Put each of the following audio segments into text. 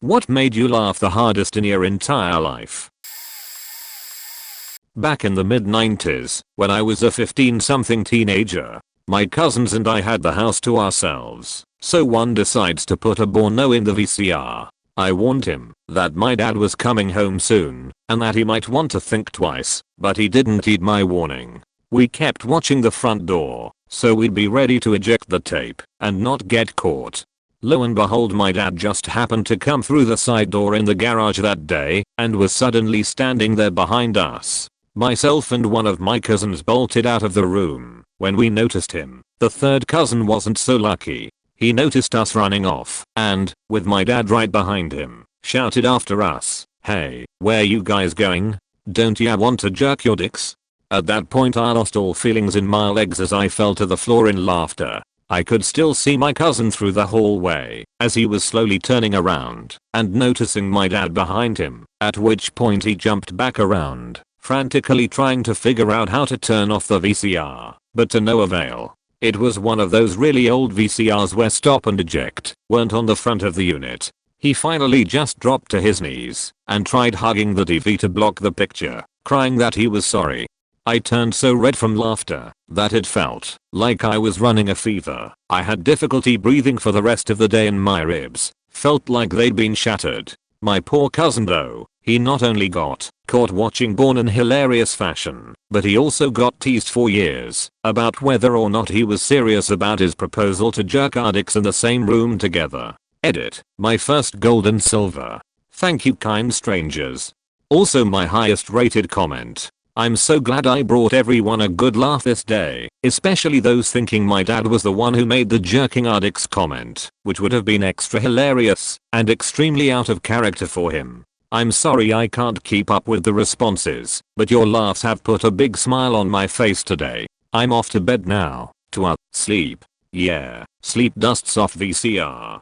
What made you laugh the hardest in your entire life? Back in the mid-90s, when I was a 15-something teenager, my cousins and I had the house to ourselves, so one decides to put a porno in the VCR. I warned him that my dad was coming home soon and that he might want to think twice, but he didn't heed my warning. We kept watching the front door, so we'd be ready to eject the tape and not get caught. Lo and behold, my dad just happened to come through the side door in the garage that day and was suddenly standing there behind us. Myself and one of my cousins bolted out of the room when we noticed him. The third cousin wasn't so lucky. He noticed us running off and, with my dad right behind him, shouted after us, "Hey, where you guys going? Don't ya want to jerk your dicks?" At that point I lost all feelings in my legs as I fell to the floor in laughter. I could still see my cousin through the hallway as he was slowly turning around and noticing my dad behind him, at which point he jumped back around, frantically trying to figure out how to turn off the VCR, but to no avail. It was one of those really old VCRs where stop and eject weren't on the front of the unit. He finally just dropped to his knees and tried hugging the TV to block the picture, crying that he was sorry. I turned so red from laughter that it felt like I was running a fever. I had difficulty breathing for the rest of the day and my ribs felt like they'd been shattered. My poor cousin though, he not only got caught watching porn in hilarious fashion, but he also got teased for years about whether or not he was serious about his proposal to jerk our dicks in the same room together. Edit. My first gold and silver. Thank you, kind strangers. Also my highest rated comment. I'm so glad I brought everyone a good laugh this day, especially those thinking my dad was the one who made the jerking our dicks comment, which would have been extra hilarious and extremely out of character for him. I'm sorry I can't keep up with the responses, but your laughs have put a big smile on my face today. I'm off to bed now. To sleep. Yeah, sleep dusts off VCR.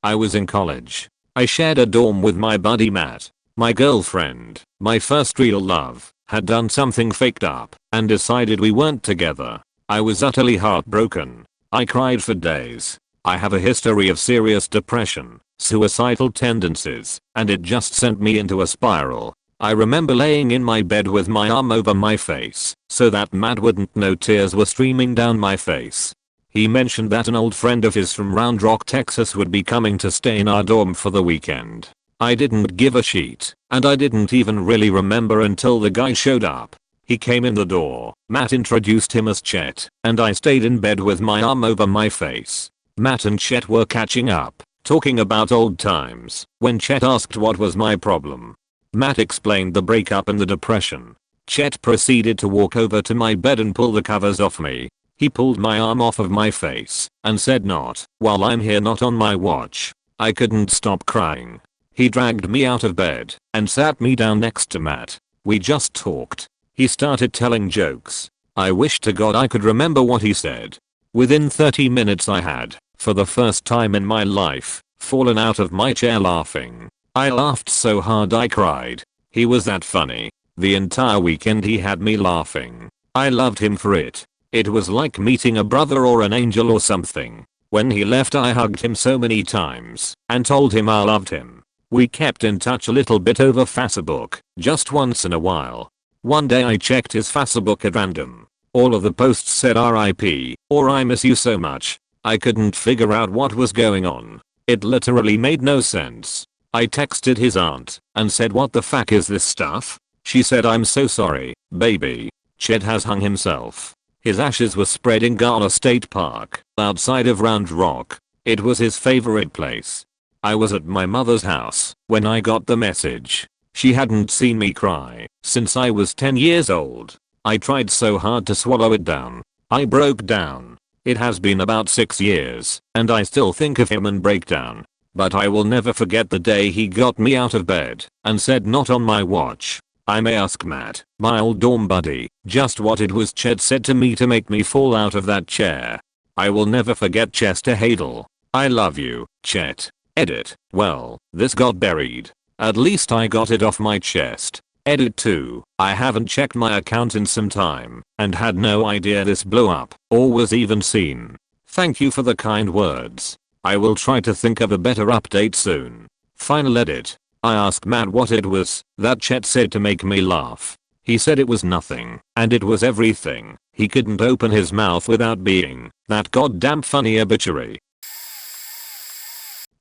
I was in college. I shared a dorm with my buddy Matt. My girlfriend, my first real love, had done something faked up and decided we weren't together. I was utterly heartbroken. I cried for days. I have a history of serious depression, suicidal tendencies, and it just sent me into a spiral. I remember laying in my bed with my arm over my face so that Matt wouldn't know tears were streaming down my face. He mentioned that an old friend of his from Round Rock, Texas would be coming to stay in our dorm for the weekend. I didn't give a shit, and I didn't even really remember until the guy showed up. He came in the door, Matt introduced him as Chet, and I stayed in bed with my arm over my face. Matt and Chet were catching up, talking about old times, when Chet asked what was my problem. Matt explained the breakup and the depression. Chet proceeded to walk over to my bed and pull the covers off me. He pulled my arm off of my face and said, "Not while I'm here, not on my watch." I couldn't stop crying. He dragged me out of bed and sat me down next to Matt. We just talked. He started telling jokes. I wish to God I could remember what he said. Within 30 minutes I had, for the first time in my life, fallen out of my chair laughing. I laughed so hard I cried. He was that funny. The entire weekend he had me laughing. I loved him for it. It was like meeting a brother or an angel or something. When he left I hugged him so many times and told him I loved him. We kept in touch a little bit over Facebook, just once in a while. One day I checked his Facebook at random. All of the posts said RIP, or I miss you so much. I couldn't figure out what was going on. It literally made no sense. I texted his aunt and said, "What the fuck is this stuff?" She said, "I'm so sorry, baby. Chet has hung himself." His ashes were spread in Garner State Park, outside of Round Rock. It was his favorite place. I was at my mother's house when I got the message. She hadn't seen me cry since I was 10 years old. I tried so hard to swallow it down. I broke down. It has been about 6 years, and I still think of him and break down. But I will never forget the day he got me out of bed and said, "Not on my watch." I may ask Matt, my old dorm buddy, just what it was Chet said to me to make me fall out of that chair. I will never forget Chester Hadel. I love you, Chet. Edit. Well, this got buried. At least I got it off my chest. Edit 2. I haven't checked my account in some time and had no idea this blew up or was even seen. Thank you for the kind words. I will try to think of a better update soon. Final edit. I asked Matt what it was that Chet said to make me laugh. He said it was nothing, and it was everything. He couldn't open his mouth without being that goddamn funny obituary.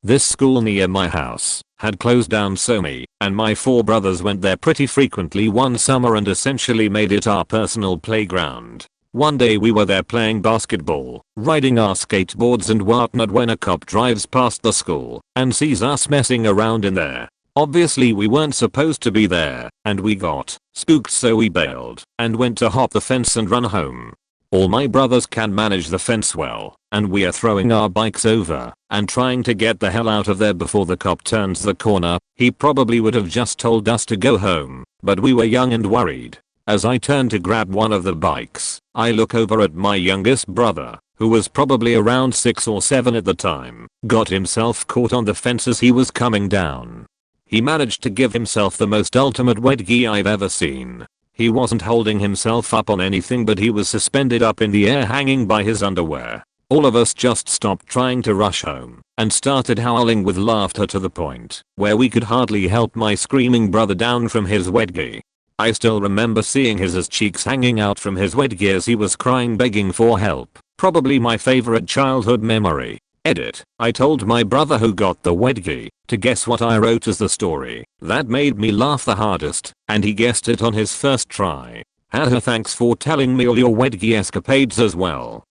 This school near my house had closed down, so me and my 4 brothers went there pretty frequently one summer and essentially made it our personal playground. One day we were there playing basketball, riding our skateboards and whatnot when a cop drives past the school and sees us messing around in there. Obviously we weren't supposed to be there, and we got spooked, so we bailed and went to hop the fence and run home. All my brothers can manage the fence well, and we are throwing our bikes over and trying to get the hell out of there before the cop turns the corner. He probably would have just told us to go home, but we were young and worried. As I turn to grab one of the bikes, I look over at my youngest brother, who was probably around 6 or 7 at the time, got himself caught on the fence as he was coming down. He managed to give himself the most ultimate wedgie I've ever seen. He wasn't holding himself up on anything, but he was suspended up in the air hanging by his underwear. All of us just stopped trying to rush home and started howling with laughter to the point where we could hardly help my screaming brother down from his wedgie. I still remember seeing his cheeks hanging out from his wedgie as he was crying, begging for help. Probably my favorite childhood memory. Edit. I told my brother, who got the wedgie, to guess what I wrote as the story. That made me laugh the hardest, and he guessed it on his first try. Haha, thanks for telling me all your wedgie escapades as well.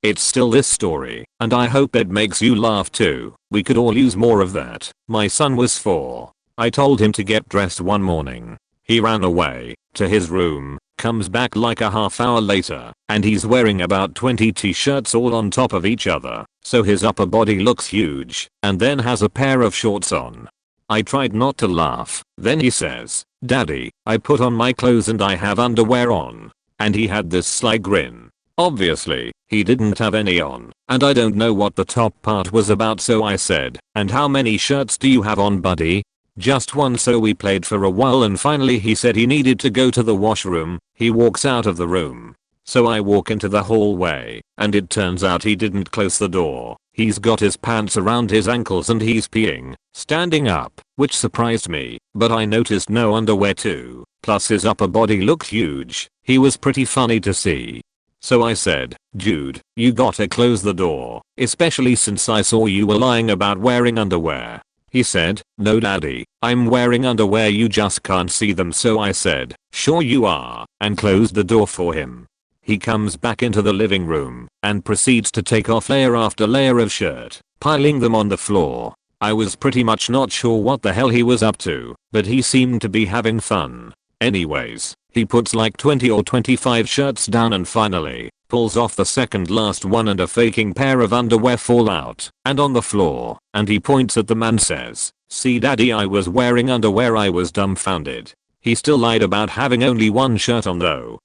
It's still this story, and I hope it makes you laugh too. We could all use more of that. My son was 4. I told him to get dressed one morning. He ran away to his room, comes back like a half hour later, and he's wearing about 20 t-shirts all on top of each other, so his upper body looks huge, and then has a pair of shorts on. I tried not to laugh. Then he says, "Daddy, I put on my clothes and I have underwear on." And he had this sly grin. Obviously, he didn't have any on, and I don't know what the top part was about, so I said, "And how many shirts do you have on, buddy?" "Just one." So we played for a while, and finally he said he needed to go to the washroom. He walks out of the room. So I walk into the hallway, and it turns out he didn't close the door. He's got his pants around his ankles and he's peeing, standing up, which surprised me, but I noticed no underwear too. Plus his upper body looked huge. He was pretty funny to see. So I said, "Dude, you gotta close the door, especially since I saw you were lying about wearing underwear." He said, "No daddy, I'm wearing underwear, you just can't see them." So I said, "Sure you are," and closed the door for him. He comes back into the living room and proceeds to take off layer after layer of shirt, piling them on the floor. I was pretty much not sure what the hell he was up to, but he seemed to be having fun. Anyways, he puts like 20 or 25 shirts down and finally pulls off the second last one, and a faking pair of underwear fall out and on the floor, and he points at them and says, "See daddy, I was wearing underwear." I was dumbfounded. He still lied about having only one shirt on though.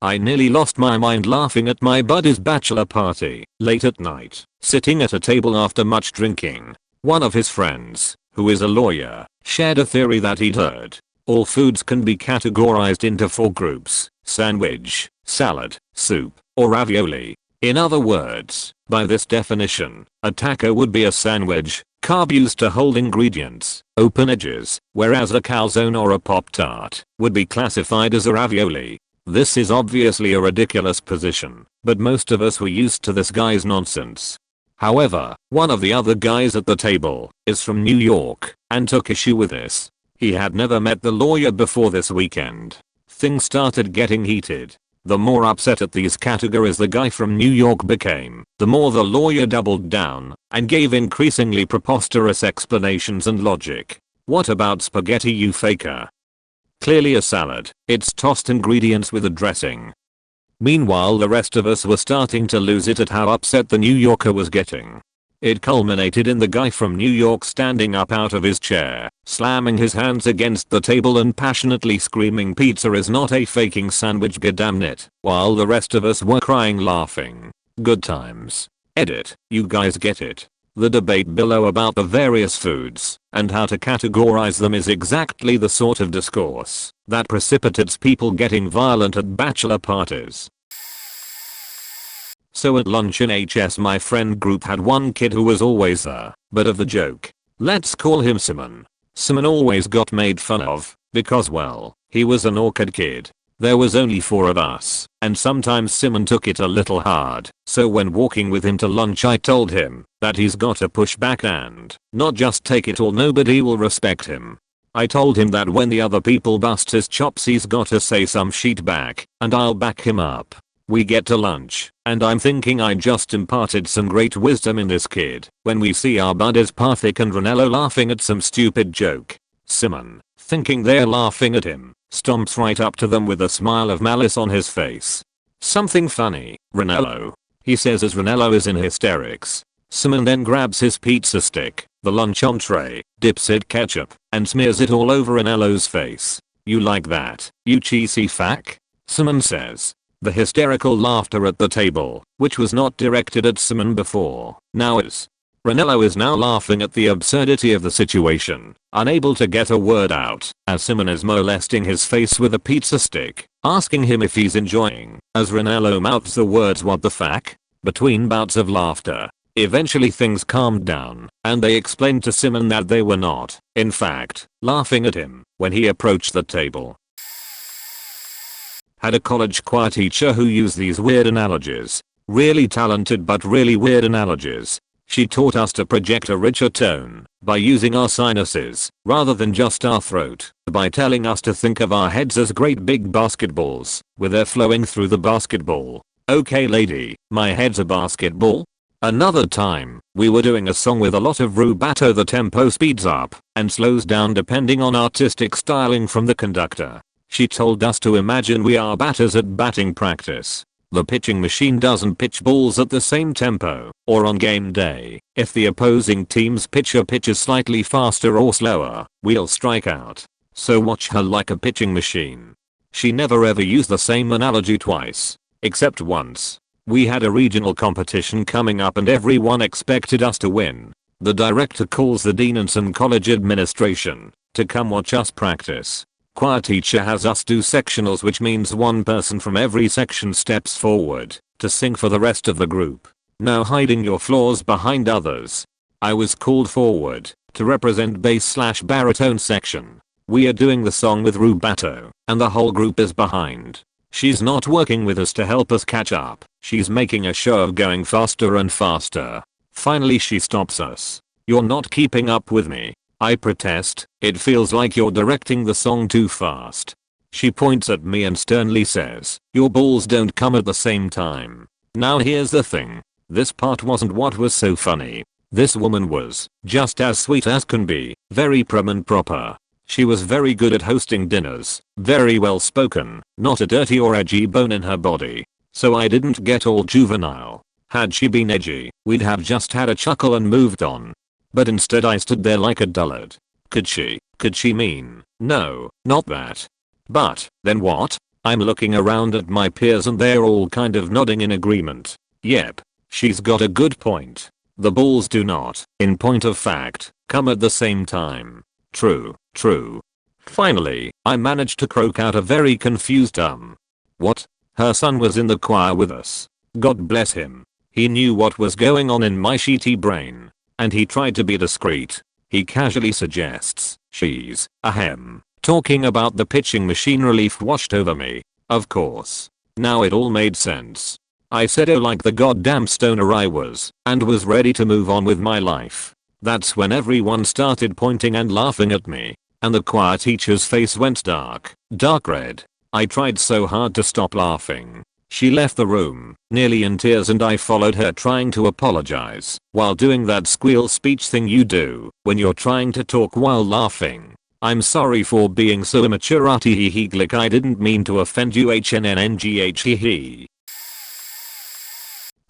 I nearly lost my mind laughing at my buddy's bachelor party late at night, sitting at a table after much drinking. One of his friends, who is a lawyer, shared a theory that he'd heard. All foods can be categorized into 4 groups: sandwich, salad, soup, or ravioli. In other words, by this definition, a taco would be a sandwich, carb used to hold ingredients, open edges, whereas a calzone or a Pop-Tart would be classified as a ravioli. This is obviously a ridiculous position, but most of us were used to this guy's nonsense. However, one of the other guys at the table is from New York and took issue with this. He had never met the lawyer before this weekend. Things started getting heated. The more upset at these categories the guy from New York became, the more the lawyer doubled down and gave increasingly preposterous explanations and logic. "What about spaghetti, you faker? Clearly a salad. It's tossed ingredients with a dressing." Meanwhile, the rest of us were starting to lose it at how upset the New Yorker was getting. It culminated in the guy from New York standing up out of his chair, slamming his hands against the table and passionately screaming, "Pizza is not a faking sandwich, goddammit," while the rest of us were crying laughing. Good times. Edit. You guys get it. The debate below about the various foods and how to categorize them is exactly the sort of discourse that precipitates people getting violent at bachelor parties. So at lunch in HS my friend group had one kid who was always the butt of the joke. Let's call him Simon. Simon always got made fun of because well, he was an awkward kid. There was only 4 of us, and sometimes Simon took it a little hard, so when walking with him to lunch I told him that he's gotta push back and not just take it all, nobody will respect him. I told him that when the other people bust his chops he's gotta say some shit back, and I'll back him up. We get to lunch, and I'm thinking I just imparted some great wisdom in this kid, when we see our buddies Parthik and Ranello laughing at some stupid joke. Simon, thinking they're laughing at him, stomps right up to them with a smile of malice on his face. "Something funny, Ranello," he says as Ranello is in hysterics. Simon then grabs his pizza stick, the lunch entree, dips it ketchup, and smears it all over Ranello's face. "You like that, you cheesy fuck?" Simon says. The hysterical laughter at the table, which was not directed at Simon before, now is. Ranello is now laughing at the absurdity of the situation, unable to get a word out, as Simon is molesting his face with a pizza stick, asking him if he's enjoying, as Ranello mouths the words "what the fuck?" between bouts of laughter. Eventually things calmed down, and they explained to Simon that they were not, in fact, laughing at him when he approached the table. Had a college choir teacher who used these weird analogies. Really talented but really weird analogies. She taught us to project a richer tone by using our sinuses rather than just our throat, by telling us to think of our heads as great big basketballs with air flowing through the basketball. "Okay lady, my head's a basketball?" Another time, we were doing a song with a lot of rubato. The tempo speeds up and slows down depending on artistic styling from the conductor. She told us to imagine we are batters at batting practice. The pitching machine doesn't pitch balls at the same tempo, or on game day, if the opposing team's pitcher pitches slightly faster or slower, we'll strike out. So watch her like a pitching machine. She never ever used the same analogy twice, except once. We had a regional competition coming up and everyone expected us to win. The director calls the dean and some college administration to come watch us practice. Choir teacher has us do sectionals, which means one person from every section steps forward to sing for the rest of the group. No hiding your flaws behind others. I was called forward to represent bass/baritone section. We are doing the song with rubato, and the whole group is behind. She's not working with us to help us catch up. She's making a show of going faster and faster. Finally she stops us. "You're not keeping up with me." I protest, "It feels like you're directing the song too fast." She points at me and sternly says, "Your balls don't come at the same time." Now here's the thing. This part wasn't what was so funny. This woman was just as sweet as can be, very prim and proper. She was very good at hosting dinners, very well spoken, not a dirty or edgy bone in her body. So I didn't get all juvenile. Had she been edgy, we'd have just had a chuckle and moved on. But instead I stood there like a dullard. Could she mean? No, not that. But, then what? I'm looking around at my peers and they're all kind of nodding in agreement. Yep, she's got a good point. The balls do not, in point of fact, come at the same time. True. Finally, I managed to croak out a very confused what? Her son was in the choir with us. God bless him. He knew what was going on in my shitty brain. And he tried to be discreet. He casually suggests, "She's, talking about the pitching machine." Relief washed over me. Of course. Now it all made sense. I said oh like the goddamn stoner I was, and was ready to move on with my life. That's when everyone started pointing and laughing at me, and the choir teacher's face went dark red. I tried so hard to stop laughing. She left the room, nearly in tears, and I followed her trying to apologize while doing that squeal speech thing you do when you're trying to talk while laughing. "I'm sorry for being so immature, glick, I didn't mean to offend you, hnnngh.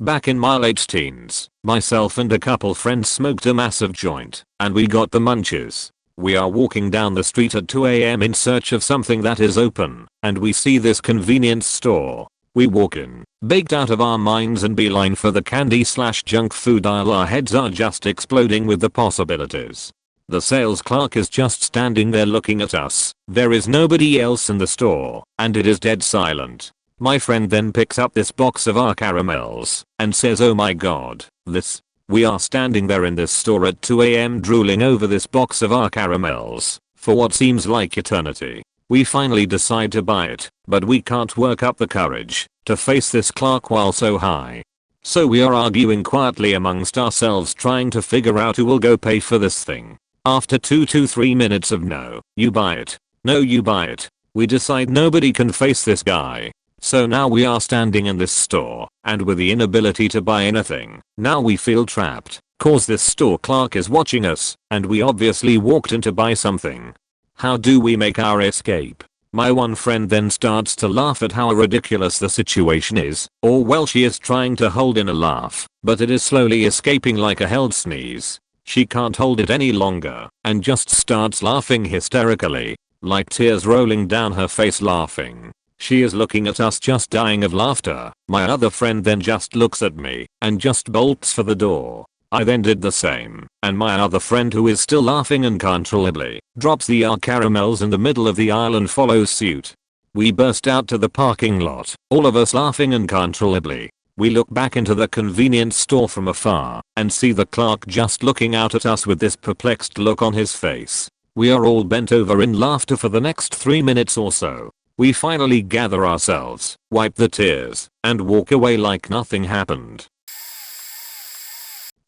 Back in my late teens, myself and a couple friends smoked a massive joint, and we got the munches. We are walking down the street at 2 AM in search of something that is open, and we see this convenience store. We walk in, baked out of our minds, and beeline for the candy/junk food aisle. Our heads are just exploding with the possibilities. The sales clerk is just standing there looking at us. There is nobody else in the store, and it is dead silent. My friend then picks up this box of our caramels and says, oh my god, this. We are standing there in this store at 2 AM drooling over this box of our caramels for what seems like eternity. We finally decide to buy it, but we can't work up the courage to face this clerk while so high. So we are arguing quietly amongst ourselves trying to figure out who will go pay for this thing. After 2 to 3 minutes of no, you buy it. No, you buy it. We decide nobody can face this guy. So now we are standing in this store, and with the inability to buy anything, now we feel trapped, cause this store clerk is watching us, and we obviously walked in to buy something. How do we make our escape? My one friend then starts to laugh at how ridiculous the situation is, or well, she is trying to hold in a laugh, but it is slowly escaping like a held sneeze. She can't hold it any longer, and just starts laughing hysterically, like tears rolling down her face laughing. She is looking at us just dying of laughter. My other friend then just looks at me and just bolts for the door. I then did the same, and my other friend, who is still laughing uncontrollably, drops the caramels in the middle of the aisle and follows suit. We burst out to the parking lot, all of us laughing uncontrollably. We look back into the convenience store from afar and see the clerk just looking out at us with this perplexed look on his face. We are all bent over in laughter for the next 3 minutes or so. We finally gather ourselves, wipe the tears, and walk away like nothing happened.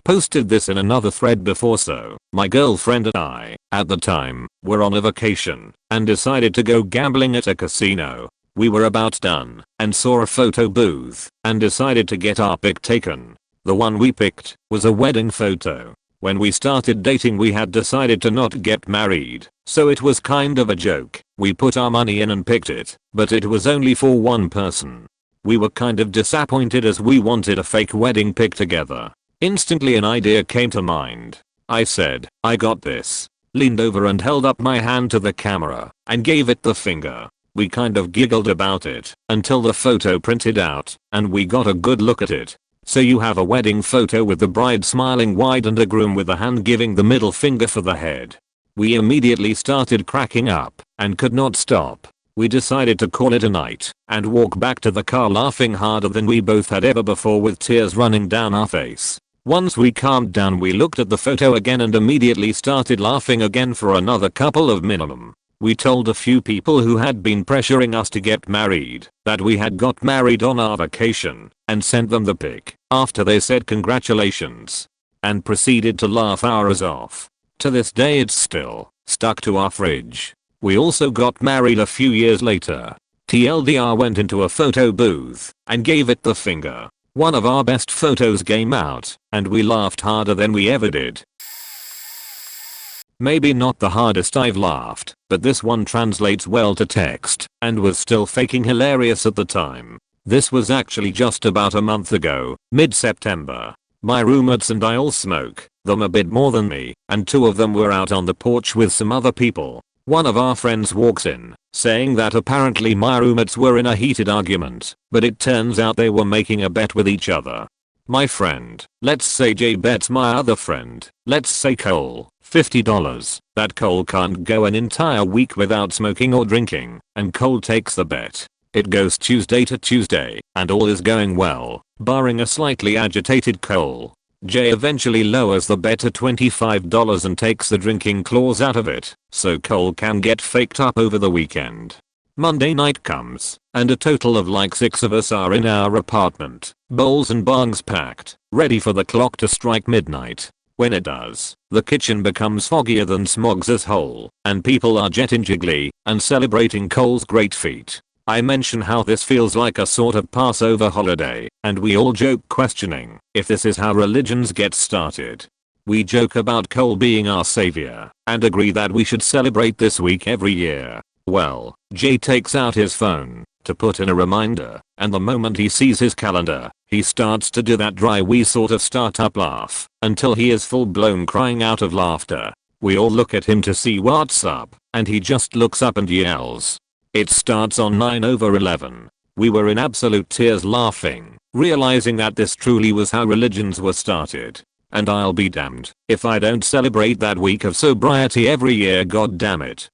Posted this in another thread before. So my girlfriend and I, at the time, were on a vacation and decided to go gambling at a casino. We were about done and saw a photo booth and decided to get our pic taken. The one we picked was a wedding photo. When we started dating, we had decided to not get married, so it was kind of a joke. We put our money in and picked it, but it was only for one person. We were kind of disappointed as we wanted a fake wedding pic together. Instantly an idea came to mind. I said, I got this. Leaned over and held up my hand to the camera and gave it the finger. We kind of giggled about it until the photo printed out and we got a good look at it. So you have a wedding photo with the bride smiling wide and a groom with a hand giving the middle finger for the head. We immediately started cracking up and could not stop. We decided to call it a night and walk back to the car laughing harder than we both had ever before, with tears running down our face. Once we calmed down, we looked at the photo again and immediately started laughing again for another couple of minimum. We told a few people who had been pressuring us to get married that we had got married on our vacation and sent them the pic after they said congratulations and proceeded to laugh ours off. To this day it's still stuck to our fridge. We also got married a few years later. TLDR went into a photo booth and gave it the finger. One of our best photos came out and we laughed harder than we ever did. Maybe not the hardest I've laughed, but this one translates well to text and was still faking hilarious at the time. This was actually just about a month ago, mid-September. My roommates and I all smoke, them a bit more than me, and two of them were out on the porch with some other people. One of our friends walks in, saying that apparently my roommates were in a heated argument, but it turns out they were making a bet with each other. My friend, let's say Jay, bets my other friend, let's say Cole, $50, that Cole can't go an entire week without smoking or drinking, and Cole takes the bet. It goes Tuesday to Tuesday, and all is going well, barring a slightly agitated Cole. Jay eventually lowers the bet to $25 and takes the drinking clause out of it, so Cole can get faked up over the weekend. Monday night comes, and a total of like 6 of us are in our apartment, bowls and bongs packed, ready for the clock to strike midnight. When it does, the kitchen becomes foggier than Smogs's hole, and people are jetting jiggly and celebrating Cole's great feat. I mention how this feels like a sort of Passover holiday, and we all joke, questioning if this is how religions get started. We joke about Cole being our savior, and agree that we should celebrate this week every year. Well, Jay takes out his phone to put in a reminder, and the moment he sees his calendar, he starts to do that dry wee sort of startup laugh until he is full blown crying out of laughter. We all look at him to see what's up, and he just looks up and yells. It starts on 9/11. We were in absolute tears laughing, realizing that this truly was how religions were started. And I'll be damned if I don't celebrate that week of sobriety every year, god damn it.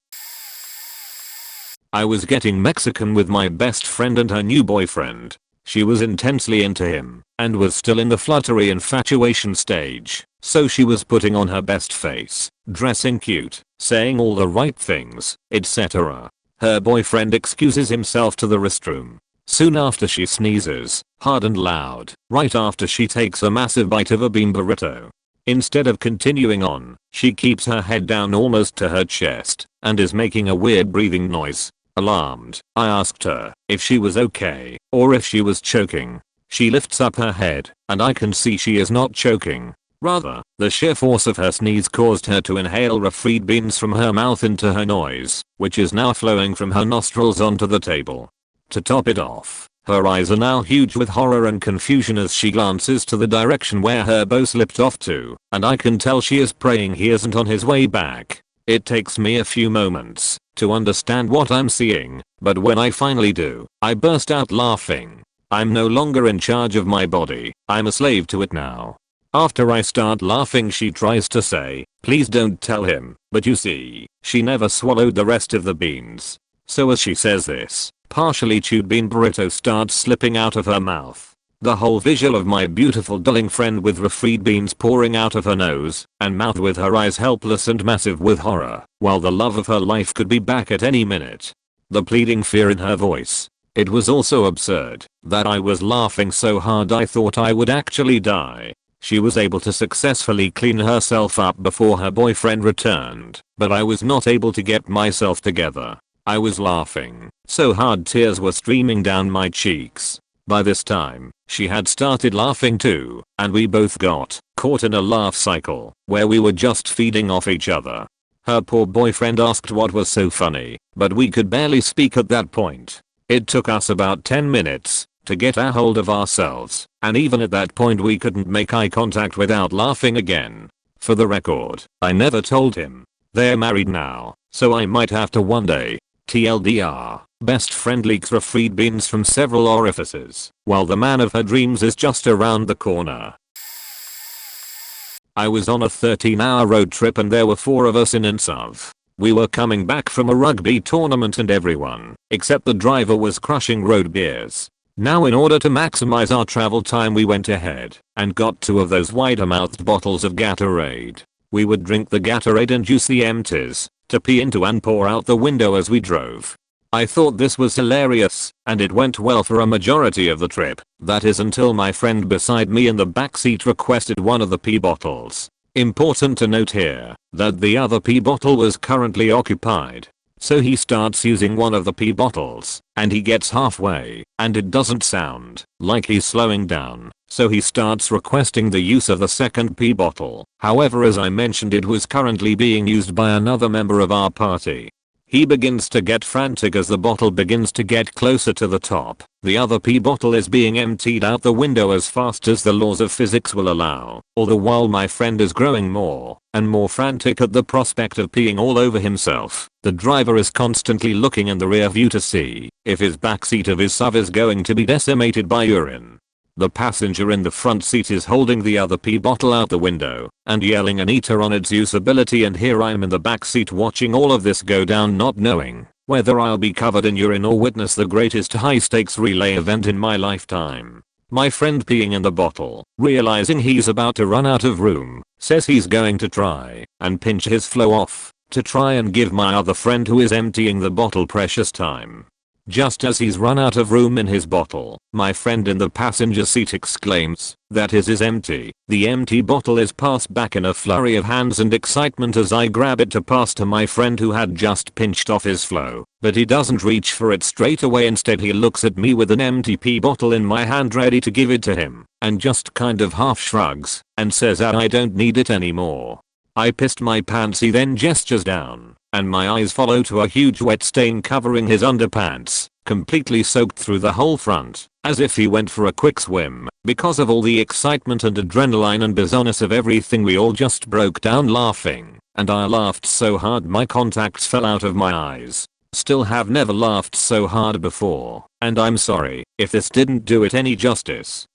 I was getting Mexican with my best friend and her new boyfriend. She was intensely into him and was still in the fluttery infatuation stage, so she was putting on her best face, dressing cute, saying all the right things, etc. Her boyfriend excuses himself to the restroom. Soon after she sneezes, hard and loud, right after she takes a massive bite of a bean burrito. Instead of continuing on, she keeps her head down almost to her chest and is making a weird breathing noise. Alarmed, I asked her if she was okay or if she was choking. She lifts up her head and I can see she is not choking. Rather, the sheer force of her sneeze caused her to inhale refried beans from her mouth into her nose, which is now flowing from her nostrils onto the table. To top it off, her eyes are now huge with horror and confusion as she glances to the direction where her beau slipped off to, and I can tell she is praying he isn't on his way back. It takes me a few moments to understand what I'm seeing, but when I finally do, I burst out laughing. I'm no longer in charge of my body, I'm a slave to it now. After I start laughing, she tries to say, please don't tell him, but you see, she never swallowed the rest of the beans. So as she says this, partially chewed bean burrito starts slipping out of her mouth. The whole visual of my beautiful darling friend with refried beans pouring out of her nose and mouth with her eyes helpless and massive with horror, while the love of her life could be back at any minute. The pleading fear in her voice. It was also absurd that I was laughing so hard I thought I would actually die. She was able to successfully clean herself up before her boyfriend returned, but I was not able to get myself together. I was laughing so hard tears were streaming down my cheeks. By this time, she had started laughing too, and we both got caught in a laugh cycle where we were just feeding off each other. Her poor boyfriend asked what was so funny, but we could barely speak at that point. It took us about 10 minutes to get a hold of ourselves, and even at that point we couldn't make eye contact without laughing again. For the record, I never told him. They're married now, so I might have to one day. TLDR, best friend leaks refried beans from several orifices, while the man of her dreams is just around the corner. I was on a 13-hour road trip and there were 4 of us in Insuv. We were coming back from a rugby tournament and everyone, except the driver, was crushing road beers. Now in order to maximize our travel time we went ahead and got 2 of those wider-mouthed bottles of Gatorade. We would drink the Gatorade and use the empties to pee into and pour out the window as we drove. I thought this was hilarious, and it went well for a majority of the trip. That is until my friend beside me in the backseat requested one of the pee bottles. Important to note here that the other pee bottle was currently occupied. So he starts using one of the pee bottles, and he gets halfway, and it doesn't sound like he's slowing down. So he starts requesting the use of the second pee bottle. However, as I mentioned, it was currently being used by another member of our party. He begins to get frantic as the bottle begins to get closer to the top. The other pee bottle is being emptied out the window as fast as the laws of physics will allow. All the while my friend is growing more and more frantic at the prospect of peeing all over himself. The driver is constantly looking in the rear view to see if his backseat of his SUV is going to be decimated by urine. The passenger in the front seat is holding the other pee bottle out the window and yelling an eater on its usability, and here I'm in the back seat watching all of this go down, not knowing whether I'll be covered in urine or witness the greatest high stakes relay event in my lifetime. My friend peeing in the bottle, realizing he's about to run out of room, says he's going to try and pinch his flow off to try and give my other friend who is emptying the bottle precious time. Just as he's run out of room in his bottle, my friend in the passenger seat exclaims that his is empty. The empty bottle is passed back in a flurry of hands and excitement as I grab it to pass to my friend who had just pinched off his flow. But he doesn't reach for it straight away. Instead he looks at me with an empty pee bottle in my hand ready to give it to him, and just kind of half shrugs and says that I don't need it anymore. I pissed my pants. He then gestures down, and my eyes follow to a huge wet stain covering his underpants, completely soaked through the whole front, as if he went for a quick swim. Because of all the excitement and adrenaline and bizarreness of everything, we all just broke down laughing, and I laughed so hard my contacts fell out of my eyes. Still have never laughed so hard before, and I'm sorry if this didn't do it any justice.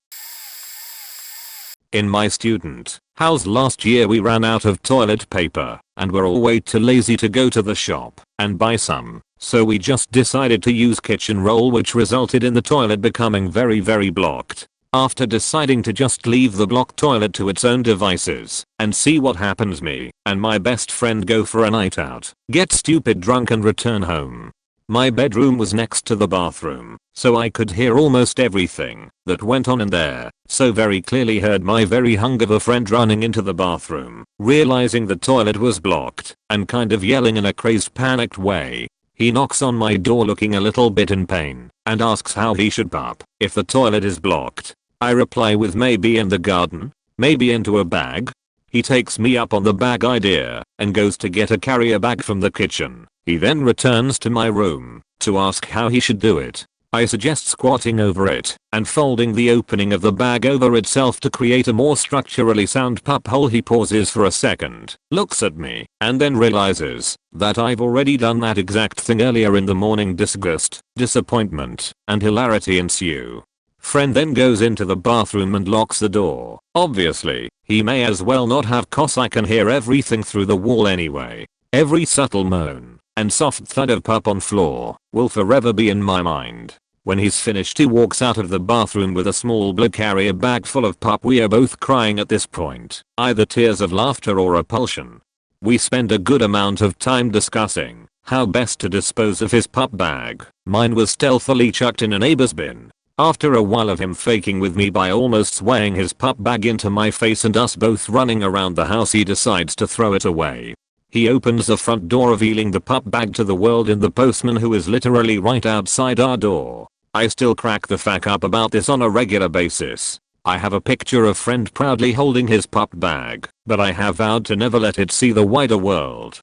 In my student house last year we ran out of toilet paper and were all way too lazy to go to the shop and buy some. so we just decided to use kitchen roll, which resulted in the toilet becoming very blocked. After deciding to just leave the blocked toilet to its own devices and see what happens, me and my best friend go for a night out, get stupid drunk and return home. My bedroom was next to the bathroom, so I could hear almost everything that went on in there, so very clearly heard my very hungover friend running into the bathroom, realizing the toilet was blocked, and kind of yelling in a crazed panicked way. He knocks on my door looking a little bit in pain, and asks how he should pup if the toilet is blocked. I reply with maybe in the garden, maybe into a bag. He takes me up on the bag idea and goes to get a carrier bag from the kitchen. He then returns to my room to ask how he should do it. I suggest squatting over it and folding the opening of the bag over itself to create a more structurally sound pup hole. He pauses for a second, looks at me, and then realizes that I've already done that exact thing earlier in the morning. Disgust, disappointment, and hilarity ensue. Friend then goes into the bathroom and locks the door. Obviously, he may as well not have, cause I can hear everything through the wall anyway. Every subtle moan and soft thud of pup on floor will forever be in my mind. When he's finished, he walks out of the bathroom with a small blue carrier bag full of pup. We are both crying at this point, either tears of laughter or repulsion. We spend a good amount of time discussing how best to dispose of his pup bag. Mine was stealthily chucked in a neighbor's bin. After a while of him faking with me by almost swaying his pup bag into my face and us both running around the house, he decides to throw it away. He opens the front door, revealing the pup bag to the world and the postman, who is literally right outside our door. I still crack the fuck up about this on a regular basis. I have a picture of friend proudly holding his pup bag, but I have vowed to never let it see the wider world.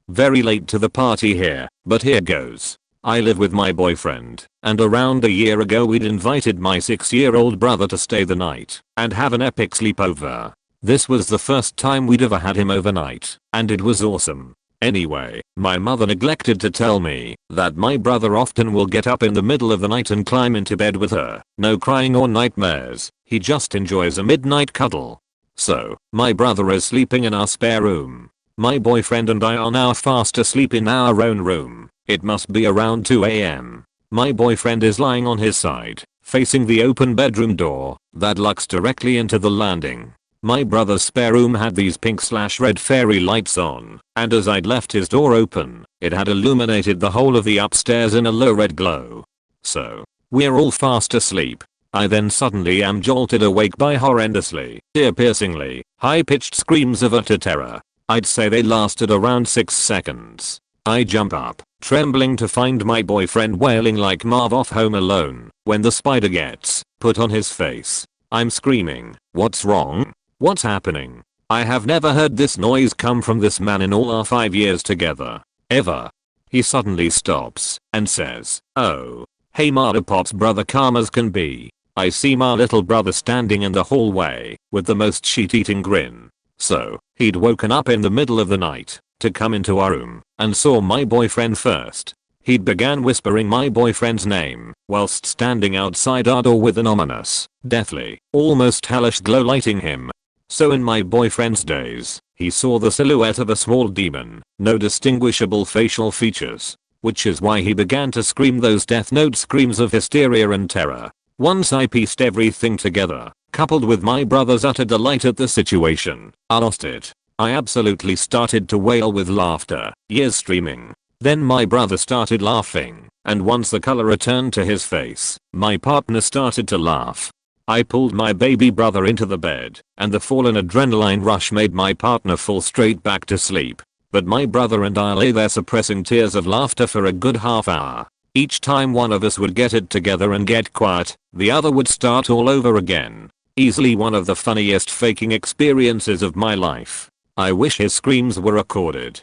Very late to the party here, but here goes. I live with my boyfriend, and around a year ago we'd invited my 6-year-old brother to stay the night and have an epic sleepover. This was the first time we'd ever had him overnight, and it was awesome. Anyway, my mother neglected to tell me that my brother often will get up in the middle of the night and climb into bed with her. No crying or nightmares, he just enjoys a midnight cuddle. So, my brother is sleeping in our spare room. My boyfriend and I are now fast asleep in our own room. It must be around 2 AM. My boyfriend is lying on his side, facing the open bedroom door that looks directly into the landing. My brother's spare room had these pink/red fairy lights on, and as I'd left his door open, it had illuminated the whole of the upstairs in a low red glow. So, we're all fast asleep. I then suddenly am jolted awake by horrendously, ear-piercingly, high-pitched screams of utter terror. I'd say they lasted around 6 seconds. I jump up, trembling, to find my boyfriend wailing like Marv off Home Alone when the spider gets put on his face. I'm screaming, "What's wrong? What's happening?" I have never heard this noise come from this man in all our 5 years together. Ever. He suddenly stops and says, "Oh, hey Marta Pop's brother, calm as can be." I see my little brother standing in the hallway with the most sheet-eating grin. So, he'd woken up in the middle of the night to come into our room and saw my boyfriend first. He'd began whispering my boyfriend's name whilst standing outside our door with an ominous, deathly, almost hellish glow lighting him. So in my boyfriend's days, he saw the silhouette of a small demon, no distinguishable facial features, which is why he began to scream those death note screams of hysteria and terror. Once I pieced everything together, coupled with my brother's utter delight at the situation, I lost it. I absolutely started to wail with laughter, ears streaming. Then my brother started laughing, and once the color returned to his face, my partner started to laugh. I pulled my baby brother into the bed, and the fallen adrenaline rush made my partner fall straight back to sleep. But my brother and I lay there suppressing tears of laughter for a good half hour. Each time one of us would get it together and get quiet, the other would start all over again. Easily one of the funniest faking experiences of my life. I wish his screams were recorded.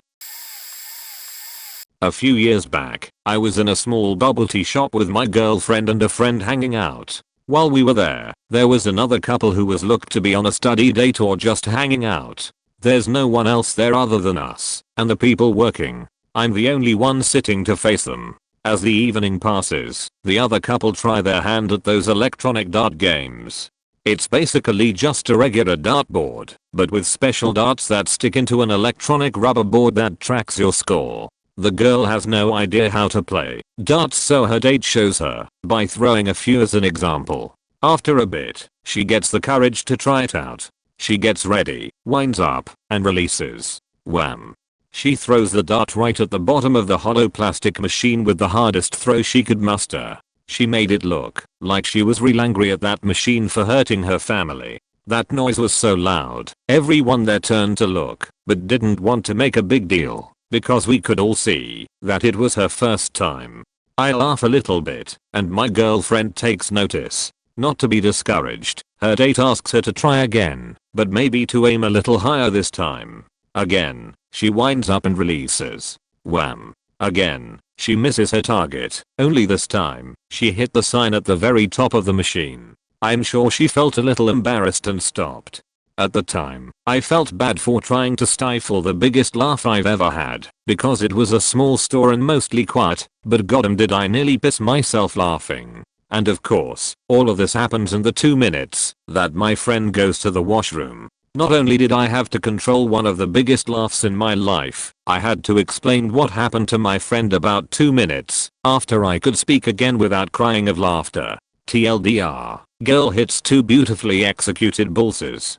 A few years back, I was in a small bubble tea shop with my girlfriend and a friend hanging out. While we were there was another couple who was looked to be on a study date or just hanging out. There's no one else there other than us and the people working. I'm the only one sitting to face them. As the evening passes, the other couple try their hand at those electronic dart games. It's basically just a regular dartboard, but with special darts that stick into an electronic rubber board that tracks your score. The girl has no idea how to play darts, so her date shows her by throwing a few as an example. After a bit, she gets the courage to try it out. She gets ready, winds up, and releases. Wham! She throws the dart right at the bottom of the hollow plastic machine with the hardest throw she could muster. She made it look like she was real angry at that machine for hurting her family. That noise was so loud, everyone there turned to look, but didn't want to make a big deal, because we could all see that it was her first time. I laugh a little bit, and my girlfriend takes notice. Not to be discouraged, her date asks her to try again, but maybe to aim a little higher this time. Again, she winds up and releases. Wham! Again, she misses her target, only this time, she hit the sign at the very top of the machine. I'm sure she felt a little embarrassed and stopped. At the time, I felt bad for trying to stifle the biggest laugh I've ever had, because it was a small store and mostly quiet, but goddamn did I nearly piss myself laughing. And of course, all of this happens in the 2 minutes that my friend goes to the washroom. Not only did I have to control one of the biggest laughs in my life, I had to explain what happened to my friend about 2 minutes after I could speak again without crying of laughter. TLDR, girl hits 2 beautifully executed bullseyes.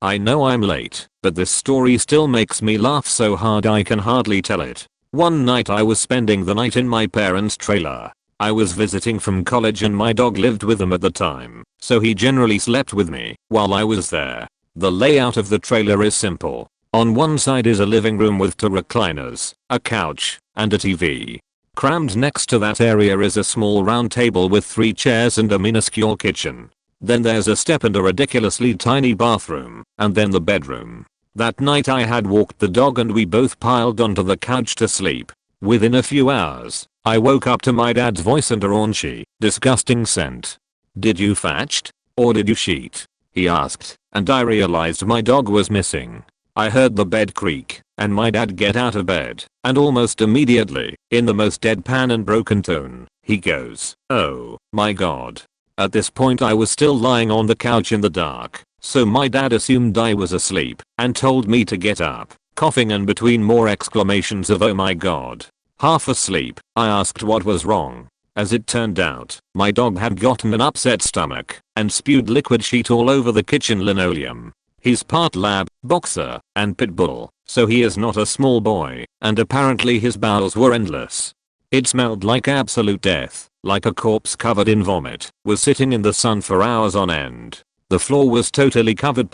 I know I'm late, but this story still makes me laugh so hard I can hardly tell it. One night I was spending the night in my parents' trailer. I was visiting from college and my dog lived with them at the time, so he generally slept with me while I was there. The layout of the trailer is simple. On one side is a living room with 2 recliners, a couch, and a TV. Crammed next to that area is a small round table with 3 chairs and a minuscule kitchen. Then there's a step and a ridiculously tiny bathroom, and then the bedroom. That night I had walked the dog and we both piled onto the couch to sleep. Within a few hours, I woke up to my dad's voice and a raunchy, disgusting scent. "Did you fetched? Or did you sheet?" he asked, and I realized my dog was missing. I heard the bed creak, and my dad get out of bed, and almost immediately, in the most deadpan and broken tone, he goes, "Oh, my god." At this point I was still lying on the couch in the dark, so my dad assumed I was asleep, and told me to get up, coughing and between more exclamations of "oh my god." Half asleep, I asked what was wrong. As it turned out, my dog had gotten an upset stomach and spewed liquid sheet all over the kitchen linoleum. He's part lab, boxer, and pit bull, so he is not a small boy, and apparently his bowels were endless. It smelled like absolute death, like a corpse covered in vomit, was sitting in the sun for hours on end. The floor was totally covered.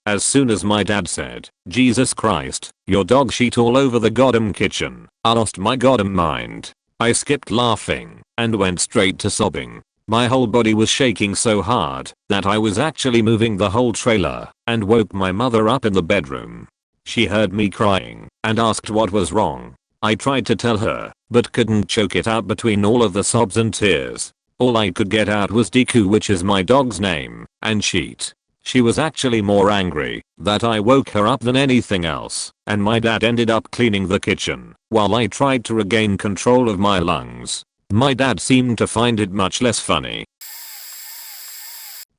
As soon as my dad said, "Jesus Christ, your dog shit all over the goddamn kitchen," I lost my goddamn mind. I skipped laughing and went straight to sobbing. My whole body was shaking so hard that I was actually moving the whole trailer and woke my mother up in the bedroom. She heard me crying and asked what was wrong. I tried to tell her, but couldn't choke it out between all of the sobs and tears. All I could get out was Deku, which is my dog's name, and sheet. She was actually more angry that I woke her up than anything else, and my dad ended up cleaning the kitchen while I tried to regain control of my lungs. My dad seemed to find it much less funny.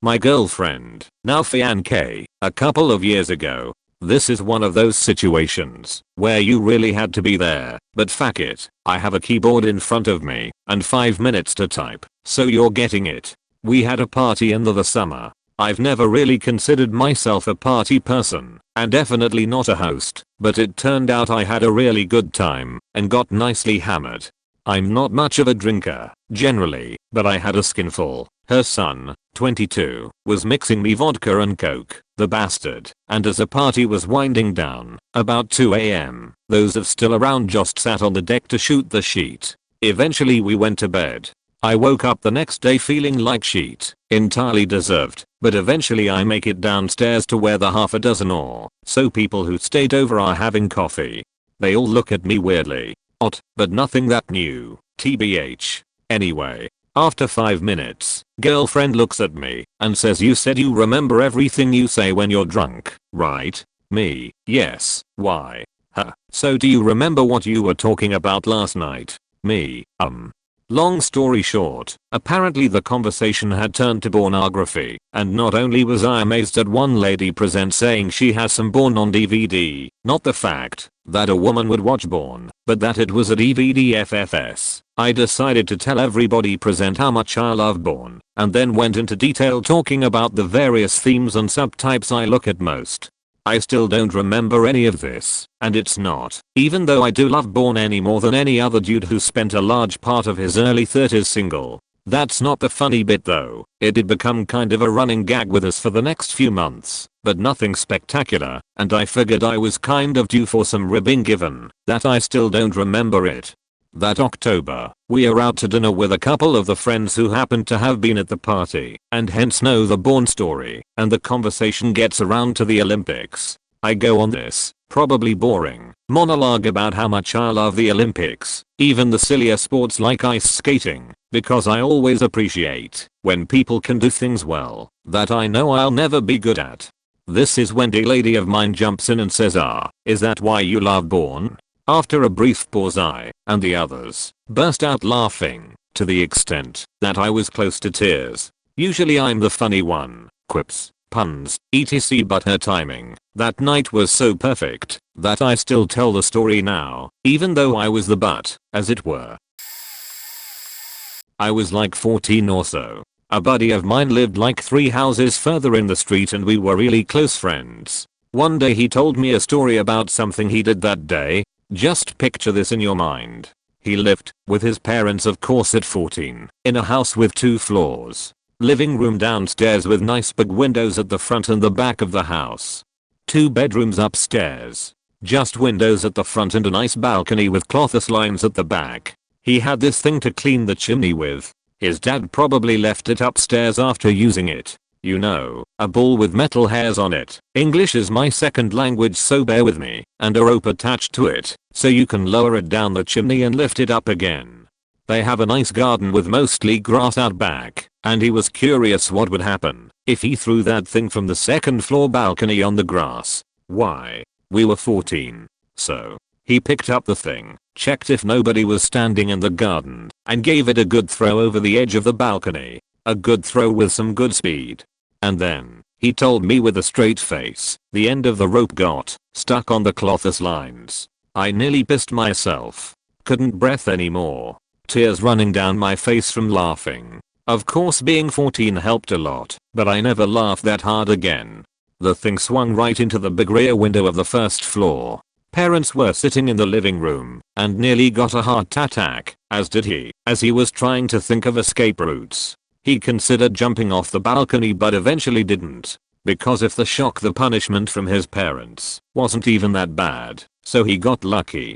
My girlfriend, now fiancé, a couple of years ago. This is one of those situations where you really had to be there, but fuck it, I have a keyboard in front of me and 5 minutes to type, so you're getting it. We had a party in the summer. I've never really considered myself a party person, and definitely not a host, but it turned out I had a really good time and got nicely hammered. I'm not much of a drinker, generally, but I had a skinful. Her son, 22, was mixing me vodka and coke, the bastard, and as the party was winding down, about 2 AM, those of still around just sat on the deck to shoot the sheet. Eventually we went to bed. I woke up the next day feeling like shit, entirely deserved, but eventually I make it downstairs to where the half a dozen or so people who stayed over are having coffee. They all look at me weirdly. Odd, but nothing that new, tbh. Anyway, after 5 minutes, girlfriend looks at me and says, "You said you remember everything you say when you're drunk, right?" Me, "Yes, why?" Huh, "So do you remember what you were talking about last night?" Me, Long story short, apparently the conversation had turned to pornography, and not only was I amazed at one lady present saying she has some porn on DVD, not the fact that a woman would watch porn, but that it was a DVD FFS, I decided to tell everybody present how much I love porn, and then went into detail talking about the various themes and subtypes I look at most. I still don't remember any of this, and it's not, even though I do love porn any more than any other dude who spent a large part of his early 30s single. That's not the funny bit though, it did become kind of a running gag with us for the next few months, but nothing spectacular, and I figured I was kind of due for some ribbing given that I still don't remember it. That October, we are out to dinner with a couple of the friends who happened to have been at the party, and hence know the porn story, and the conversation gets around to the Olympics. I go on this, probably boring, monologue about how much I love the Olympics, even the sillier sports like ice skating, because I always appreciate when people can do things well that I know I'll never be good at. This is when a lady of mine jumps in and says, is that why you love porn? After a brief pause I and the others burst out laughing to the extent that I was close to tears. Usually I'm the funny one, quips, puns, etc, but her timing that night was so perfect that I still tell the story now, even though I was the butt, as it were. I was like 14 or so. A buddy of mine lived like 3 houses further in the street and we were really close friends. One day he told me a story about something he did that day. Just picture this in your mind. He lived, with his parents of course at 14, in a house with 2 floors. Living room downstairs with nice big windows at the front and the back of the house. 2 bedrooms upstairs. Just windows at the front and a nice balcony with cloth lines at the back. He had this thing to clean the chimney with. His dad probably left it upstairs after using it. You know, a ball with metal hairs on it. English is my second language so bear with me, and a rope attached to it, so you can lower it down the chimney and lift it up again. They have a nice garden with mostly grass out back, and he was curious what would happen if he threw that thing from the 2nd floor balcony on the grass. Why? We were 14. So, he picked up the thing, checked if nobody was standing in the garden, and gave it a good throw over the edge of the balcony. A good throw with some good speed. And then, he told me with a straight face, the end of the rope got stuck on the cloth lines. I nearly pissed myself. Couldn't breathe anymore. Tears running down my face from laughing. Of course being 14 helped a lot, but I never laughed that hard again. The thing swung right into the big rear window of the 1st floor. Parents were sitting in the living room and nearly got a heart attack, as did he, as he was trying to think of escape routes. He considered jumping off the balcony but eventually didn't, because if the shock the punishment from his parents wasn't even that bad, so he got lucky.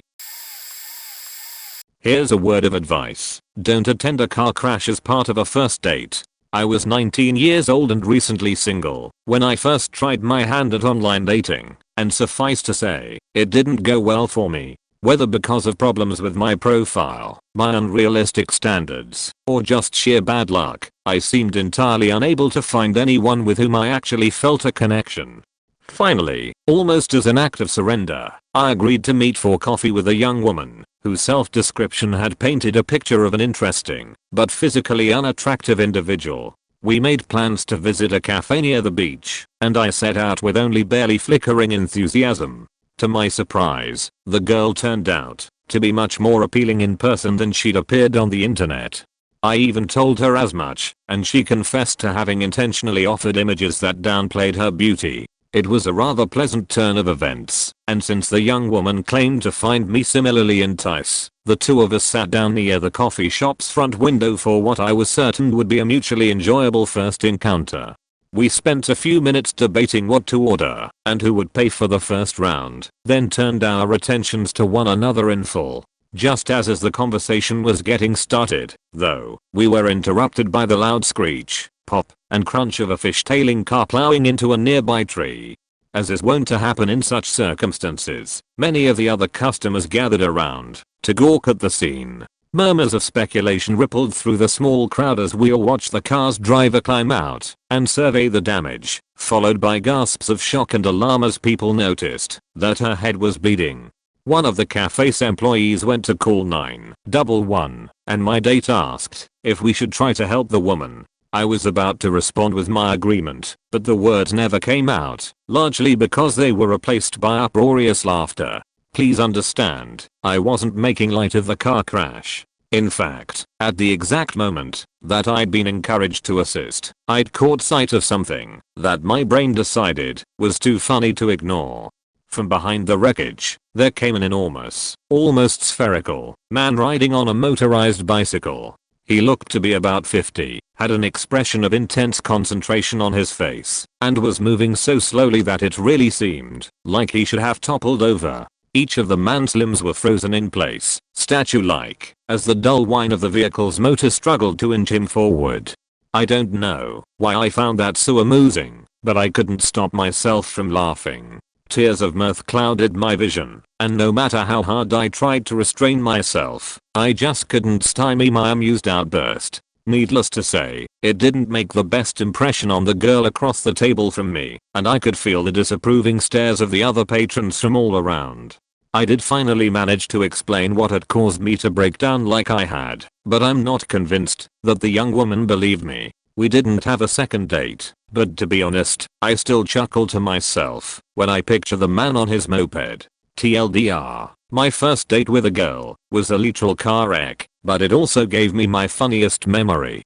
Here's a word of advice, don't attend a car crash as part of a first date. I was 19 years old and recently single when I first tried my hand at online dating, and suffice to say, it didn't go well for me. Whether because of problems with my profile, my unrealistic standards, or just sheer bad luck, I seemed entirely unable to find anyone with whom I actually felt a connection. Finally, almost as an act of surrender, I agreed to meet for coffee with a young woman, whose self-description had painted a picture of an interesting, but physically unattractive individual. We made plans to visit a cafe near the beach, and I set out with only barely flickering enthusiasm. To my surprise, the girl turned out to be much more appealing in person than she'd appeared on the internet. I even told her as much, and she confessed to having intentionally offered images that downplayed her beauty. It was a rather pleasant turn of events, and since the young woman claimed to find me similarly entice, the 2 of us sat down near the coffee shop's front window for what I was certain would be a mutually enjoyable first encounter. We spent a few minutes debating what to order and who would pay for the first round, then turned our attentions to one another in full. Just as the conversation was getting started, though, we were interrupted by the loud screech, pop, and crunch of a fishtailing car plowing into a nearby tree. As is wont to happen in such circumstances, many of the other customers gathered around to gawk at the scene. Murmurs of speculation rippled through the small crowd as we all watched the car's driver climb out and survey the damage, followed by gasps of shock and alarm as people noticed that her head was bleeding. One of the cafe's employees went to call 911 and my date asked if we should try to help the woman. I was about to respond with my agreement, but the words never came out, largely because they were replaced by uproarious laughter. Please understand, I wasn't making light of the car crash. In fact, at the exact moment that I'd been encouraged to assist, I'd caught sight of something that my brain decided was too funny to ignore. From behind the wreckage, there came an enormous, almost spherical, man riding on a motorized bicycle. He looked to be about 50, had an expression of intense concentration on his face, and was moving so slowly that it really seemed like he should have toppled over. Each of the man's limbs were frozen in place, statue-like, as the dull whine of the vehicle's motor struggled to inch him forward. I don't know why I found that so amusing, but I couldn't stop myself from laughing. Tears of mirth clouded my vision, and no matter how hard I tried to restrain myself, I just couldn't stymie my amused outburst. Needless to say, it didn't make the best impression on the girl across the table from me, and I could feel the disapproving stares of the other patrons from all around. I did finally manage to explain what had caused me to break down like I had, but I'm not convinced that the young woman believed me. We didn't have a second date, but to be honest, I still chuckle to myself when I picture the man on his moped. TLDR, my first date with a girl was a literal car wreck, but it also gave me my funniest memory.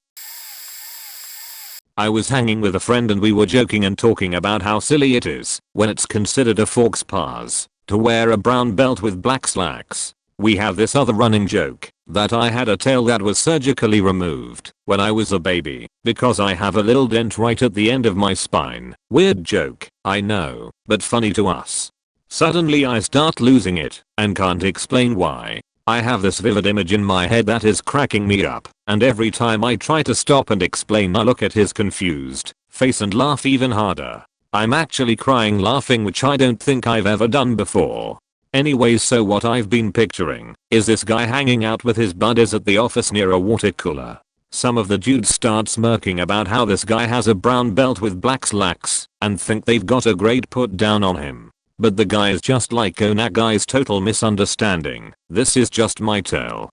I was hanging with a friend and we were joking and talking about how silly it is when it's considered a faux pas to wear a brown belt with black slacks. We have this other running joke that I had a tail that was surgically removed when I was a baby because I have a little dent right at the end of my spine. Weird joke, I know, but funny to us. Suddenly I start losing it and can't explain why. I have this vivid image in my head that is cracking me up, and every time I try to stop and explain I look at his confused face and laugh even harder. I'm actually crying laughing, which I don't think I've ever done before. Anyways, so what I've been picturing is this guy hanging out with his buddies at the office near a water cooler. Some of the dudes start smirking about how this guy has a brown belt with black slacks and think they've got a great put down on him. But the guy is just like, oh nah guys, total misunderstanding. This is just my tail.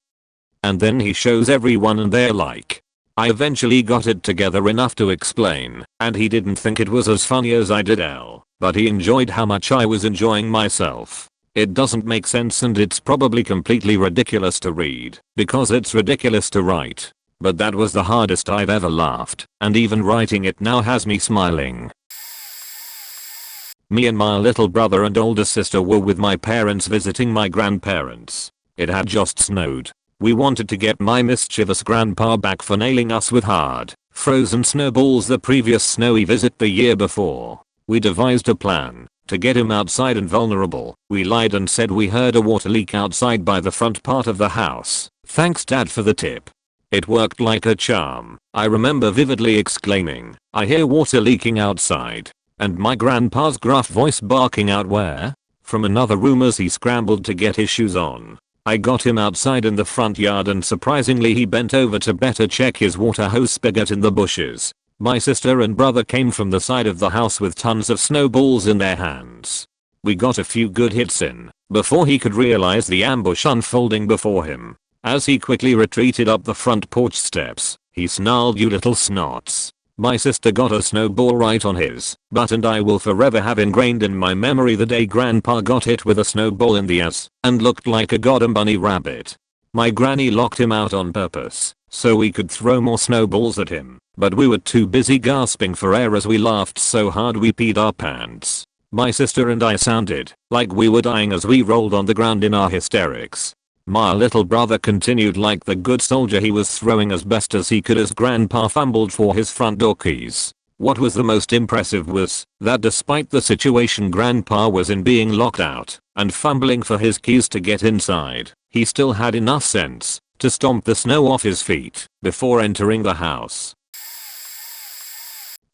And then he shows everyone and they're like. I eventually got it together enough to explain, and he didn't think it was as funny as I did, but he enjoyed how much I was enjoying myself. It doesn't make sense and it's probably completely ridiculous to read, because it's ridiculous to write. But that was the hardest I've ever laughed, and even writing it now has me smiling. Me and my little brother and older sister were with my parents visiting my grandparents. It had just snowed. We wanted to get my mischievous grandpa back for nailing us with hard, frozen snowballs the previous snowy visit the year before. We devised a plan to get him outside and vulnerable. We lied and said we heard a water leak outside by the front part of the house. Thanks Dad for the tip. It worked like a charm. I remember vividly exclaiming, "I hear water leaking outside," and my grandpa's gruff voice barking out, "Where?" from another room as he scrambled to get his shoes on. I got him outside in the front yard and surprisingly he bent over to better check his water hose spigot in the bushes. My sister and brother came from the side of the house with tons of snowballs in their hands. We got a few good hits in before he could realize the ambush unfolding before him. As he quickly retreated up the front porch steps, he snarled, "You little snots." My sister got a snowball right on his butt, and I will forever have ingrained in my memory the day grandpa got hit with a snowball in the ass and looked like a goddamn bunny rabbit. My granny locked him out on purpose so we could throw more snowballs at him, but we were too busy gasping for air as we laughed so hard we peed our pants. My sister and I sounded like we were dying as we rolled on the ground in our hysterics. My little brother continued like the good soldier he was, throwing as best as he could as grandpa fumbled for his front door keys. What was the most impressive was that despite the situation grandpa was in, being locked out and fumbling for his keys to get inside, he still had enough sense to stomp the snow off his feet before entering the house.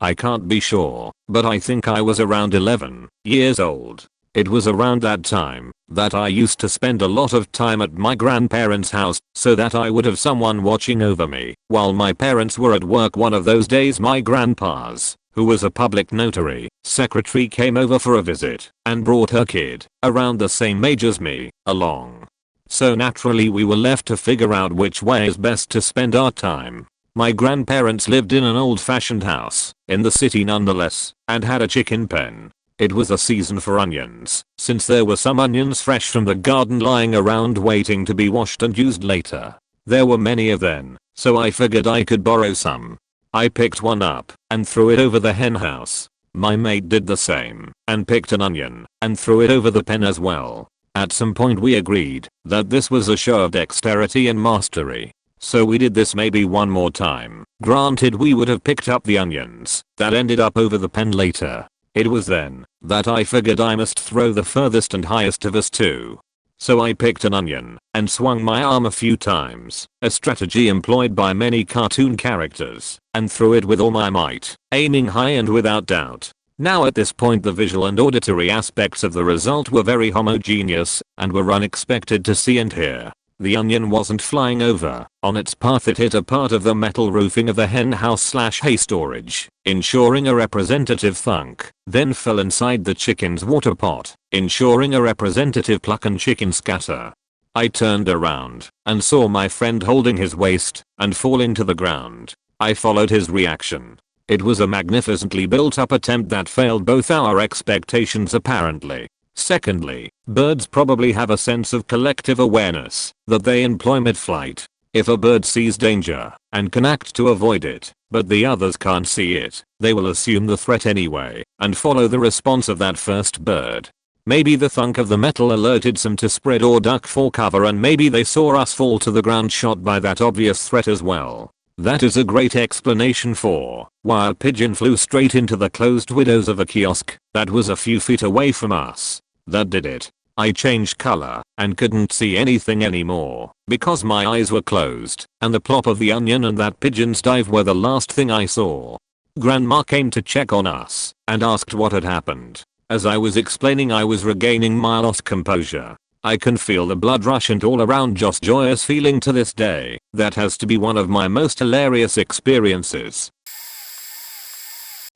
I can't be sure, but I think I was around 11 years old. It was around that time that I used to spend a lot of time at my grandparents' house so that I would have someone watching over me while my parents were at work. One of those days my grandpa's who was a public notary secretary, came over for a visit and brought her kid, around the same age as me, along. So naturally we were left to figure out which way is best to spend our time. My grandparents lived in an old-fashioned house, in the city nonetheless, and had a chicken pen. It was a season for onions, since there were some onions fresh from the garden lying around waiting to be washed and used later. There were many of them, so I figured I could borrow some. I picked one up and threw it over the hen house. My mate did the same and picked an onion and threw it over the pen as well. At some point we agreed that this was a show of dexterity and mastery. So we did this maybe one more time. Granted, we would have picked up the onions that ended up over the pen later. It was then that I figured I must throw the furthest and highest of us too. So I picked an onion and swung my arm a few times, a strategy employed by many cartoon characters, and threw it with all my might, aiming high and without doubt. Now at this point the visual and auditory aspects of the result were very homogeneous and were unexpected to see and hear. The onion wasn't flying over. On its path it hit a part of the metal roofing of the hen house/hay storage, ensuring a representative thunk, then fell inside the chicken's water pot, ensuring a representative pluck and chicken scatter. I turned around and saw my friend holding his waist and falling to the ground. I followed his reaction. It was a magnificently built up attempt that failed both our expectations apparently. Secondly, birds probably have a sense of collective awareness that they employ mid-flight. If a bird sees danger and can act to avoid it, but the others can't see it, they will assume the threat anyway and follow the response of that first bird. Maybe the thunk of the metal alerted some to spread or duck for cover, and maybe they saw us fall to the ground shot by that obvious threat as well. That is a great explanation for why a pigeon flew straight into the closed windows of a kiosk that was a few feet away from us. That did it. I changed color and couldn't see anything anymore because my eyes were closed, and the plop of the onion and that pigeon's dive were the last thing I saw. Grandma came to check on us and asked what had happened. As I was explaining, I was regaining my lost composure. I can feel the blood rush and all around just joyous feeling to this day. That has to be one of my most hilarious experiences.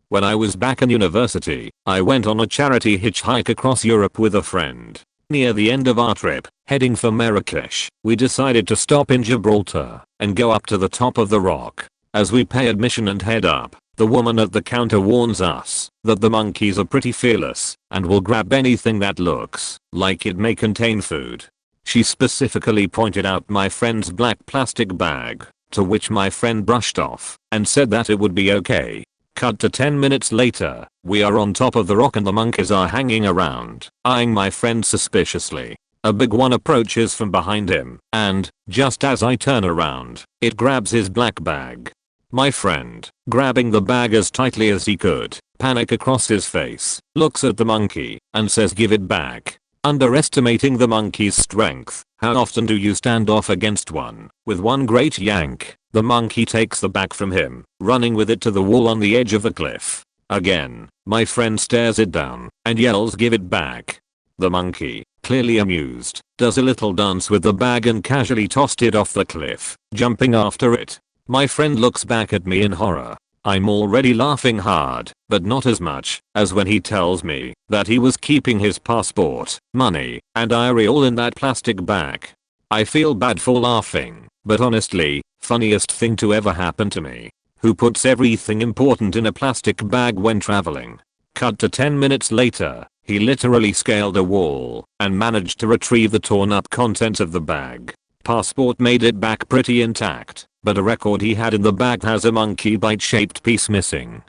When I was back in university, I went on a charity hitchhike across Europe with a friend. Near the end of our trip, heading for Marrakesh, we decided to stop in Gibraltar and go up to the top of the rock. As we pay admission and head up, the woman at the counter warns us that the monkeys are pretty fearless and will grab anything that looks like it may contain food. She specifically pointed out my friend's black plastic bag, to which my friend brushed off and said that it would be okay. Cut to 10 minutes later, we are on top of the rock and the monkeys are hanging around, eyeing my friend suspiciously. A big one approaches from behind him, and, just as I turn around, it grabs his black bag. My friend, grabbing the bag as tightly as he could, panic across his face, looks at the monkey, and says, "Give it back." Underestimating the monkey's strength, how often do you stand off against one? With one great yank, the monkey takes the bag from him, running with it to the wall on the edge of the cliff. Again, my friend stares it down and yells, "Give it back." The monkey, clearly amused, does a little dance with the bag and casually tossed it off the cliff, jumping after it. My friend looks back at me in horror. I'm already laughing hard, but not as much as when he tells me that he was keeping his passport, money, and diary all in that plastic bag. I feel bad for laughing, but honestly, funniest thing to ever happen to me. Who puts everything important in a plastic bag when traveling? Cut to 10 minutes later, he literally scaled a wall and managed to retrieve the torn up contents of the bag. Passport made it back pretty intact, but a record he had in the bag has a monkey bite shaped piece missing.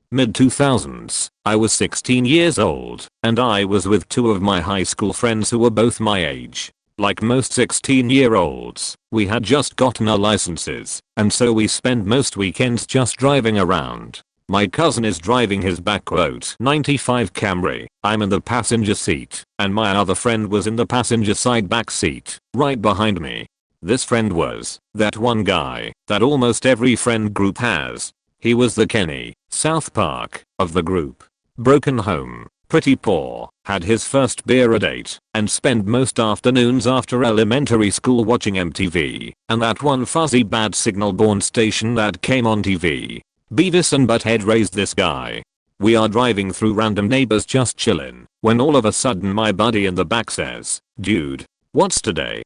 Mid 2000s, I was 16 years old, and I was with two of my high school friends who were both my age. Like most 16-year-olds, we had just gotten our licenses, and so we spent most weekends just driving around. My cousin is driving his '95 Camry, I'm in the passenger seat, and my other friend was in the passenger side back seat, right behind me. This friend was that one guy that almost every friend group has. He was the Kenny, South Park, of the group. Broken home, pretty poor, had his first beer at 8, and spent most afternoons after elementary school watching MTV, and that one fuzzy bad signal born station that came on TV. Beavis and Butthead raised this guy. We are driving through random neighbors just chillin', when all of a sudden my buddy in the back says, "Dude, what's today?"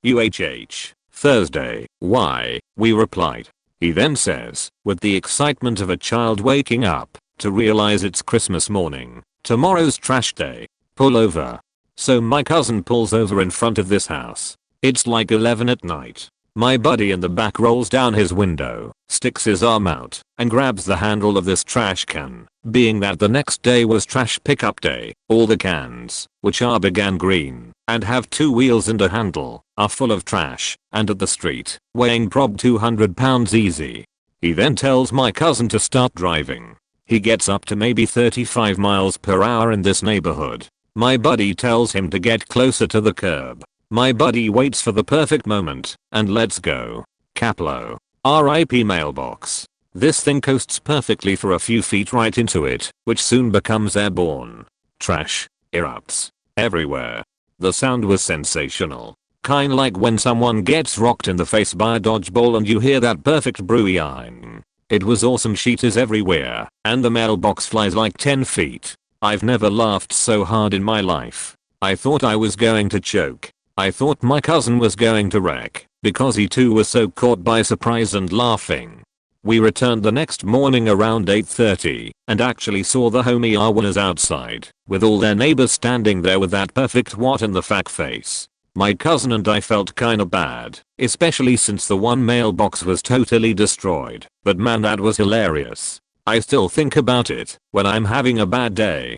UHH, Thursday. Why? We replied. He then says, with the excitement of a child waking up to realize it's Christmas morning, "Tomorrow's trash day. Pull over." So my cousin pulls over in front of this house. It's like 11 at night. My buddy in the back rolls down his window, sticks his arm out, and grabs the handle of this trash can. Being that the next day was trash pickup day, all the cans, which are big and green, and have 2 wheels and a handle, are full of trash, and at the street, weighing prob 200 pounds easy. He then tells my cousin to start driving. He gets up to maybe 35 miles per hour in this neighborhood. My buddy tells him to get closer to the curb. My buddy waits for the perfect moment, and let's go. Caplo. RIP mailbox. This thing coasts perfectly for a few feet right into it, which soon becomes airborne. Trash erupts everywhere. The sound was sensational. Kinda like when someone gets rocked in the face by a dodgeball and you hear that perfect bruising. It was awesome. Shit is everywhere, and the mailbox flies like 10 feet. I've never laughed so hard in my life. I thought I was going to choke. I thought my cousin was going to wreck, because he too was so caught by surprise and laughing. We returned the next morning around 8:30, and actually saw the homie Arwanas outside, with all their neighbors standing there with that perfect what in the fuck face. My cousin and I felt kinda bad, especially since the one mailbox was totally destroyed, but man, that was hilarious. I still think about it when I'm having a bad day.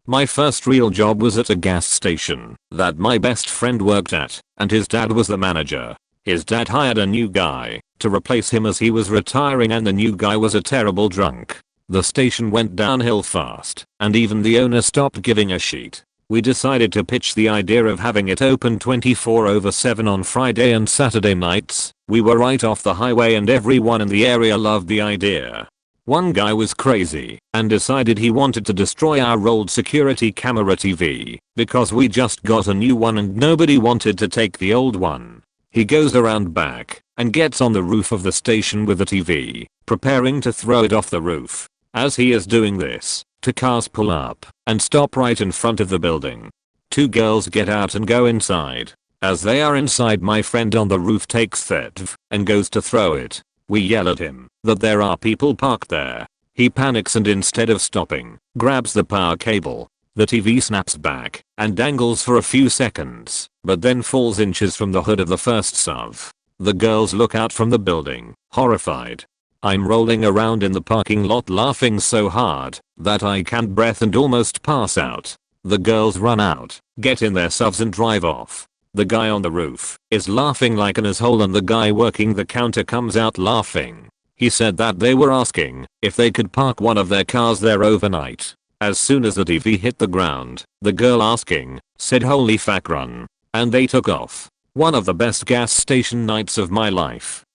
My first real job was at a gas station that my best friend worked at, and his dad was the manager. His dad hired a new guy to replace him as he was retiring, and the new guy was a terrible drunk. The station went downhill fast, and even the owner stopped giving a shit. We decided to pitch the idea of having it open 24/7 on Friday and Saturday nights. We were right off the highway and everyone in the area loved the idea. One guy was crazy and decided he wanted to destroy our old security camera TV because we just got a new one and nobody wanted to take the old one. He goes around back and gets on the roof of the station with the TV, preparing to throw it off the roof. As he is doing this, 2 cars pull up and stop right in front of the building. 2 girls get out and go inside. As they are inside, my friend on the roof takes that and goes to throw it. We yell at him that there are people parked there. He panics and instead of stopping, grabs the power cable. The TV snaps back and dangles for a few seconds, but then falls inches from the hood of the first SUV. The girls look out from the building, horrified. I'm rolling around in the parking lot laughing so hard that I can't breathe and almost pass out. The girls run out, get in their SUVs and drive off. The guy on the roof is laughing like an asshole and the guy working the counter comes out laughing. He said that they were asking if they could park one of their cars there overnight. As soon as the TV hit the ground, the girl asking said holy fuck run, and they took off. One of the best gas station nights of my life.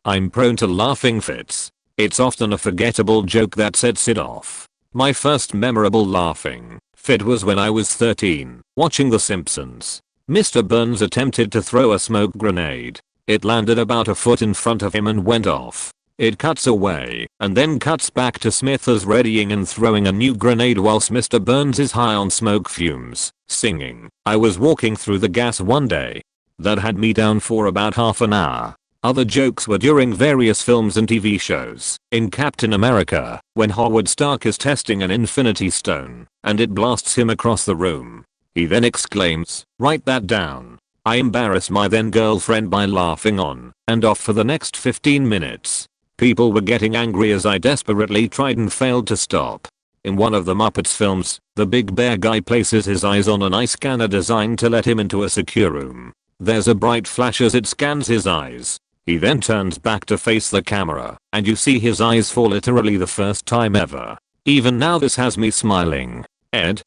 I'm prone to laughing fits. It's often a forgettable joke that sets it off. My first memorable laughing fit was when I was 13, watching The Simpsons. Mr. Burns attempted to throw a smoke grenade. It landed about a foot in front of him and went off. It cuts away, and then cuts back to Smithers readying and throwing a new grenade whilst Mr. Burns is high on smoke fumes, singing. I was walking through the gas one day. That had me down for about half an hour. Other jokes were during various films and TV shows. In Captain America, when Howard Stark is testing an infinity stone, and it blasts him across the room. He then exclaims, "Write that down." I embarrass my then girlfriend by laughing on and off for the next 15 minutes. People were getting angry as I desperately tried and failed to stop. In one of the Muppets films, the big bear guy places his eyes on an eye scanner designed to let him into a secure room. There's a bright flash as it scans his eyes. He then turns back to face the camera, and you see his eyes for literally the first time ever. Even now this has me smiling. Ed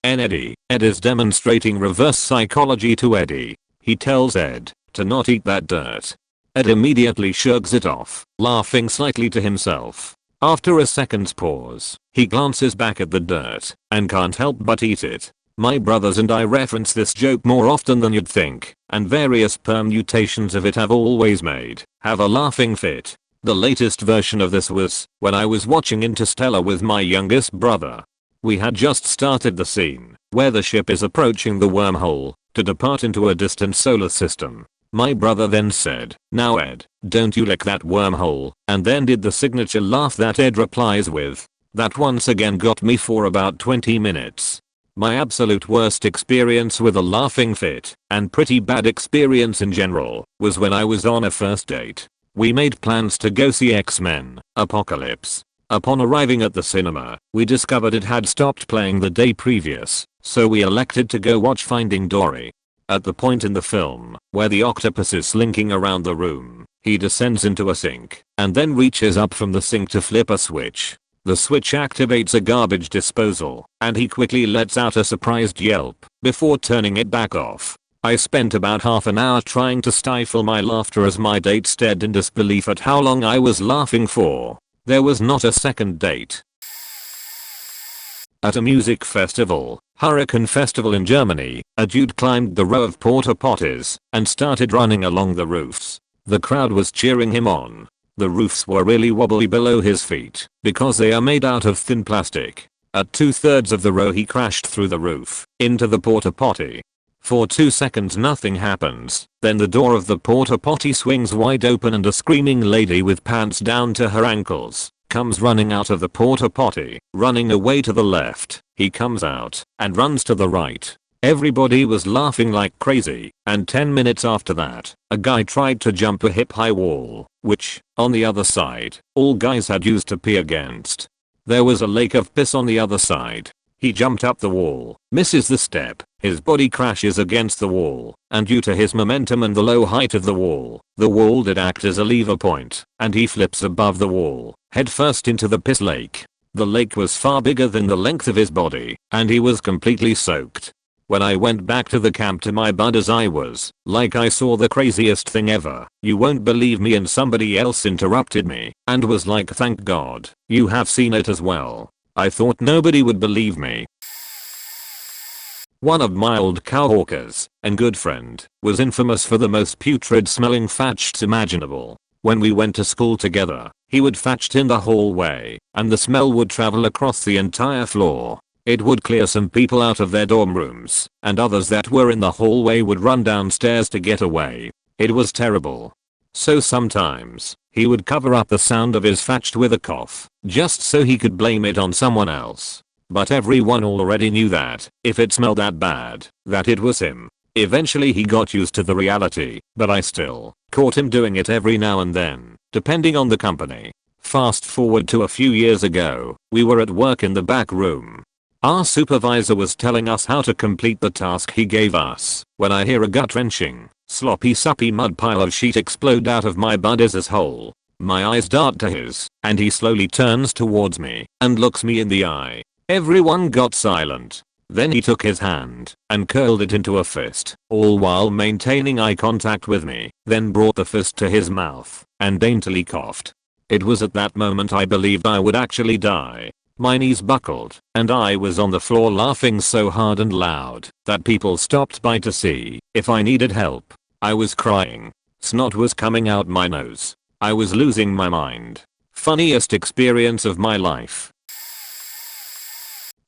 is demonstrating reverse psychology to Eddie. He tells Ed to not eat that dirt. Ed immediately shrugs it off, laughing slightly to himself. After a second's pause, he glances back at the dirt and can't help but eat it. My brothers and I reference this joke more often than you'd think, and various permutations of it have always made have a laughing fit. The latest version of this was when I was watching Interstellar with my youngest brother. We had just started the scene where the ship is approaching the wormhole to depart into a distant solar system. My brother then said, "Now Ed, don't you lick that wormhole," and then did the signature laugh that Ed replies with. That once again got me for about 20 minutes. My absolute worst experience with a laughing fit, and pretty bad experience in general, was when I was on a first date. We made plans to go see X-Men: Apocalypse. Upon arriving at the cinema, we discovered it had stopped playing the day previous, so we elected to go watch Finding Dory. At the point in the film where the octopus is slinking around the room, he descends into a sink and then reaches up from the sink to flip a switch. The switch activates a garbage disposal, and he quickly lets out a surprised yelp before turning it back off. I spent about half an hour trying to stifle my laughter as my date stared in disbelief at how long I was laughing for. There was not a second date. At a music festival, Hurricane Festival in Germany, a dude climbed the row of porta potties and started running along the roofs. The crowd was cheering him on. The roofs were really wobbly below his feet because they are made out of thin plastic. At 2/3 of the row he crashed through the roof into the porta potty. For 2 seconds nothing happens, then the door of the porta potty swings wide open and a screaming lady with pants down to her ankles comes running out of the porta potty, running away to the left. He comes out and runs to the right. Everybody was laughing like crazy, and 10 minutes after that, a guy tried to jump a hip-high wall, which, on the other side, all guys had used to pee against. There was a lake of piss on the other side. He jumped up the wall, misses the step, his body crashes against the wall, and due to his momentum and the low height of the wall did act as a lever point, and he flips above the wall, headfirst into the piss lake. The lake was far bigger than the length of his body, and he was completely soaked. When I went back to the camp to my buddies I was like I saw the craziest thing ever. You won't believe me, and somebody else interrupted me and was like, "Thank God, you have seen it as well." I thought nobody would believe me. One of my old coworkers and good friend was infamous for the most putrid smelling fatchts imaginable. When we went to school together, he would fatcht in the hallway and the smell would travel across the entire floor. It would clear some people out of their dorm rooms, and others that were in the hallway would run downstairs to get away. It was terrible. So sometimes, he would cover up the sound of his fatcht with a cough, just so he could blame it on someone else. But everyone already knew that, if it smelled that bad, that it was him. Eventually he got used to the reality, but I still caught him doing it every now and then, depending on the company. Fast forward to a few years ago, we were at work in the back room. Our supervisor was telling us how to complete the task he gave us when I hear a gut-wrenching, sloppy suppy mud pile of sheet explode out of my buddy's hole. My eyes dart to his, and he slowly turns towards me and looks me in the eye. Everyone got silent. Then he took his hand and curled it into a fist, all while maintaining eye contact with me, then brought the fist to his mouth and daintily coughed. It was at that moment I believed I would actually die. My knees buckled, and I was on the floor laughing so hard and loud that people stopped by to see if I needed help. I was crying. Snot was coming out my nose. I was losing my mind. Funniest experience of my life.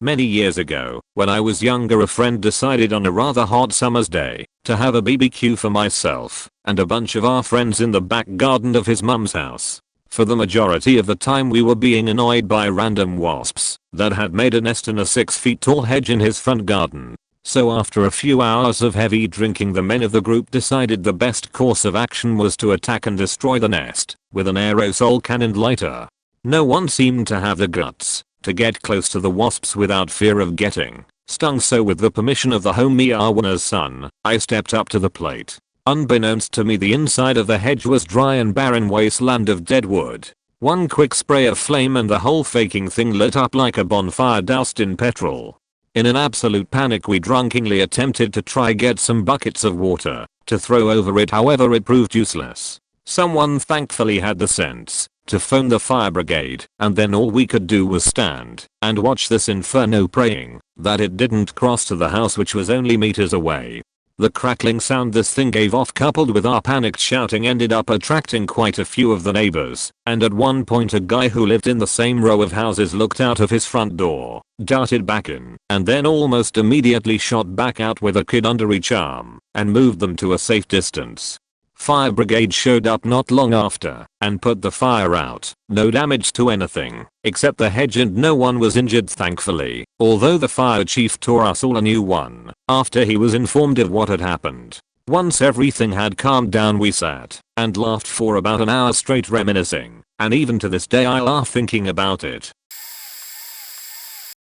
Many years ago, when I was younger, a friend decided on a rather hot summer's day to have a BBQ for myself and a bunch of our friends in the back garden of his mum's house. For the majority of the time we were being annoyed by random wasps that had made a nest in a 6 feet tall hedge in his front garden. So after a few hours of heavy drinking, the men of the group decided the best course of action was to attack and destroy the nest with an aerosol cannon lighter. No one seemed to have the guts to get close to the wasps without fear of getting stung, so with the permission of the homie Arwana's son, I stepped up to the plate. Unbeknownst to me, the inside of the hedge was dry and barren wasteland of dead wood. One quick spray of flame and the whole faking thing lit up like a bonfire doused in petrol. In an absolute panic we drunkenly attempted to try get some buckets of water to throw over it, however it proved useless. Someone thankfully had the sense to phone the fire brigade, and then all we could do was stand and watch this inferno, praying that it didn't cross to the house, which was only meters away. The crackling sound this thing gave off coupled with our panicked shouting ended up attracting quite a few of the neighbors, and at one point a guy who lived in the same row of houses looked out of his front door, darted back in, and then almost immediately shot back out with a kid under each arm, and moved them to a safe distance. Fire brigade showed up not long after, and put the fire out. No damage to anything, except the hedge, and no one was injured thankfully, although the fire chief tore us all a new one, after he was informed of what had happened. Once everything had calmed down we sat, and laughed for about an hour straight reminiscing, and even to this day I laugh thinking about it.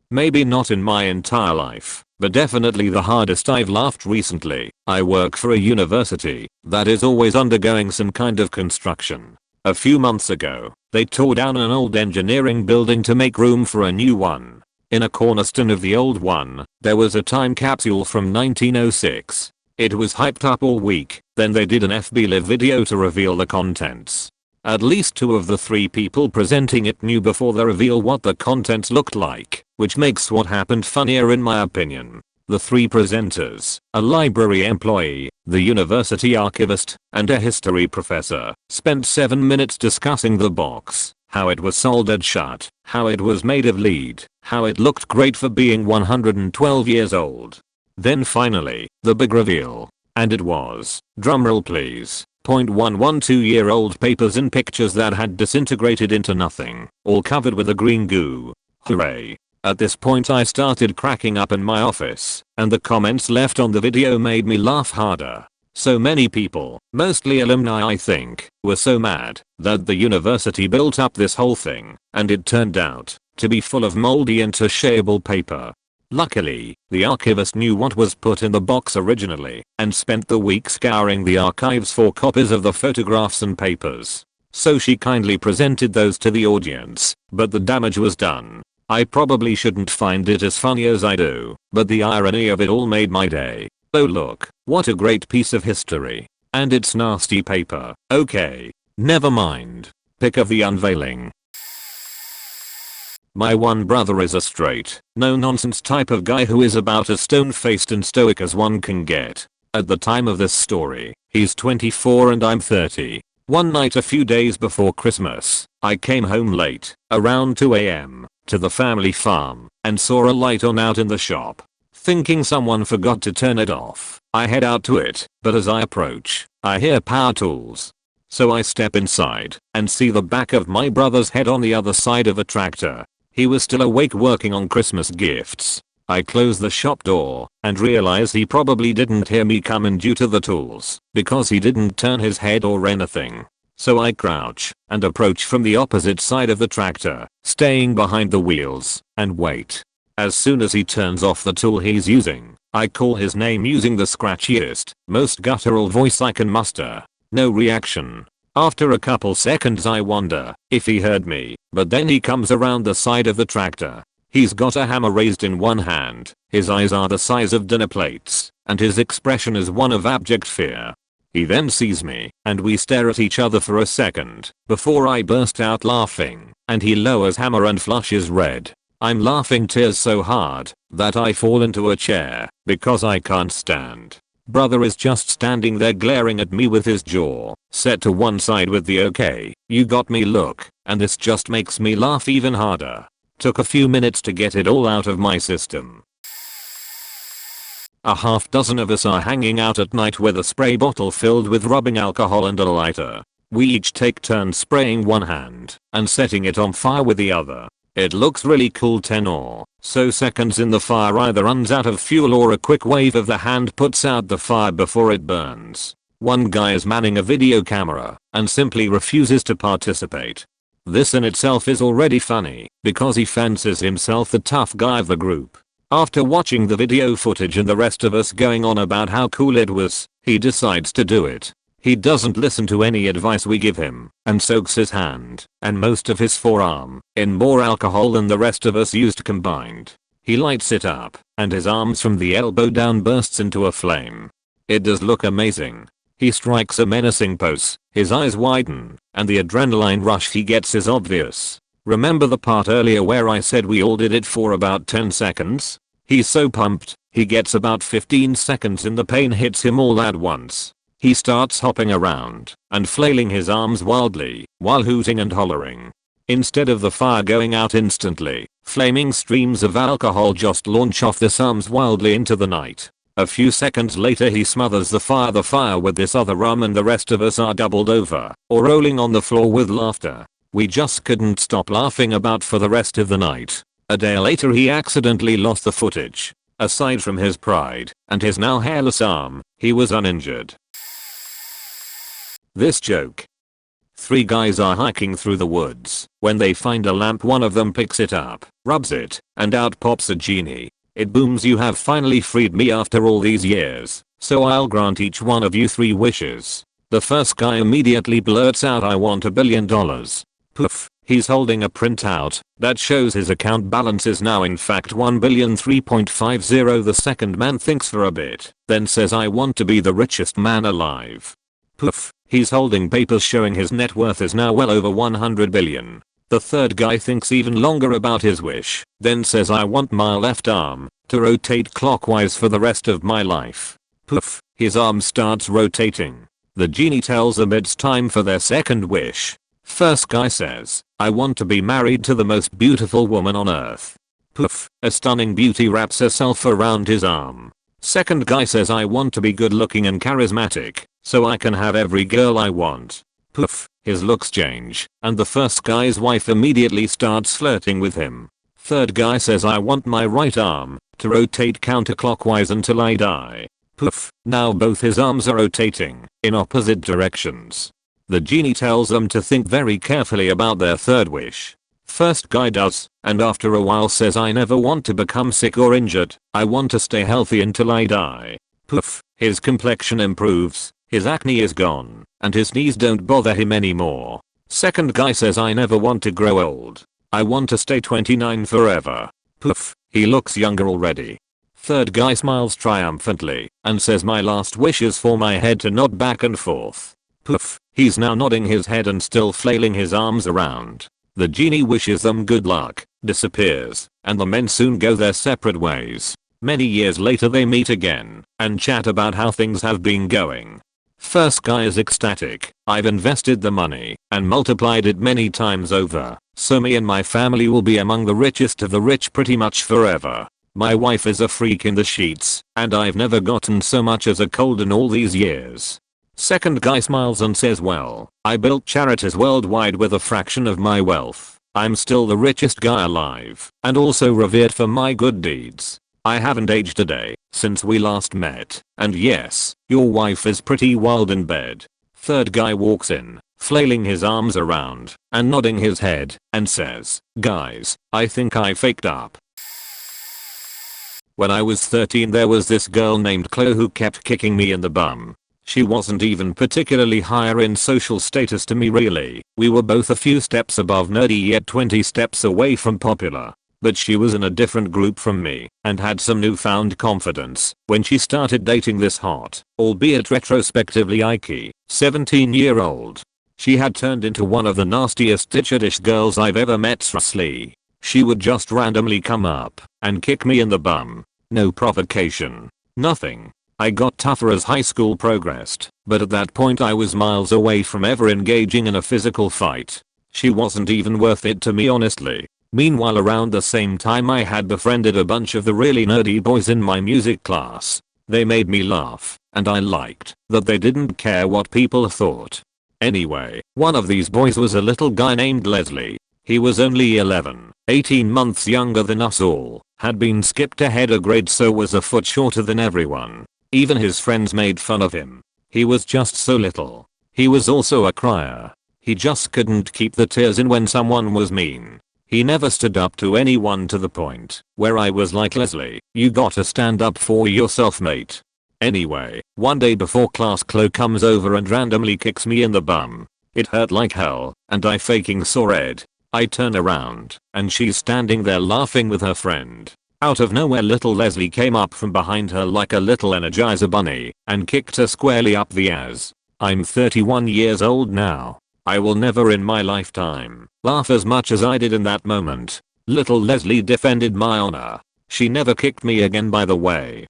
Maybe not in my entire life, but definitely the hardest I've laughed recently. I work for a university that is always undergoing some kind of construction. A few months ago, they tore down an old engineering building to make room for a new one. In a cornerstone of the old one, there was a time capsule from 1906. It was hyped up all week, then they did an FB Live video to reveal the contents. At least 2 of the 3 people presenting it knew before the reveal what the contents looked like, which makes what happened funnier in my opinion. The 3 presenters, a library employee, the university archivist, and a history professor, spent 7 minutes discussing the box, how it was soldered shut, how it was made of lead, how it looked great for being 112 years old. Then finally, the big reveal. And it was, drumroll please, 0.112-year-old papers and pictures that had disintegrated into nothing, all covered with a green goo. Hooray. At this point I started cracking up in my office, and the comments left on the video made me laugh harder. So many people, mostly alumni I think, were so mad that the university built up this whole thing, and it turned out to be full of moldy and tashayable paper. Luckily, the archivist knew what was put in the box originally, and spent the week scouring the archives for copies of the photographs and papers. So she kindly presented those to the audience, but the damage was done. I probably shouldn't find it as funny as I do, but the irony of it all made my day. Oh look, what a great piece of history. And it's nasty paper. Okay. Never mind. Pick of the unveiling. My one brother is a straight, no-nonsense type of guy who is about as stone-faced and stoic as one can get. At the time of this story, he's 24 and I'm 30. One night a few days before Christmas, I came home late, around 2 AM, to the family farm, and saw a light on out in the shop. Thinking someone forgot to turn it off, I head out to it, but as I approach, I hear power tools. So I step inside, and see the back of my brother's head on the other side of a tractor. He was still awake working on Christmas gifts. I close the shop door, and realize he probably didn't hear me coming due to the tools, because he didn't turn his head or anything. So I crouch, and approach from the opposite side of the tractor, staying behind the wheels, and wait. As soon as he turns off the tool he's using, I call his name using the scratchiest, most guttural voice I can muster. No reaction. After a couple seconds I wonder if he heard me, but then he comes around the side of the tractor. He's got a hammer raised in one hand, his eyes are the size of dinner plates, and his expression is one of abject fear. He then sees me, and we stare at each other for a second, before I burst out laughing, and he lowers hammer and flushes red. I'm laughing tears so hard that I fall into a chair, because I can't stand. Brother is just standing there glaring at me with his jaw set to one side with the okay, you got me look, and this just makes me laugh even harder. Took a few minutes to get it all out of my system. A half dozen of us are hanging out at night with a spray bottle filled with rubbing alcohol and a lighter. We each take turns spraying one hand and setting it on fire with the other. It looks really cool 10 or so seconds in the fire either runs out of fuel or a quick wave of the hand puts out the fire before it burns. One guy is manning a video camera and simply refuses to participate. This in itself is already funny because he fancies himself the tough guy of the group. After watching the video footage and the rest of us going on about how cool it was, he decides to do it. He doesn't listen to any advice we give him and soaks his hand and most of his forearm in more alcohol than the rest of us used combined. He lights it up and his arms from the elbow down bursts into a flame. It does look amazing. He strikes a menacing pose, his eyes widen, and the adrenaline rush he gets is obvious. Remember the part earlier where I said we all did it for about 10 seconds? He's so pumped He gets about 15 seconds and the pain hits him all at once. He starts hopping around and flailing his arms wildly while hooting and hollering. Instead of the fire going out instantly, flaming streams of alcohol just launch off this arms wildly into the night. A few seconds later he smothers the fire with this other rum and the rest of us are doubled over or rolling on the floor with laughter. We just couldn't stop laughing about for the rest of the night. A day later he accidentally lost the footage. Aside from his pride and his now hairless arm, he was uninjured. This joke. 3 guys are hiking through the woods. When they find a lamp, one of them picks it up, rubs it, and out pops a genie. It booms, "You have finally freed me after all these years, so I'll grant each one of you 3 wishes." The first guy immediately blurts out, "I want $1 billion. Poof. He's holding a printout that shows his account balance is now in fact 1,003,50. The second man thinks for a bit, then says, "I want to be the richest man alive." Poof. He's holding papers showing his net worth is now well over 100 billion. The third guy thinks even longer about his wish, then says, "I want my left arm to rotate clockwise for the rest of my life." Poof. His arm starts rotating. The genie tells them it's time for their second wish. First guy says, "I want to be married to the most beautiful woman on earth." Poof. A stunning beauty wraps herself around his arm. Second guy says, "I want to be good looking and charismatic, so I can have every girl I want." Poof. His looks change, and the first guy's wife immediately starts flirting with him. Third guy says, "I want my right arm to rotate counterclockwise until I die." Poof. Now both his arms are rotating in opposite directions. The genie tells them to think very carefully about their third wish. First guy does, and after a while says, "I never want to become sick or injured. I want to stay healthy until I die." Poof. His complexion improves, his acne is gone, and his knees don't bother him anymore. Second guy says, "I never want to grow old. I want to stay 29 forever." Poof. He looks younger already. Third guy smiles triumphantly and says, "My last wish is for my head to nod back and forth." Poof. He's now nodding his head and still flailing his arms around. The genie wishes them good luck, disappears, and the men soon go their separate ways. Many years later they meet again and chat about how things have been going. First guy is ecstatic. "I've invested the money and multiplied it many times over, so me and my family will be among the richest of the rich pretty much forever. My wife is a freak in the sheets, and I've never gotten so much as a cold in all these years." Second guy smiles and says, "Well, I built charities worldwide with a fraction of my wealth. I'm still the richest guy alive and also revered for my good deeds. I haven't aged a day since we last met, and yes, your wife is pretty wild in bed." Third guy walks in, flailing his arms around and nodding his head, and says, "Guys, I think I faked up. When I was 13 there was this girl named Chloe who kept kicking me in the bum. She wasn't even particularly higher in social status to me really. We were both a few steps above nerdy yet 20 steps away from popular. But she was in a different group from me and had some newfound confidence when she started dating this hot, albeit retrospectively icky, 17-year-old. She had turned into one of the nastiest ditch-a-dish girls I've ever met. Seriously. She would just randomly come up and kick me in the bum. No provocation. Nothing. I got tougher as high school progressed, but at that point I was miles away from ever engaging in a physical fight. She wasn't even worth it to me honestly. Meanwhile around the same time I had befriended a bunch of the really nerdy boys in my music class. They made me laugh, and I liked that they didn't care what people thought. Anyway, one of these boys was a little guy named Leslie. He was only 18 months younger than us all, had been skipped ahead a grade so was a foot shorter than everyone. Even his friends made fun of him. He was just so little. He was also a crier. He just couldn't keep the tears in when someone was mean. He never stood up to anyone to the point where I was like, "Leslie, you gotta stand up for yourself mate." Anyway, one day before class Chloe comes over and randomly kicks me in the bum. It hurt like hell, and I faking saw red. I turn around, and she's standing there laughing with her friend. Out of nowhere little Leslie came up from behind her like a little Energizer bunny and kicked her squarely up the ass. I'm 31 years old now. I will never in my lifetime laugh as much as I did in that moment. Little Leslie defended my honor. She never kicked me again by the way.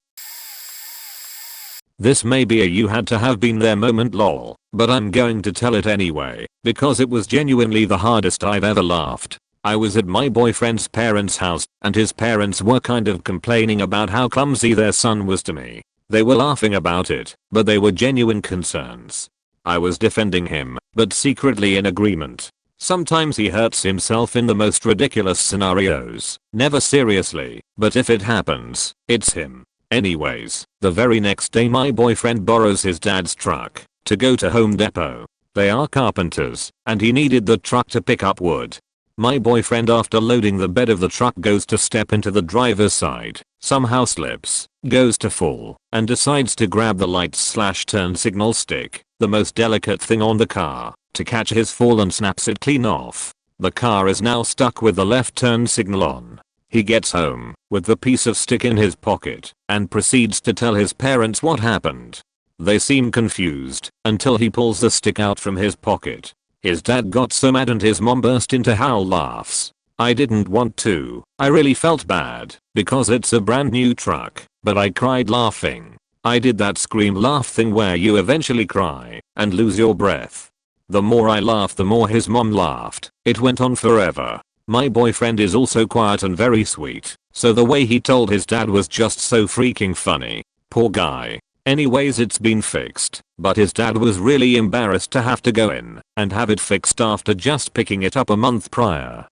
This may be a you had to have been there moment lol, but I'm going to tell it anyway, because it was genuinely the hardest I've ever laughed. I was at my boyfriend's parents' house, and his parents were kind of complaining about how clumsy their son was to me. They were laughing about it, but they were genuine concerns. I was defending him, but secretly in agreement. Sometimes he hurts himself in the most ridiculous scenarios, never seriously, but if it happens, it's him. Anyways, the very next day my boyfriend borrows his dad's truck to go to Home Depot. They are carpenters, and he needed the truck to pick up wood. My boyfriend, after loading the bed of the truck, goes to step into the driver's side, somehow slips, goes to fall, and decides to grab the light/turn signal stick, the most delicate thing on the car, to catch his fall and snaps it clean off. The car is now stuck with the left turn signal on. He gets home with the piece of stick in his pocket and proceeds to tell his parents what happened. They seem confused until he pulls the stick out from his pocket. His dad got so mad and his mom burst into howl laughs. I didn't want to. I really felt bad because it's a brand new truck, but I cried laughing. I did that scream laugh thing where you eventually cry and lose your breath. The more I laughed, the more his mom laughed. It went on forever. My boyfriend is also quiet and very sweet, so the way he told his dad was just so freaking funny. Poor guy. Anyways, it's been fixed, but his dad was really embarrassed to have to go in and have it fixed after just picking it up a month prior.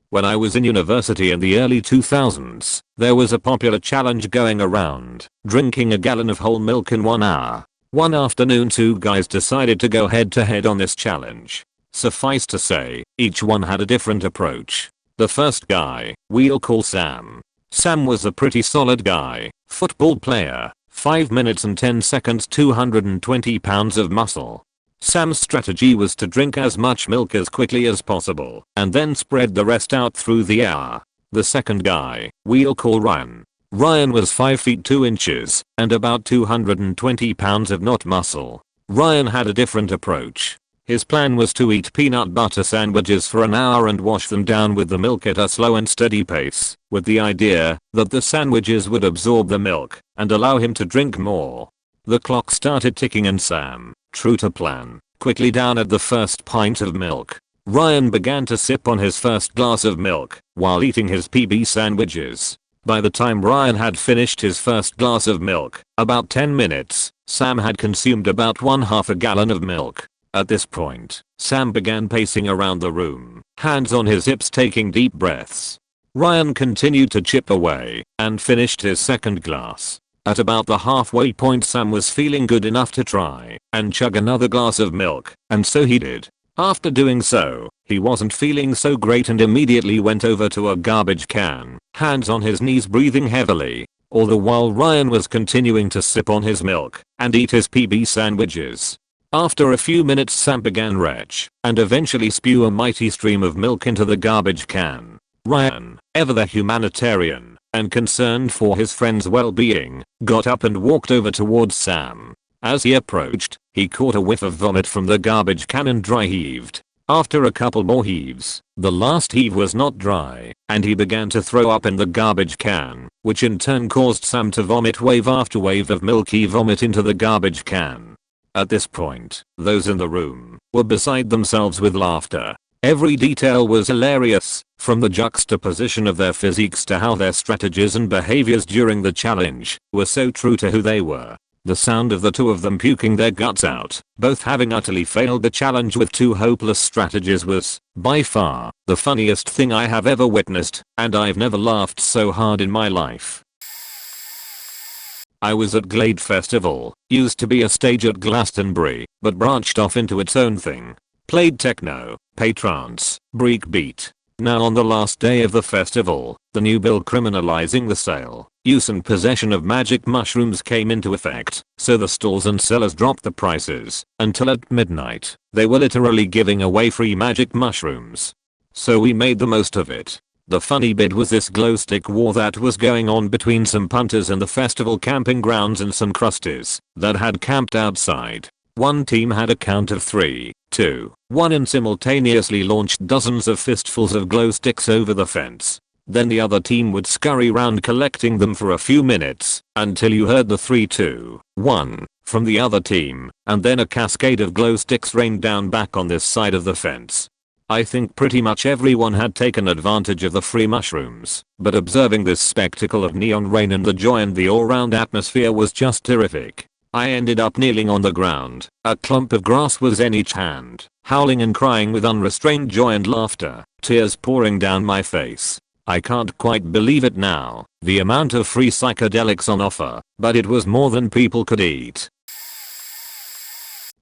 When I was in university in the early 2000s, there was a popular challenge going around, drinking a gallon of whole milk in 1 hour. One afternoon, 2 guys decided to go head to head on this challenge. Suffice to say, each one had a different approach. The first guy, we'll call Sam. Sam was a pretty solid guy, football player, 5 minutes and 10 seconds, 220 pounds of muscle. Sam's strategy was to drink as much milk as quickly as possible and then spread the rest out through the hour. The second guy, we'll call Ryan. Ryan was 5 feet 2 inches and about 220 pounds of not muscle. Ryan had a different approach. His plan was to eat peanut butter sandwiches for an hour and wash them down with the milk at a slow and steady pace, with the idea that the sandwiches would absorb the milk and allow him to drink more. The clock started ticking and Sam, true to plan, quickly down at the first pint of milk. Ryan began to sip on his first glass of milk while eating his PB sandwiches. By the time Ryan had finished his first glass of milk, about 10 minutes, Sam had consumed about 1/2 gallon of milk. At this point, Sam began pacing around the room, hands on his hips, taking deep breaths. Ryan continued to chip away and finished his second glass. At about the halfway point, Sam was feeling good enough to try and chug another glass of milk, and so he did. After doing so, he wasn't feeling so great and immediately went over to a garbage can, hands on his knees, breathing heavily, all the while Ryan was continuing to sip on his milk and eat his PB sandwiches. After a few minutes, Sam began retch and eventually spew a mighty stream of milk into the garbage can. Ryan, ever the humanitarian and concerned for his friend's well-being, got up and walked over towards Sam. As he approached, he caught a whiff of vomit from the garbage can and dry heaved. After a couple more heaves, the last heave was not dry, and he began to throw up in the garbage can, which in turn caused Sam to vomit wave after wave of milky vomit into the garbage can. At this point, those in the room were beside themselves with laughter. Every detail was hilarious, from the juxtaposition of their physiques to how their strategies and behaviors during the challenge were so true to who they were. The sound of the two of them puking their guts out, both having utterly failed the challenge with 2 hopeless strategies, was, by far, the funniest thing I have ever witnessed, and I've never laughed so hard in my life. I was at Glade Festival, used to be a stage at Glastonbury, but branched off into its own thing. Played techno, pay trance, breakbeat. Now on the last day of the festival, the new bill criminalizing the sale, use and possession of magic mushrooms came into effect, so the stalls and sellers dropped the prices until at midnight. They were literally giving away free magic mushrooms. So we made the most of it. The funny bit was this glow stick war that was going on between some punters in the festival camping grounds and some crusties that had camped outside. One team had a count of 3, 2, 1 and simultaneously launched dozens of fistfuls of glow sticks over the fence. Then the other team would scurry round collecting them for a few minutes until you heard the 3, 2, 1 from the other team, and then a cascade of glow sticks rained down back on this side of the fence. I think pretty much everyone had taken advantage of the free mushrooms, but observing this spectacle of neon rain and the joy and the all-round atmosphere was just terrific. I ended up kneeling on the ground. A clump of grass was in each hand, howling and crying with unrestrained joy and laughter, tears pouring down my face. I can't quite believe it now, the amount of free psychedelics on offer, but it was more than people could eat.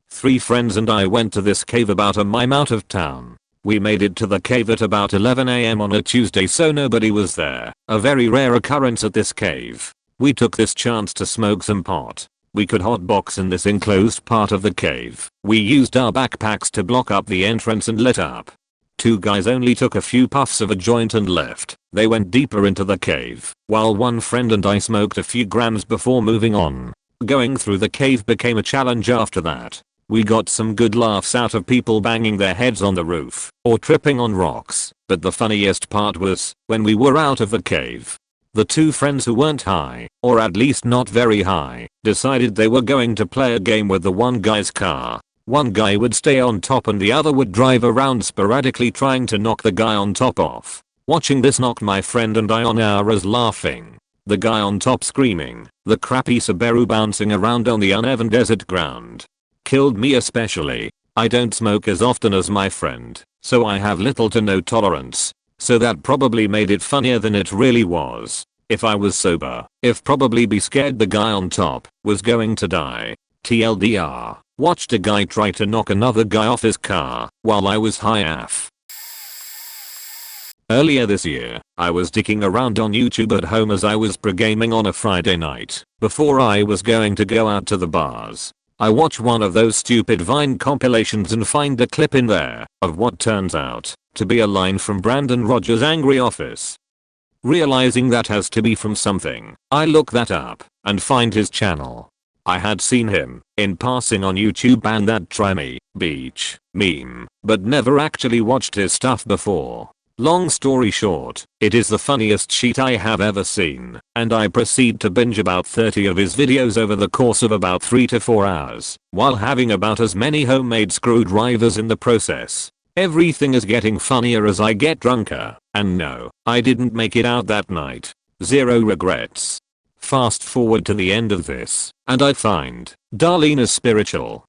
3 friends and I went to this cave about a mile out of town. We made it to the cave at about 11 AM on a Tuesday, so nobody was there, a very rare occurrence at this cave. We took this chance to smoke some pot. We could hotbox in this enclosed part of the cave. We used our backpacks to block up the entrance and lit up. 2 guys only took a few puffs of a joint and left. They went deeper into the cave, while one friend and I smoked a few grams before moving on. Going through the cave became a challenge after that. We got some good laughs out of people banging their heads on the roof or tripping on rocks, but the funniest part was when we were out of the cave. The 2 friends who weren't high, or at least not very high, decided they were going to play a game with the one guy's car. One guy would stay on top and the other would drive around sporadically trying to knock the guy on top off. Watching this knocked my friend and I on ours laughing. The guy on top screaming, the crappy Subaru bouncing around on the uneven desert ground. Killed me especially. I don't smoke as often as my friend, so I have little to no tolerance. So that probably made it funnier than it really was. If I was sober, I'd probably be scared the guy on top was going to die. TLDR, watched a guy try to knock another guy off his car while I was high AF. Earlier this year, I was dicking around on YouTube at home as I was pre-gaming on a Friday night, before I was going to go out to the bars. I watch one of those stupid Vine compilations and find a clip in there of what turns out to be a line from Brandon Rogers' Angry Office. Realizing that has to be from something, I look that up and find his channel. I had seen him in passing on YouTube and that Try Me Beach meme, but never actually watched his stuff before. Long story short, it is the funniest shit I have ever seen, and I proceed to binge about 30 of his videos over the course of about 3 to 4 hours, while having about as many homemade screwdrivers in the process. Everything is getting funnier as I get drunker, and no, I didn't make it out that night. Zero regrets. Fast forward to the end of this, and I find Darlene is spiritual.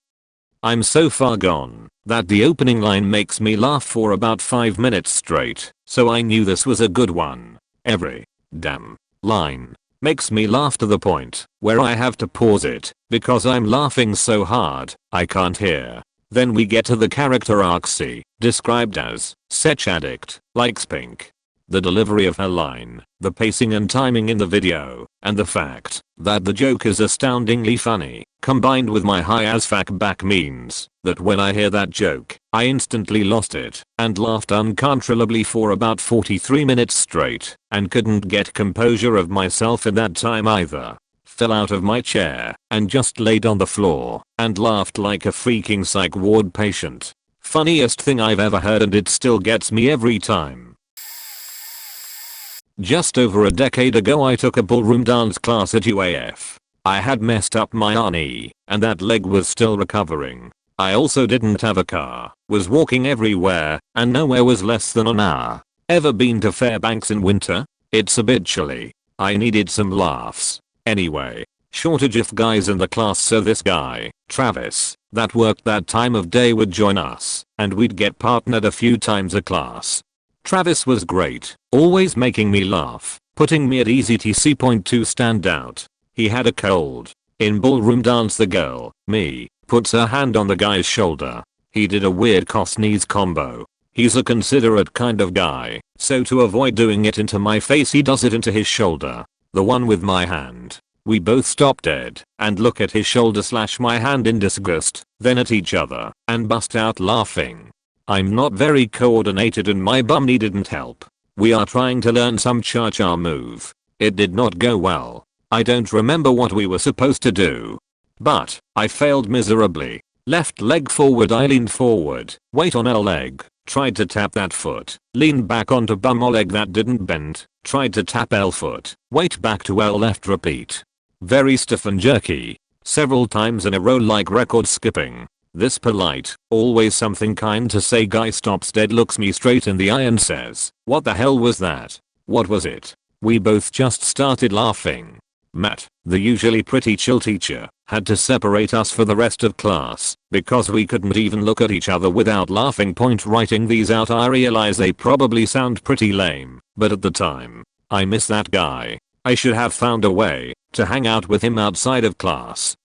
I'm so far gone that the opening line makes me laugh for about 5 minutes straight, so I knew this was a good one. Every damn line makes me laugh to the point where I have to pause it because I'm laughing so hard I can't hear. Then we get to the character arc C, described as Sech addict, likes pink. The delivery of her line, the pacing and timing in the video, and the fact that the joke is astoundingly funny, combined with my high as fuck back means that when I hear that joke, I instantly lost it and laughed uncontrollably for about 43 minutes straight and couldn't get composure of myself in that time either. Fell out of my chair and just laid on the floor and laughed like a freaking psych ward patient. Funniest thing I've ever heard, and it still gets me every time. Just over a decade ago I took a ballroom dance class at UAF. I had messed up my knee, and that leg was still recovering. I also didn't have a car, was walking everywhere, and nowhere was less than an hour. Ever been to Fairbanks in winter? It's a bit chilly. I needed some laughs. Anyway, shortage of guys in the class, so this guy, Travis, that worked that time of day would join us, and we'd get partnered a few times a class. Travis was great, always making me laugh, putting me at easy TC. Point to stand out. He had a cold. In ballroom dance the girl, me, puts her hand on the guy's shoulder. He did a weird cross-knees combo. He's a considerate kind of guy, so to avoid doing it into my face he does it into his shoulder. The one with my hand. We both stop dead and look at his shoulder / my hand in disgust, then at each other, and bust out laughing. I'm not very coordinated and my bum knee didn't help. We are trying to learn some cha-cha move. It did not go well. I don't remember what we were supposed to do, but I failed miserably. Left leg forward, I leaned forward, weight on L leg, tried to tap that foot, leaned back onto bum O leg that didn't bend, tried to tap L foot, weight back to L left, repeat. Very stiff and jerky. Several times in a row like record skipping. This polite, always something kind to say guy stops dead, looks me straight in the eye and says, "What the hell was that? What was it?" We both just started laughing. Matt, the usually pretty chill teacher, had to separate us for the rest of class because we couldn't even look at each other without laughing. Writing these out, I realize they probably sound pretty lame, but at the time, I miss that guy. I should have found a way to hang out with him outside of class.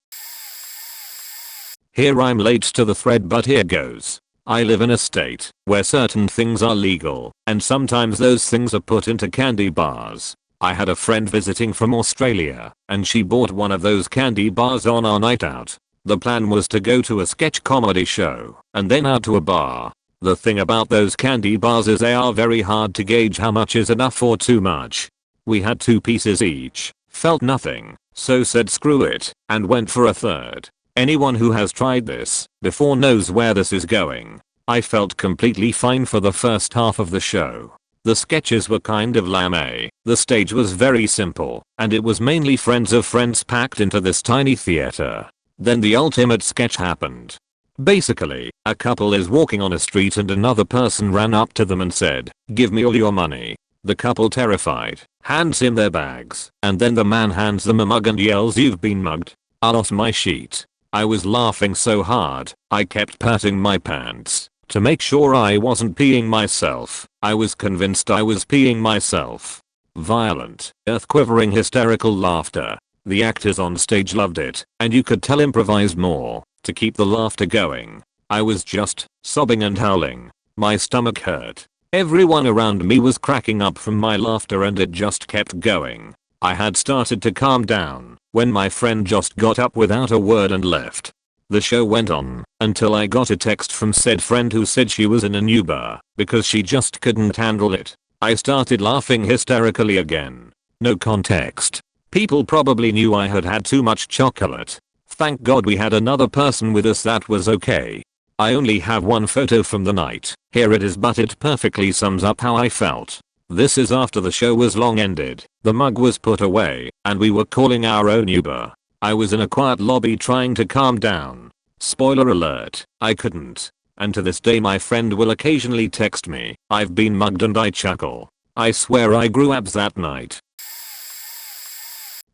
Here I'm late to the thread, but here goes. I live in a state where certain things are legal, and sometimes those things are put into candy bars. I had a friend visiting from Australia, and she bought one of those candy bars on our night out. The plan was to go to a sketch comedy show, and then out to a bar. The thing about those candy bars is they are very hard to gauge how much is enough or too much. We had 2 pieces each, felt nothing, so said screw it, and went for a third. Anyone who has tried this before knows where this is going. I felt completely fine for the first half of the show. The sketches were kind of lame, the stage was very simple, and it was mainly friends of friends packed into this tiny theater. Then the ultimate sketch happened. Basically, a couple is walking on a street and another person ran up to them and said, "Give me all your money." The couple, terrified, hands him their bags, and then the man hands them a mug and yells, "You've been mugged." I lost my shit. I was laughing so hard, I kept patting my pants to make sure I wasn't peeing myself. I was convinced I was peeing myself. Violent, earth-quivering, hysterical laughter. The actors on stage loved it, and you could tell improvised more to keep the laughter going. I was just sobbing and howling. My stomach hurt. Everyone around me was cracking up from my laughter, and it just kept going. I had started to calm down when my friend just got up without a word and left. The show went on until I got a text from said friend who said she was in an Uber because she just couldn't handle it. I started laughing hysterically again. No context. People probably knew I had had too much chocolate. Thank God we had another person with us that was okay. I only have one photo from the night. Here it is, but it perfectly sums up how I felt. This is after the show was long ended, the mug was put away, and we were calling our own Uber. I was in a quiet lobby trying to calm down. Spoiler alert, I couldn't. And to this day my friend will occasionally text me, "I've been mugged," and I chuckle. I swear I grew abs that night.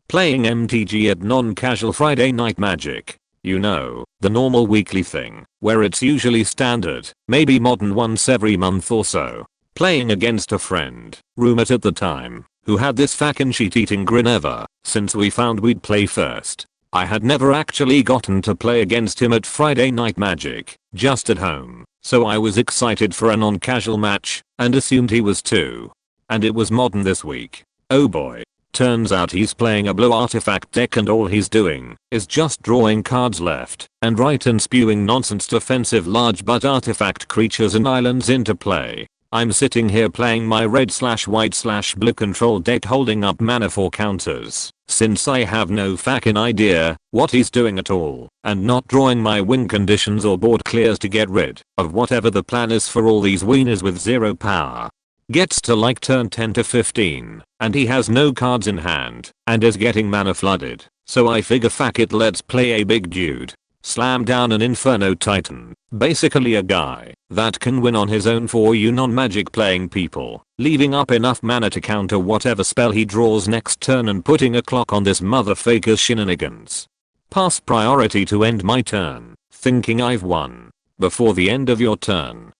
Playing MTG at non-casual Friday Night Magic. You know, the normal weekly thing, where it's usually standard, maybe modern once every month or so. Playing against a friend, roommate at the time, who had this fucking shit-eating grin ever since we found we'd play first. I had never actually gotten to play against him at Friday Night Magic, just at home, so I was excited for a non-casual match, and assumed he was too. And it was modern this week. Oh boy. Turns out he's playing a blue artifact deck, and all he's doing is just drawing cards left and right and spewing nonsense defensive large but artifact creatures and islands into play. I'm sitting here playing my red/white/blue control deck, holding up mana for counters, since I have no fucking idea what he's doing at all, and not drawing my win conditions or board clears to get rid of whatever the plan is for all these wieners with 0 power. Gets to like turn 10 to 15, and he has no cards in hand, and is getting mana flooded, so I figure fuck it, let's play a big dude. Slam down an Inferno Titan, basically a guy that can win on his own for you non-magic playing people, leaving up enough mana to counter whatever spell he draws next turn and putting a clock on this motherfucker's shenanigans. Pass priority to end my turn, thinking I've won, before the end of your turn.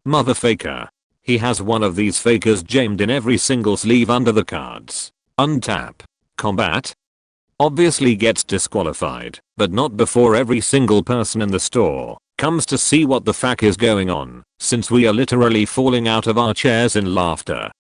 Motherfucker. He has one of these fakers jammed in every single sleeve under the cards. Untap. Combat. Obviously gets disqualified, but not before every single person in the store comes to see what the fuck is going on, since we are literally falling out of our chairs in laughter.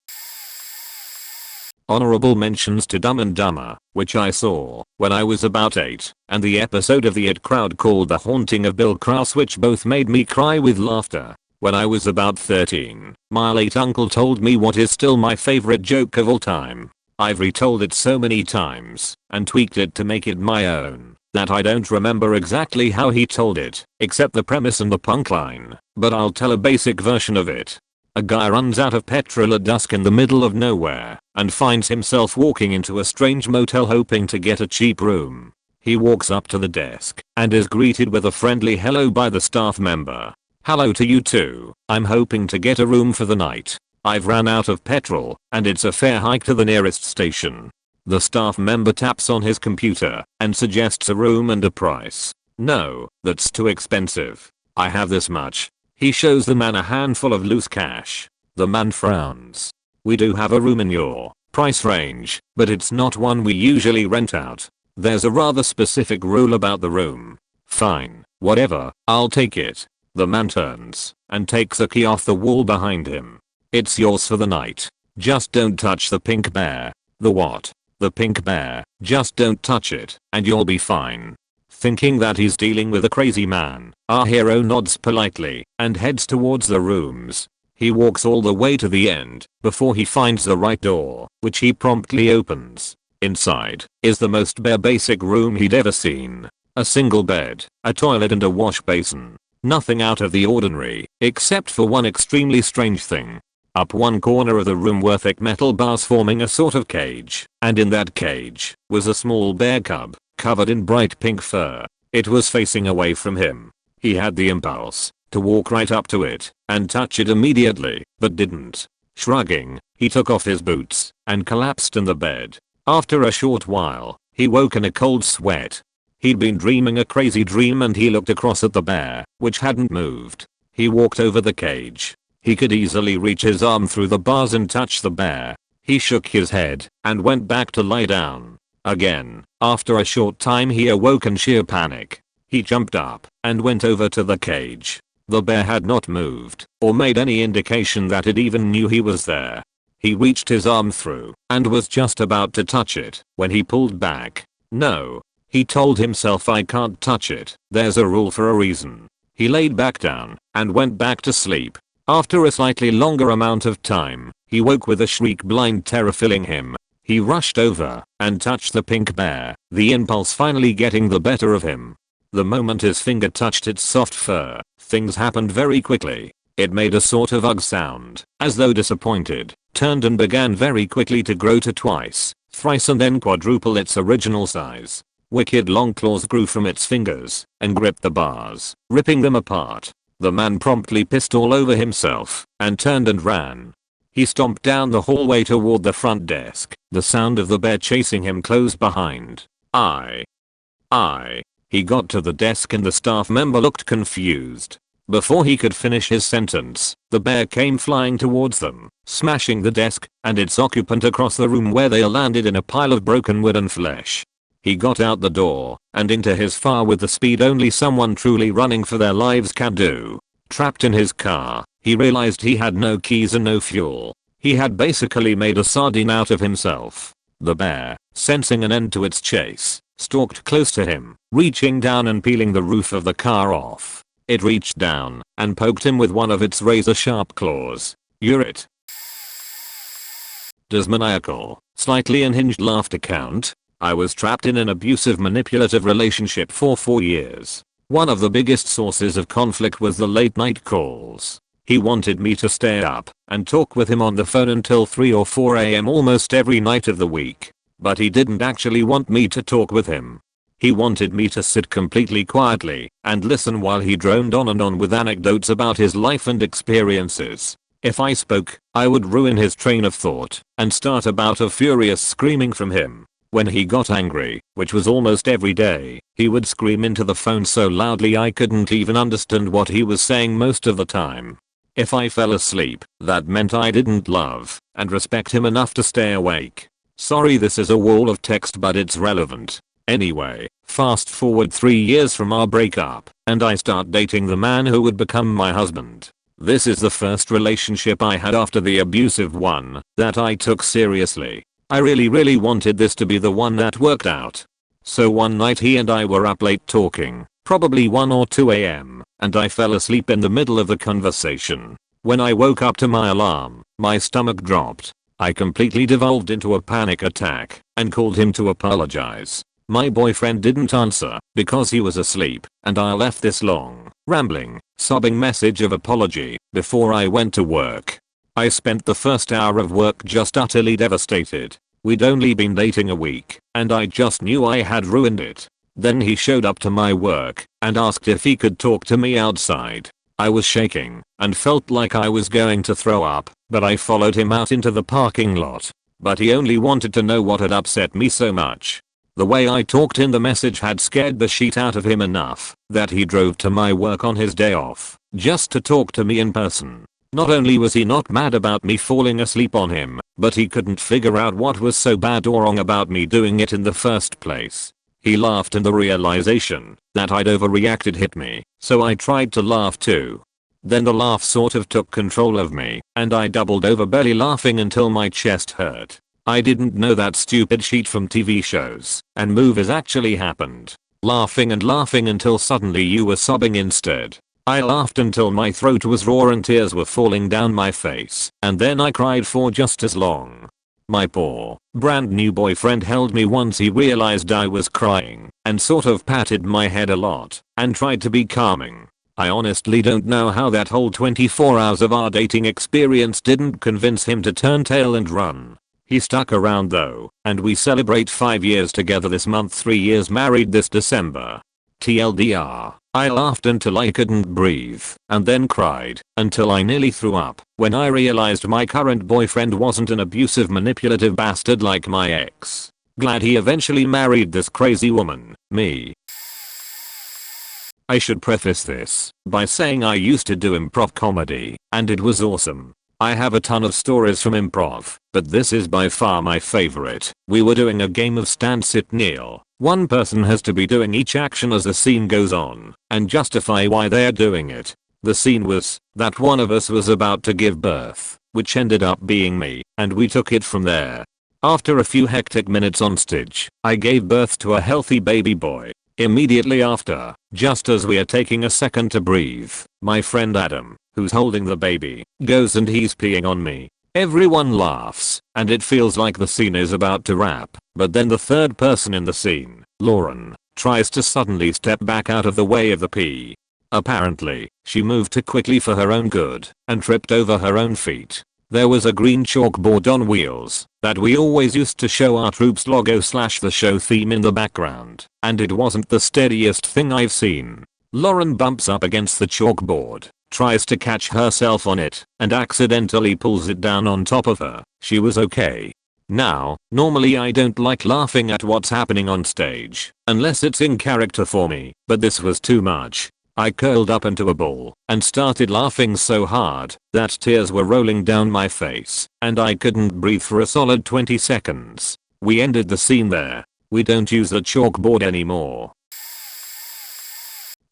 Honorable mentions to Dumb and Dumber, which I saw when I was about 8, and the episode of the It Crowd called The Haunting of Bill Krause, which both made me cry with laughter. When I was about 13, my late uncle told me what is still my favorite joke of all time. I've retold it so many times and tweaked it to make it my own. that I don't remember exactly how he told it, except the premise and the punchline, but I'll tell a basic version of it. A guy runs out of petrol at dusk in the middle of nowhere and finds himself walking into a strange motel hoping to get a cheap room. He walks up to the desk and is greeted with a friendly hello by the staff member. "Hello to you too. I'm hoping to get a room for the night. I've ran out of petrol and it's a fair hike to the nearest station." The staff member taps on his computer and suggests a room and a price. "No, that's too expensive. I have this much." He shows the man a handful of loose cash. The man frowns. "We do have a room in your price range, but it's not one we usually rent out. There's a rather specific rule about the room." "Fine, whatever, I'll take it." The man turns and takes a key off the wall behind him. "It's yours for the night. Just don't touch the pink bear." "The what?" "The pink bear. Just don't touch it and you'll be fine." Thinking that he's dealing with a crazy man, our hero nods politely and heads towards the rooms. He walks all the way to the end before he finds the right door, which he promptly opens. Inside is the most bare basic room he'd ever seen. A single bed, a toilet and a wash basin. Nothing out of the ordinary, except for one extremely strange thing. Up one corner of the room were thick metal bars forming a sort of cage, and in that cage was a small bear cub, covered in bright pink fur. It was facing away from him. He had the impulse to walk right up to it and touch it immediately, but didn't. Shrugging, he took off his boots and collapsed in the bed. After a short while, he woke in a cold sweat. He'd been dreaming a crazy dream and he looked across at the bear, which hadn't moved. He walked over the cage. He could easily reach his arm through the bars and touch the bear. He shook his head and went back to lie down. Again, after a short time he awoke in sheer panic. He jumped up and went over to the cage. The bear had not moved or made any indication that it even knew he was there. He reached his arm through and was just about to touch it when he pulled back. "No." He told himself, "I can't touch it. There's a rule for a reason." He laid back down and went back to sleep. After a slightly longer amount of time, he woke with a shriek, blind terror filling him. He rushed over and touched the pink bear, the impulse finally getting the better of him. The moment his finger touched its soft fur, things happened very quickly. It made a sort of ugh sound, as though disappointed, turned and began very quickly to grow to twice, thrice and then quadruple its original size. Wicked long claws grew from its fingers and gripped the bars, ripping them apart. The man promptly pissed all over himself and turned and ran. He stomped down the hallway toward the front desk, the sound of the bear chasing him close behind. He got to the desk and the staff member looked confused. Before he could finish his sentence, the bear came flying towards them, smashing the desk and its occupant across the room where they landed in a pile of broken wood and flesh. He got out the door and into his car with the speed only someone truly running for their lives can do. Trapped in his car, he realized he had no keys and no fuel. He had basically made a sardine out of himself. The bear, sensing an end to its chase, stalked close to him, reaching down and peeling the roof of the car off. It reached down and poked him with one of its razor-sharp claws. "You're it." Does maniacal, slightly unhinged laughter count? I was trapped in an abusive, manipulative relationship for 4 years. One of the biggest sources of conflict was the late night calls. He wanted me to stay up and talk with him on the phone until 3 or 4 AM almost every night of the week. But he didn't actually want me to talk with him. He wanted me to sit completely quietly and listen while he droned on and on with anecdotes about his life and experiences. If I spoke, I would ruin his train of thought and start a bout of furious screaming from him. When he got angry, which was almost every day, he would scream into the phone so loudly I couldn't even understand what he was saying most of the time. If I fell asleep, that meant I didn't love and respect him enough to stay awake. Sorry, this is a wall of text, but it's relevant. Anyway, fast forward 3 years from our breakup, and I start dating the man who would become my husband. This is the first relationship I had after the abusive one that I took seriously. I really wanted this to be the one that worked out. So one night he and I were up late talking, probably 1 or 2 AM, and I fell asleep in the middle of the conversation. When I woke up to my alarm, my stomach dropped. I completely devolved into a panic attack and called him to apologize. My boyfriend didn't answer because he was asleep, and I left this long, rambling, sobbing message of apology before I went to work. I spent the first hour of work just utterly devastated. We'd only been dating a week, and I just knew I had ruined it. Then he showed up to my work and asked if he could talk to me outside. I was shaking and felt like I was going to throw up, but I followed him out into the parking lot. But he only wanted to know what had upset me so much. The way I talked in the message had scared the shit out of him enough that he drove to my work on his day off just to talk to me in person. Not only was he not mad about me falling asleep on him, but he couldn't figure out what was so bad or wrong about me doing it in the first place. He laughed and the realization that I'd overreacted hit me, so I tried to laugh too. Then the laugh sort of took control of me, and I doubled over belly laughing until my chest hurt. I didn't know that stupid shit from TV shows and movies actually happened. Laughing and laughing until suddenly you were sobbing instead. I laughed until my throat was raw and tears were falling down my face, and then I cried for just as long. My poor, brand new boyfriend held me once he realized I was crying and sort of patted my head a lot and tried to be calming. I honestly don't know how that whole 24 hours of our dating experience didn't convince him to turn tail and run. He stuck around though, and we celebrate 5 years together this month, 3 years married this December. TLDR, I laughed until I couldn't breathe and then cried until I nearly threw up when I realized my current boyfriend wasn't an abusive manipulative bastard like my ex. Glad he eventually married this crazy woman, me. I should preface this by saying I used to do improv comedy, and it was awesome. I have a ton of stories from improv, but this is by far my favorite. We were doing a game of stand sit kneel. One person has to be doing each action as the scene goes on and justify why they're doing it. The scene was that one of us was about to give birth, which ended up being me, and we took it from there. After a few hectic minutes on stage, I gave birth to a healthy baby boy. Immediately after, just as we are taking a second to breathe, my friend Adam, who's holding the baby, goes and he's peeing on me. Everyone laughs, and it feels like the scene is about to wrap, but then the third person in the scene, Lauren, tries to suddenly step back out of the way of the pee. Apparently, she moved too quickly for her own good, and tripped over her own feet. There was a green chalkboard on wheels that we always used to show our troops logo / the show theme in the background, and it wasn't the steadiest thing I've seen. Lauren bumps up against the chalkboard, tries to catch herself on it, and accidentally pulls it down on top of her. She was okay. Now, normally I don't like laughing at what's happening on stage, unless it's in character for me, but this was too much. I curled up into a ball and started laughing so hard that tears were rolling down my face, and I couldn't breathe for a solid 20 seconds. We ended the scene there. We don't use the chalkboard anymore.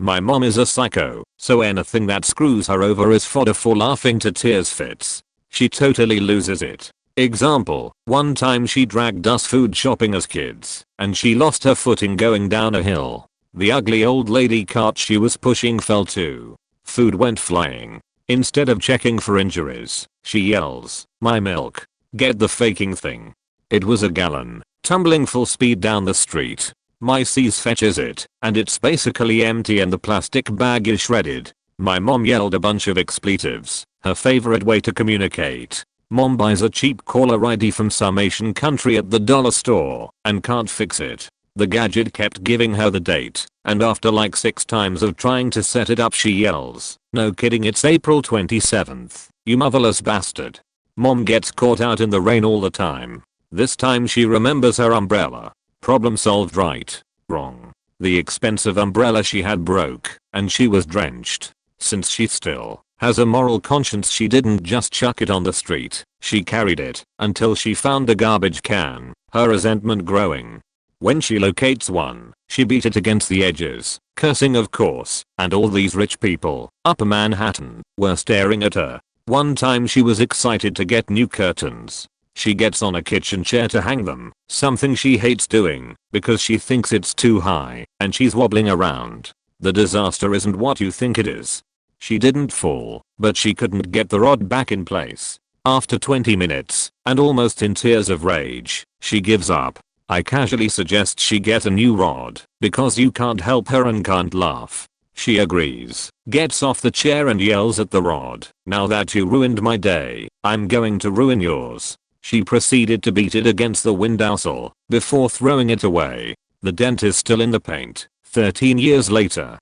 My mom is a psycho, so anything that screws her over is fodder for laughing to tears fits. She totally loses it. Example, one time she dragged us food shopping as kids, and she lost her footing going down a hill. The ugly old lady cart she was pushing fell too. Food went flying. Instead of checking for injuries, she yells, "My milk. Get the faking thing." It was a gallon, tumbling full speed down the street. My sis fetches it, and it's basically empty and the plastic bag is shredded. My mom yelled a bunch of expletives, her favorite way to communicate. Mom buys a cheap caller ID from some Asian country at the dollar store and can't fix it. The gadget kept giving her the date, and after like 6 times of trying to set it up she yells, "No kidding, it's April 27th, you motherless bastard." Mom gets caught out in the rain all the time. This time she remembers her umbrella. Problem solved, right? Wrong. The expensive umbrella she had broke, and she was drenched. Since she still has a moral conscience, she didn't just chuck it on the street, she carried it until she found a garbage can, her resentment growing. When she locates one, she beat it against the edges, cursing of course, and all these rich people, Upper Manhattan, were staring at her. One time she was excited to get new curtains. She gets on a kitchen chair to hang them, something she hates doing, because she thinks it's too high, and she's wobbling around. The disaster isn't what you think it is. She didn't fall, but she couldn't get the rod back in place. After 20 minutes, and almost in tears of rage, she gives up. I casually suggest she get a new rod because you can't help her and can't laugh. She agrees, gets off the chair and yells at the rod, "Now that you ruined my day, I'm going to ruin yours." She proceeded to beat it against the windowsill before throwing it away. The dent is still in the paint, 13 years later.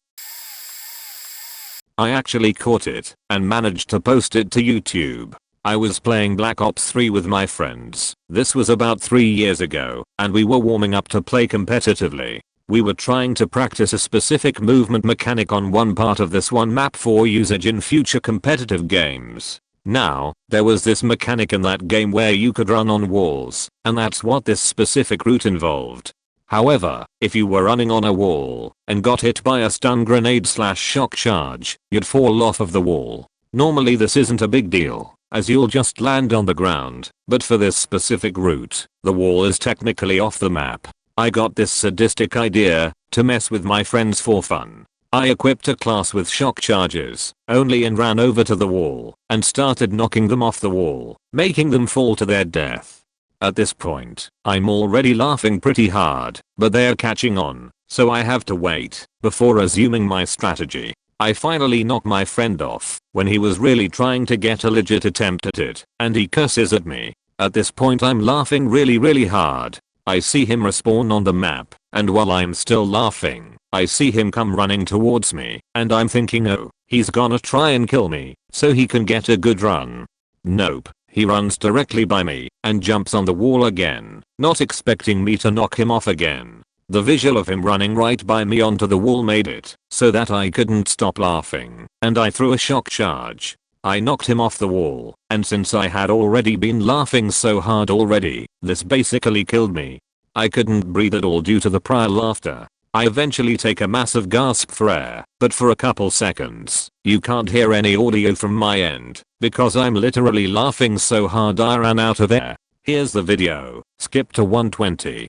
I actually caught it and managed to post it to YouTube. I was playing Black Ops 3 with my friends. This was about 3 years ago, and we were warming up to play competitively. We were trying to practice a specific movement mechanic on one part of this one map for usage in future competitive games. Now, there was this mechanic in that game where you could run on walls, and that's what this specific route involved. However, if you were running on a wall and got hit by a stun grenade / shock charge, you'd fall off of the wall. Normally this isn't a big deal, as you'll just land on the ground, but for this specific route, the wall is technically off the map. I got this sadistic idea to mess with my friends for fun. I equipped a class with shock charges only and ran over to the wall and started knocking them off the wall, making them fall to their death. At this point, I'm already laughing pretty hard, but they're catching on, so I have to wait before resuming my strategy. I finally knock my friend off when he was really trying to get a legit attempt at it, and he curses at me. At this point I'm laughing really hard. I see him respawn on the map, and while I'm still laughing, I see him come running towards me, and I'm thinking, oh, he's gonna try and kill me so he can get a good run. Nope. He runs directly by me and jumps on the wall again, not expecting me to knock him off again. The visual of him running right by me onto the wall made it so that I couldn't stop laughing, and I threw a shock charge. I knocked him off the wall, and since I had already been laughing so hard already, this basically killed me. I couldn't breathe at all due to the prior laughter. I eventually take a massive gasp for air, but for a couple seconds, you can't hear any audio from my end, because I'm literally laughing so hard I ran out of air. Here's the video. Skip to 120.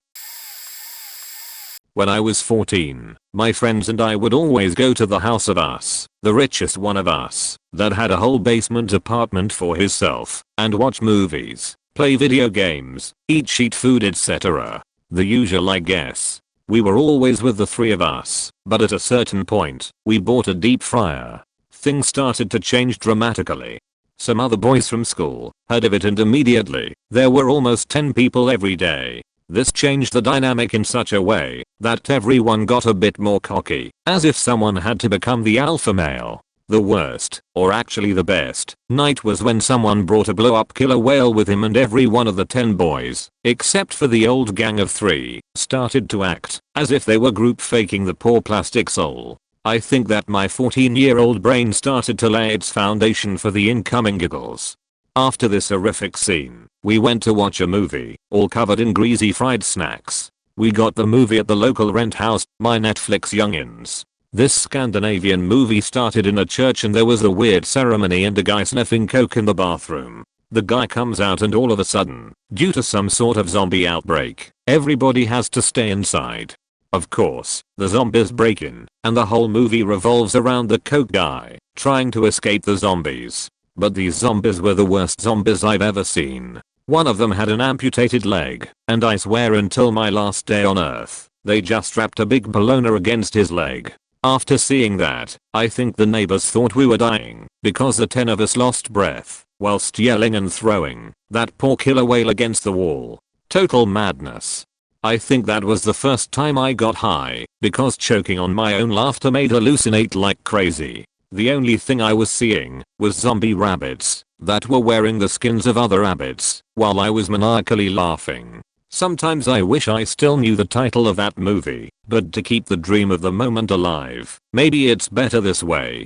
When I was 14, my friends and I would always go to the house of us, the richest one of us, that had a whole basement apartment for himself, and watch movies, play video games, eat cheat food, etc. The usual, I guess. We were always with the three of us, but at a certain point, we bought a deep fryer. Things started to change dramatically. Some other boys from school heard of it, and immediately, there were almost 10 people every day. This changed the dynamic in such a way that everyone got a bit more cocky, as if someone had to become the alpha male. The worst, or actually the best, night was when someone brought a blow-up killer whale with him, and every one of the 10 boys, except for the old gang of 3, started to act as if they were group faking the poor plastic soul. I think that my 14-year-old brain started to lay its foundation for the incoming giggles. After this horrific scene, we went to watch a movie, all covered in greasy fried snacks. We got the movie at the local rent house, my Netflix youngins. This Scandinavian movie started in a church, and there was a weird ceremony and a guy sniffing coke in the bathroom. The guy comes out, and all of a sudden, due to some sort of zombie outbreak, everybody has to stay inside. Of course, the zombies break in, and the whole movie revolves around the coke guy trying to escape the zombies. But these zombies were the worst zombies I've ever seen. One of them had an amputated leg, and I swear until my last day on earth, they just wrapped a big bologna against his leg. After seeing that, I think the neighbors thought we were dying, because the 10 of us lost breath whilst yelling and throwing that poor killer whale against the wall. Total madness. I think that was the first time I got high, because choking on my own laughter made hallucinate like crazy. The only thing I was seeing was zombie rabbits that were wearing the skins of other rabbits while I was maniacally laughing. Sometimes I wish I still knew the title of that movie, but to keep the dream of the moment alive, maybe it's better this way.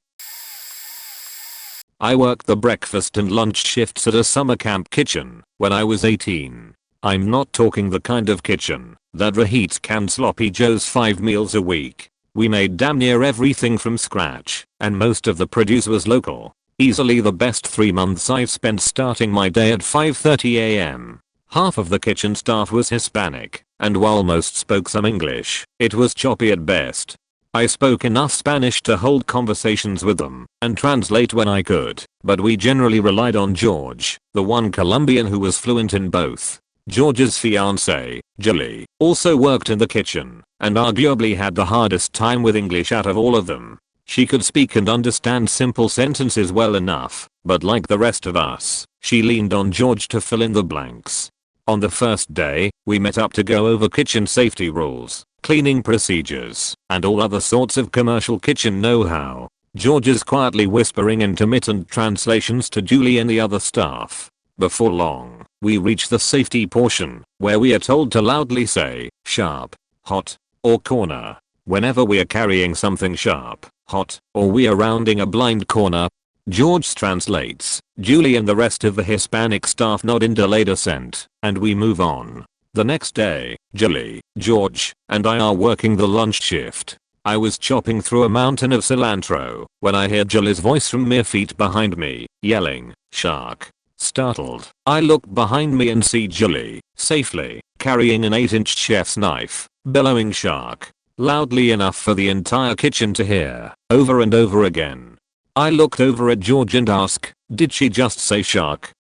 I worked the breakfast and lunch shifts at a summer camp kitchen when I was 18. I'm not talking the kind of kitchen that reheats canned sloppy joes 5 meals a week. We made damn near everything from scratch, and most of the produce was local. Easily the best 3 months I've spent, starting my day at 5:30 a.m. Half of the kitchen staff was Hispanic, and while most spoke some English, it was choppy at best. I spoke enough Spanish to hold conversations with them and translate when I could, but we generally relied on George, the one Colombian who was fluent in both. George's fiancée, Julie, also worked in the kitchen and arguably had the hardest time with English out of all of them. She could speak and understand simple sentences well enough, but like the rest of us, she leaned on George to fill in the blanks. On the first day, we met up to go over kitchen safety rules, cleaning procedures, and all other sorts of commercial kitchen know-how. George is quietly whispering intermittent translations to Julie and the other staff. Before long, we reach the safety portion, where we are told to loudly say, sharp, hot, or corner, whenever we are carrying something sharp, hot, or we are rounding a blind corner. George translates, Julie and the rest of the Hispanic staff nod in delayed assent, and we move on. The next day, Julie, George, and I are working the lunch shift. I was chopping through a mountain of cilantro when I hear Julie's voice from mere feet behind me, yelling, shark. Startled, I look behind me and see Julie, safely, carrying an 8-inch chef's knife, bellowing shark, loudly enough for the entire kitchen to hear, over and over again. I looked over at George and asked, did she just say shark?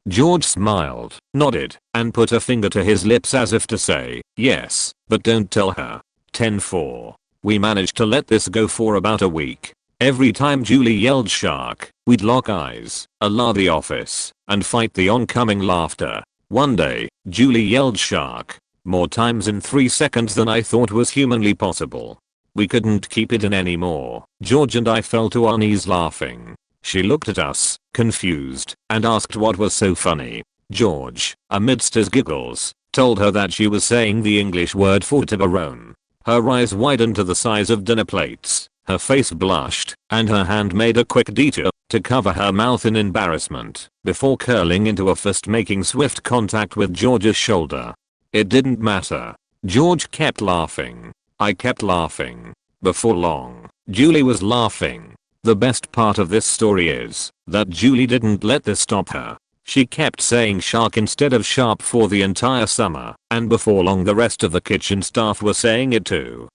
George smiled, nodded, and put a finger to his lips as if to say, yes, but don't tell her. 10-4. We managed to let this go for about a week. Every time Julie yelled shark, we'd lock eyes, alarm the office, and fight the oncoming laughter. One day, Julie yelled shark more times in 3 seconds than I thought was humanly possible. We couldn't keep it in anymore. George and I fell to our knees laughing. She looked at us, confused, and asked what was so funny. George, amidst his giggles, told her that she was saying the English word for tiburon. Her eyes widened to the size of dinner plates, her face blushed, and her hand made a quick detour to cover her mouth in embarrassment, before curling into a fist making swift contact with George's shoulder. It didn't matter. George kept laughing. I kept laughing. Before long, Julie was laughing. The best part of this story is that Julie didn't let this stop her. She kept saying shark instead of sharp for the entire summer, and before long the rest of the kitchen staff were saying it too.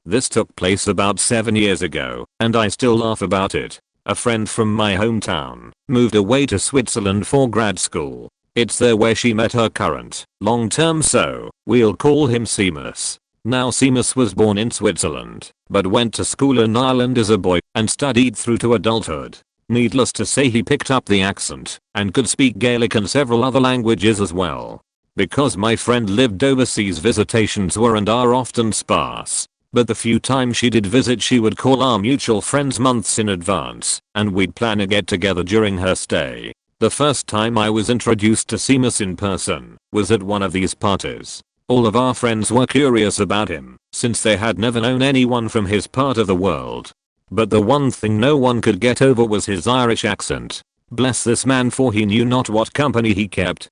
This took place about 7 years ago, and I still laugh about it. A friend from my hometown moved away to Switzerland for grad school. It's there where she met her current, long-term so, we'll call him Seamus. Now Seamus was born in Switzerland, but went to school in Ireland as a boy, and studied through to adulthood. Needless to say he picked up the accent, and could speak Gaelic and several other languages as well. Because my friend lived overseas, visitations were and are often sparse. But the few times she did visit she would call our mutual friends months in advance, and we'd plan a get together during her stay. The first time I was introduced to Seamus in person was at one of these parties. All of our friends were curious about him, since they had never known anyone from his part of the world. But the one thing no one could get over was his Irish accent. Bless this man, for he knew not what company he kept.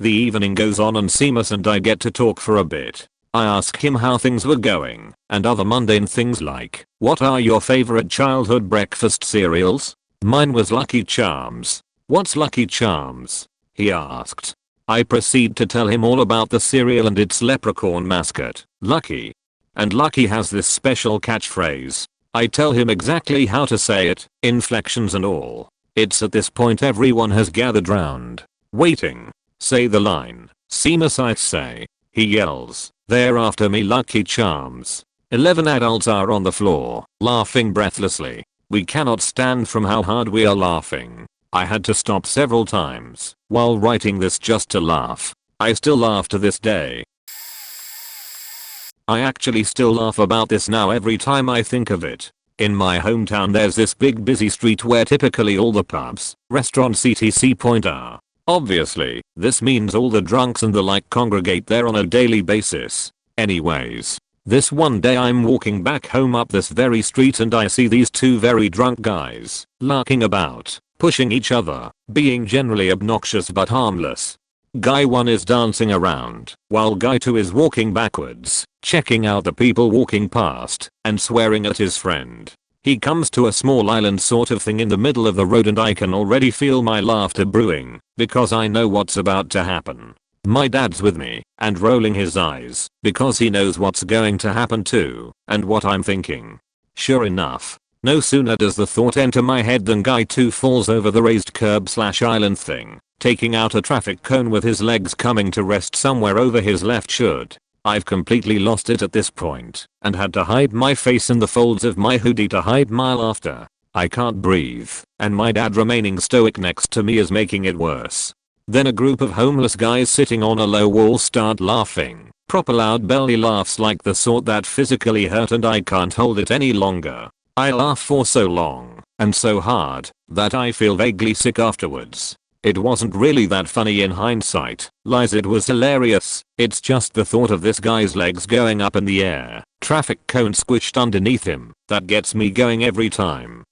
The evening goes on and Seamus and I get to talk for a bit. I ask him how things were going, and other mundane things like, what are your favorite childhood breakfast cereals? Mine was Lucky Charms. What's Lucky Charms? He asked. I proceed to tell him all about the cereal and its leprechaun mascot, Lucky. And Lucky has this special catchphrase. I tell him exactly how to say it, inflections and all. It's at this point everyone has gathered round, waiting. Say the line. Seamus, I say. He yells. They're after me, Lucky Charms. 11 adults are on the floor, laughing breathlessly. We cannot stand from how hard we are laughing. I had to stop several times while writing this just to laugh. I still laugh to this day. I actually still laugh about this now every time I think of it. In my hometown there's this big busy street where typically all the pubs, restaurants etc. point are. Obviously, this means all the drunks and the like congregate there on a daily basis. Anyways, this one day I'm walking back home up this very street and I see these two very drunk guys larking about, pushing each other, being generally obnoxious but harmless. Guy 1 is dancing around, while guy 2 is walking backwards, checking out the people walking past, and swearing at his friend. He comes to a small island sort of thing in the middle of the road and I can already feel my laughter brewing, because I know what's about to happen. My dad's with me, and rolling his eyes, because he knows what's going to happen too, and what I'm thinking. Sure enough, No sooner does the thought enter my head than guy 2 falls over the raised curb/island thing, taking out a traffic cone with his legs coming to rest somewhere over his left should. I've completely lost it at this point and had to hide my face in the folds of my hoodie to hide my laughter. I can't breathe, and my dad remaining stoic next to me is making it worse. Then a group of homeless guys sitting on a low wall start laughing. Proper loud belly laughs like the sort that physically hurt and I can't hold it any longer. I laugh for so long and so hard that I feel vaguely sick afterwards. It wasn't really that funny in hindsight. Lies, it was hilarious. It's just the thought of this guy's legs going up in the air, traffic cone squished underneath him, that gets me going every time.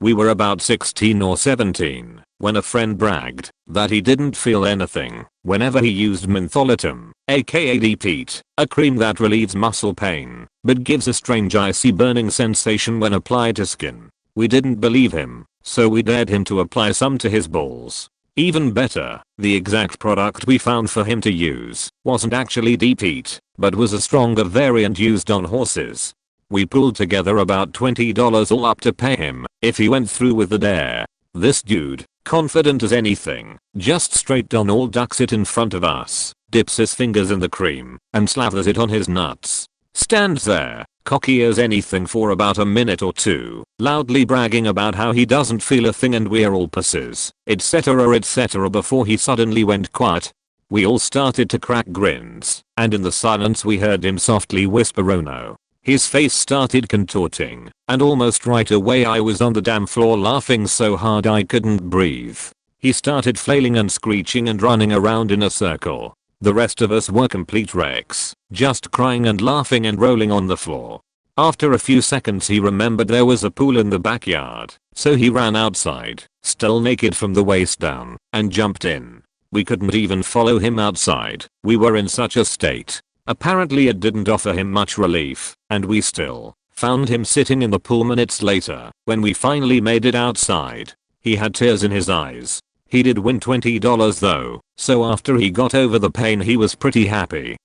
We were about 16 or 17 when a friend bragged that he didn't feel anything whenever he used mentholatum, aka DPEAT, a cream that relieves muscle pain but gives a strange icy burning sensation when applied to skin. We didn't believe him, so we dared him to apply some to his balls. Even better, the exact product we found for him to use wasn't actually DPEAT, but was a stronger variant used on horses. We pooled together about $20 all up to pay him if he went through with the dare. This dude, confident as anything, just straight on all ducks it in front of us, dips his fingers in the cream, and slathers it on his nuts. Stands there, cocky as anything for about a minute or two, loudly bragging about how he doesn't feel a thing and we're all pussies, etc. before he suddenly went quiet. We all started to crack grins, and in the silence we heard him softly whisper, "Oh no." His face started contorting, and almost right away I was on the damn floor laughing so hard I couldn't breathe. He started flailing and screeching and running around in a circle. The rest of us were complete wrecks, just crying and laughing and rolling on the floor. After a few seconds he remembered there was a pool in the backyard, so he ran outside, still naked from the waist down, and jumped in. We couldn't even follow him outside, we were in such a state. Apparently it didn't offer him much relief, and we still found him sitting in the pool minutes later when we finally made it outside. He had tears in his eyes. He did win $20 though, so after he got over the pain he was pretty happy.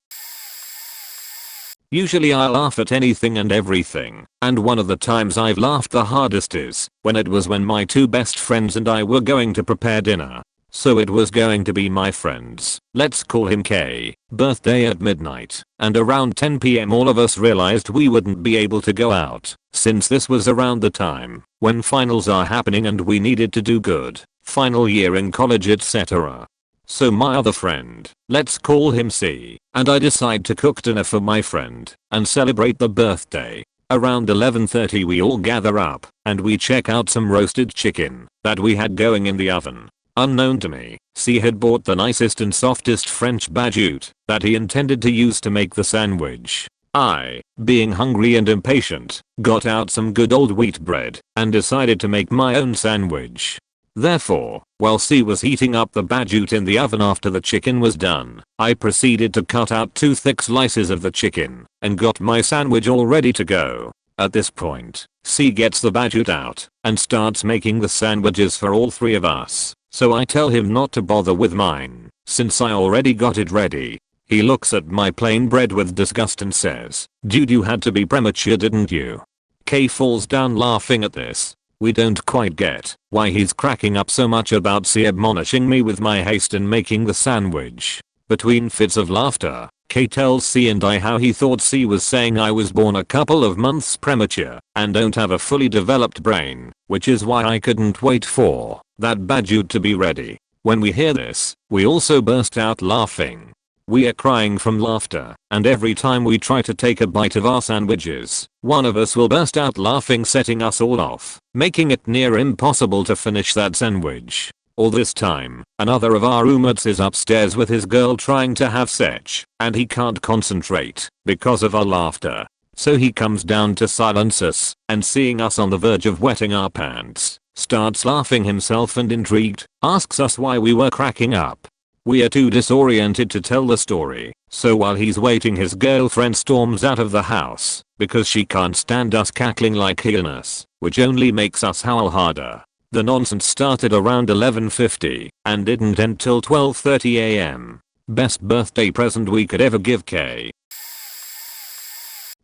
Usually I laugh at anything and everything, and one of the times I've laughed the hardest is when my two best friends and I were going to prepare dinner. So it was going to be my friend's, let's call him K, birthday at midnight, and around 10 PM all of us realized we wouldn't be able to go out, since this was around the time when finals are happening and we needed to do good, final year in college, etc. So my other friend, let's call him C, and I decide to cook dinner for my friend and celebrate the birthday. Around 11:30 we all gather up and we check out some roasted chicken that we had going in the oven. Unknown to me, C had bought the nicest and softest French baguette that he intended to use to make the sandwich. I, being hungry and impatient, got out some good old wheat bread and decided to make my own sandwich. Therefore, while C was heating up the baguette in the oven after the chicken was done, I proceeded to cut out 2 thick slices of the chicken and got my sandwich all ready to go. At this point, C gets the baguette out and starts making the sandwiches for all 3 of us. So I tell him not to bother with mine, since I already got it ready. He looks at my plain bread with disgust and says, "Dude, you had to be premature, didn't you?" K falls down laughing at this. We don't quite get why he's cracking up so much about C admonishing me with my haste in making the sandwich. Between fits of laughter, K tells C and I how he thought C was saying I was born a couple of months premature and don't have a fully developed brain, which is why I couldn't wait for that baguette to be ready. When we hear this, we also burst out laughing. We are crying from laughter, and every time we try to take a bite of our sandwiches, one of us will burst out laughing, setting us all off, making it near impossible to finish that sandwich. All this time, another of our roommates is upstairs with his girl trying to have sex, and he can't concentrate because of our laughter. So he comes down to silence us, and seeing us on the verge of wetting our pants, starts laughing himself and intrigued, asks us why we were cracking up. We are too disoriented to tell the story, so while he's waiting his girlfriend storms out of the house because she can't stand us cackling like hyenas, which only makes us howl harder. The nonsense started around 11:50 and didn't end till 12:30 AM. Best birthday present we could ever give K.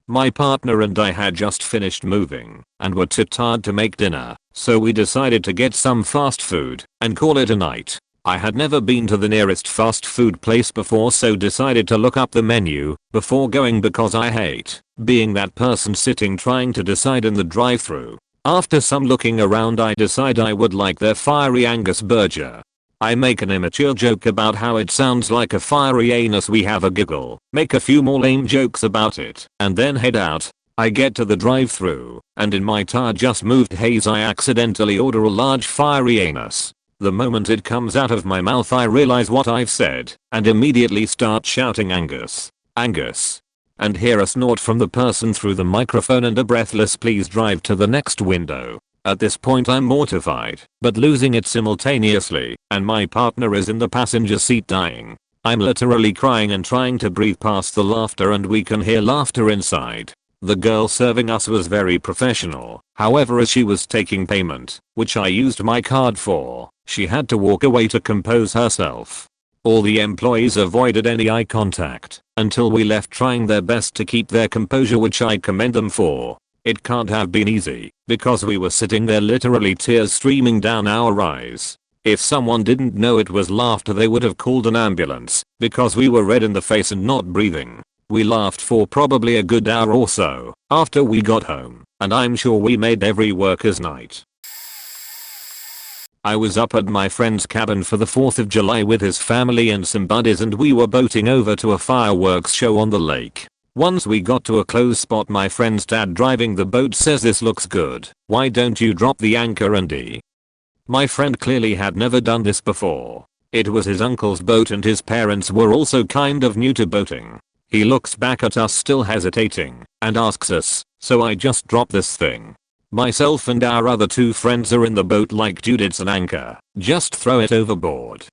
My partner and I had just finished moving and were too tired to make dinner, so we decided to get some fast food and call it a night. I had never been to the nearest fast food place before, so decided to look up the menu before going because I hate being that person sitting trying to decide in the drive-thru. After some looking around, I decide I would like their fiery Angus burger. I make an immature joke about how it sounds like a fiery anus. We have a giggle, make a few more lame jokes about it, and then head out. I get to the drive-thru, and in my tired just moved haze I accidentally order a large fiery anus. The moment it comes out of my mouth I realize what I've said, and immediately start shouting Angus, Angus, and hear a snort from the person through the microphone and a breathless please drive to the next window. At this point I'm mortified, but losing it simultaneously, and my partner is in the passenger seat dying. I'm literally crying and trying to breathe past the laughter, and we can hear laughter inside. The girl serving us was very professional, however as she was taking payment, which I used my card for, she had to walk away to compose herself. All the employees avoided any eye contact until we left, trying their best to keep their composure, which I commend them for. It can't have been easy, because we were sitting there literally tears streaming down our eyes. If someone didn't know it was laughter they would have called an ambulance, because we were red in the face and not breathing. We laughed for probably a good hour or so after we got home, and I'm sure we made every worker's night. I was up at my friend's cabin for the 4th of July with his family and some buddies, and we were boating over to a fireworks show on the lake. Once we got to a close spot, my friend's dad driving the boat says, "This looks good, why don't you drop the anchor and D?" My friend clearly had never done this before. It was his uncle's boat and his parents were also kind of new to boating. He looks back at us still hesitating and asks us, so I just drop this thing. Myself and our other 2 friends are in the boat like, "Dude, it's an anchor, just throw it overboard."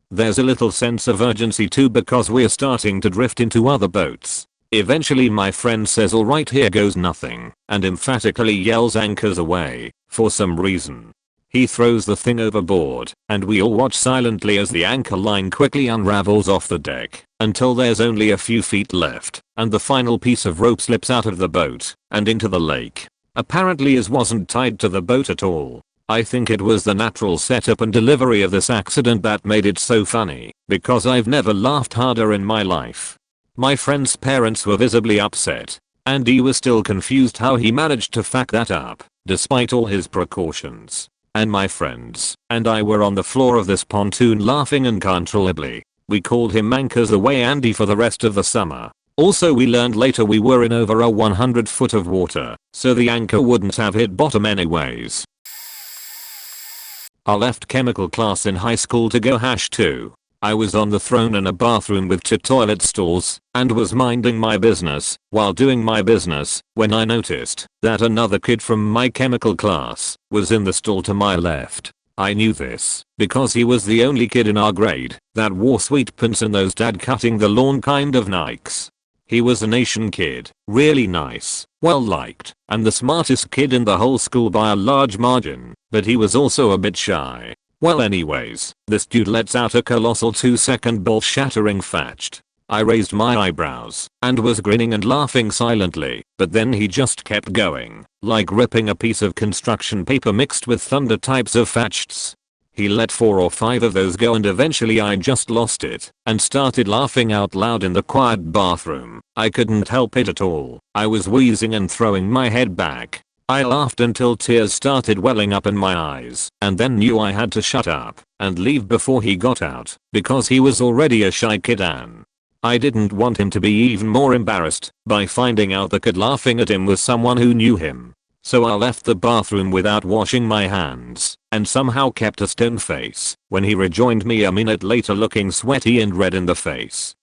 There's a little sense of urgency too because we're starting to drift into other boats. Eventually my friend says, "Alright, here goes nothing," and emphatically yells anchors away for some reason. He throws the thing overboard, and we all watch silently as the anchor line quickly unravels off the deck until there's only a few feet left, and the final piece of rope slips out of the boat and into the lake. Apparently it wasn't tied to the boat at all. I think it was the natural setup and delivery of this accident that made it so funny, because I've never laughed harder in my life. My friend's parents were visibly upset, and he was still confused how he managed to fuck that up, despite all his precautions. And my friends and I were on the floor of this pontoon laughing uncontrollably. We called him Anchors Away Andy for the rest of the summer. Also, we learned later we were in over a 100 foot of water, so the anchor wouldn't have hit bottom anyways. I left chemical class in high school to go #2. I was on the throne in a bathroom with 2 toilet stalls and was minding my business while doing my business when I noticed that another kid from my chemical class was in the stall to my left. I knew this because he was the only kid in our grade that wore sweet pants and those dad cutting the lawn kind of Nikes. He was an Asian kid, really nice, well liked, and the smartest kid in the whole school by a large margin, but he was also a bit shy. Well anyways, this dude lets out a colossal 2-second ball-shattering fetched. I raised my eyebrows and was grinning and laughing silently, but then he just kept going, like ripping a piece of construction paper mixed with thunder types of fetcheds. He let 4 or 5 of those go and eventually I just lost it and started laughing out loud in the quiet bathroom. I couldn't help it at all. I was wheezing and throwing my head back. I laughed until tears started welling up in my eyes and then knew I had to shut up and leave before he got out because he was already a shy kid and I didn't want him to be even more embarrassed by finding out the kid laughing at him was someone who knew him. So I left the bathroom without washing my hands and somehow kept a stone face when he rejoined me a minute later looking sweaty and red in the face.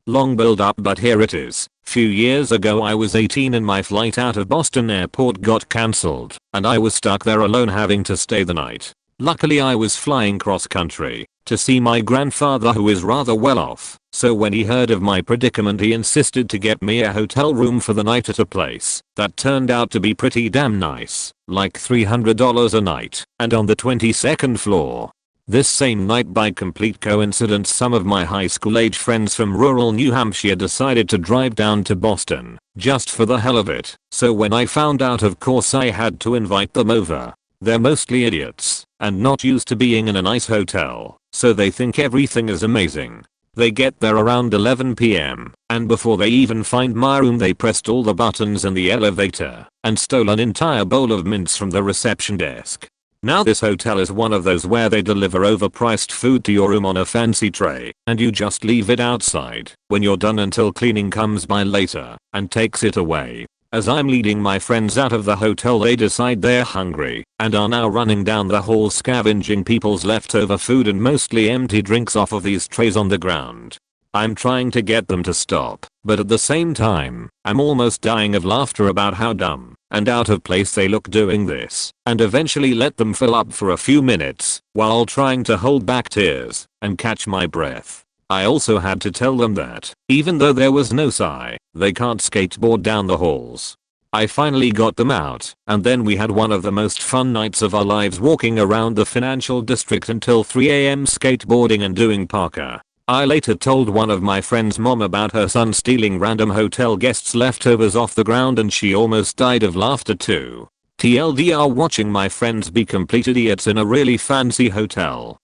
Long build up, but here it is. Few years ago I was 18 and my flight out of Boston airport got cancelled and I was stuck there alone having to stay the night. Luckily I was flying cross country to see my grandfather who is rather well off, so when he heard of my predicament he insisted to get me a hotel room for the night at a place that turned out to be pretty damn nice, like $300 a night and on the 22nd floor. This same night, by complete coincidence, some of my high school age friends from rural New Hampshire decided to drive down to Boston, just for the hell of it. So when I found out, of course I had to invite them over. They're mostly idiots and not used to being in a nice hotel, so they think everything is amazing. They get there around 11 PM, and before they even find my room they pressed all the buttons in the elevator and stole an entire bowl of mints from the reception desk. Now this hotel is one of those where they deliver overpriced food to your room on a fancy tray, and you just leave it outside when you're done until cleaning comes by later and takes it away. As I'm leading my friends out of the hotel, they decide they're hungry and are now running down the hall scavenging people's leftover food and mostly empty drinks off of these trays on the ground. I'm trying to get them to stop, but at the same time, I'm almost dying of laughter about how dumb and out of place they look doing this, and eventually let them fill up for a few minutes while trying to hold back tears and catch my breath. I also had to tell them that, even though there was no sign, they can't skateboard down the halls. I finally got them out, and then we had one of the most fun nights of our lives walking around the financial district until 3 AM skateboarding and doing parkour. I later told one of my friend's mom about her son stealing random hotel guests' leftovers off the ground, and she almost died of laughter too. TLDR, watching my friends be complete idiots in a really fancy hotel.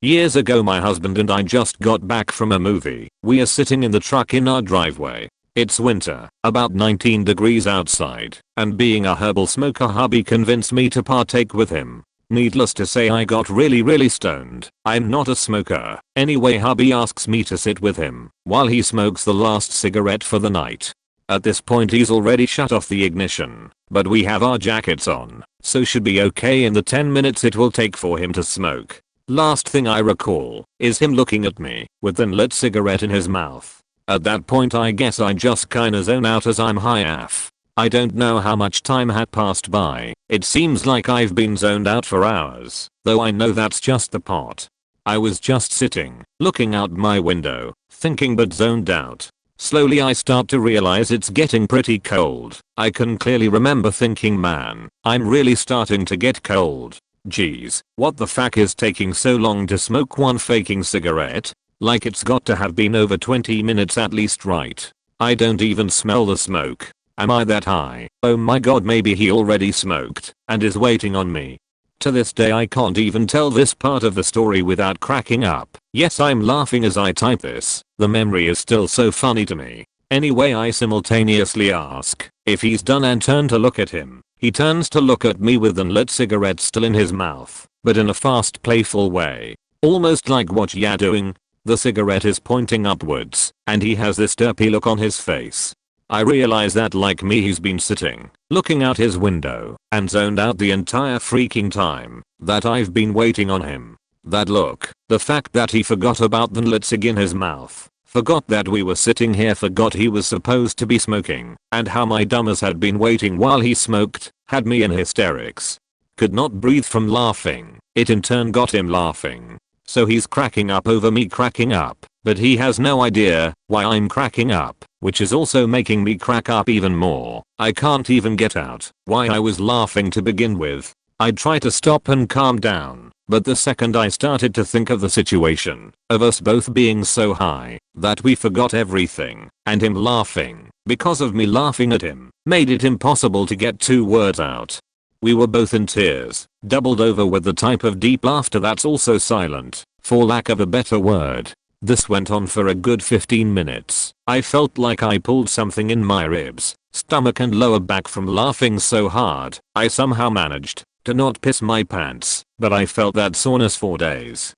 Years ago, my husband and I just got back from a movie. We are sitting in the truck in our driveway. It's winter, about 19 degrees outside, and being a herbal smoker, hubby convinced me to partake with him. Needless to say, I got really stoned. I'm not a smoker. Anyway, hubby asks me to sit with him while he smokes the last cigarette for the night. At this point he's already shut off the ignition, but we have our jackets on, so should be okay in the 10 minutes it will take for him to smoke. Last thing I recall is him looking at me with an lit cigarette in his mouth. At that point I guess I just kinda zone out as I'm high AF. I don't know how much time had passed by. It seems like I've been zoned out for hours, though I know that's just the pot. I was just sitting, looking out my window, thinking but zoned out. Slowly I start to realize it's getting pretty cold. I can clearly remember thinking, man, I'm really starting to get cold. Geez, what the fuck is taking so long to smoke one faking cigarette? Like it's got to have been over 20 minutes at least, right? I don't even smell the smoke. Am I that high? Oh my god, maybe he already smoked and is waiting on me. To this day I can't even tell this part of the story without cracking up. Yes, I'm laughing as I type this. The memory is still so funny to me. Anyway, I simultaneously ask if he's done and turn to look at him. He turns to look at me with an lit cigarette still in his mouth, but in a fast, playful way. Almost like what ya doing? The cigarette is pointing upwards, and he has this derpy look on his face. I realize that, like me, he's been sitting, looking out his window, and zoned out the entire freaking time that I've been waiting on him. That look, the fact that he forgot about the lit cig in his mouth, forgot that we were sitting here, forgot he was supposed to be smoking, and how my dumbass had been waiting while he smoked, had me in hysterics. Could not breathe from laughing. It in turn got him laughing. So he's cracking up over me cracking up, but he has no idea why I'm cracking up, which is also making me crack up even more. I can't even get out why I was laughing to begin with. I try to stop and calm down, but the second I started to think of the situation, of us both being so high that we forgot everything, and him laughing because of me laughing at him, made it impossible to get 2 words out. We were both in tears, doubled over with the type of deep laughter that's also silent, for lack of a better word. This went on for a good 15 minutes. I felt like I pulled something in my ribs, stomach and lower back from laughing so hard. I somehow managed to not piss my pants, but I felt that soreness for days.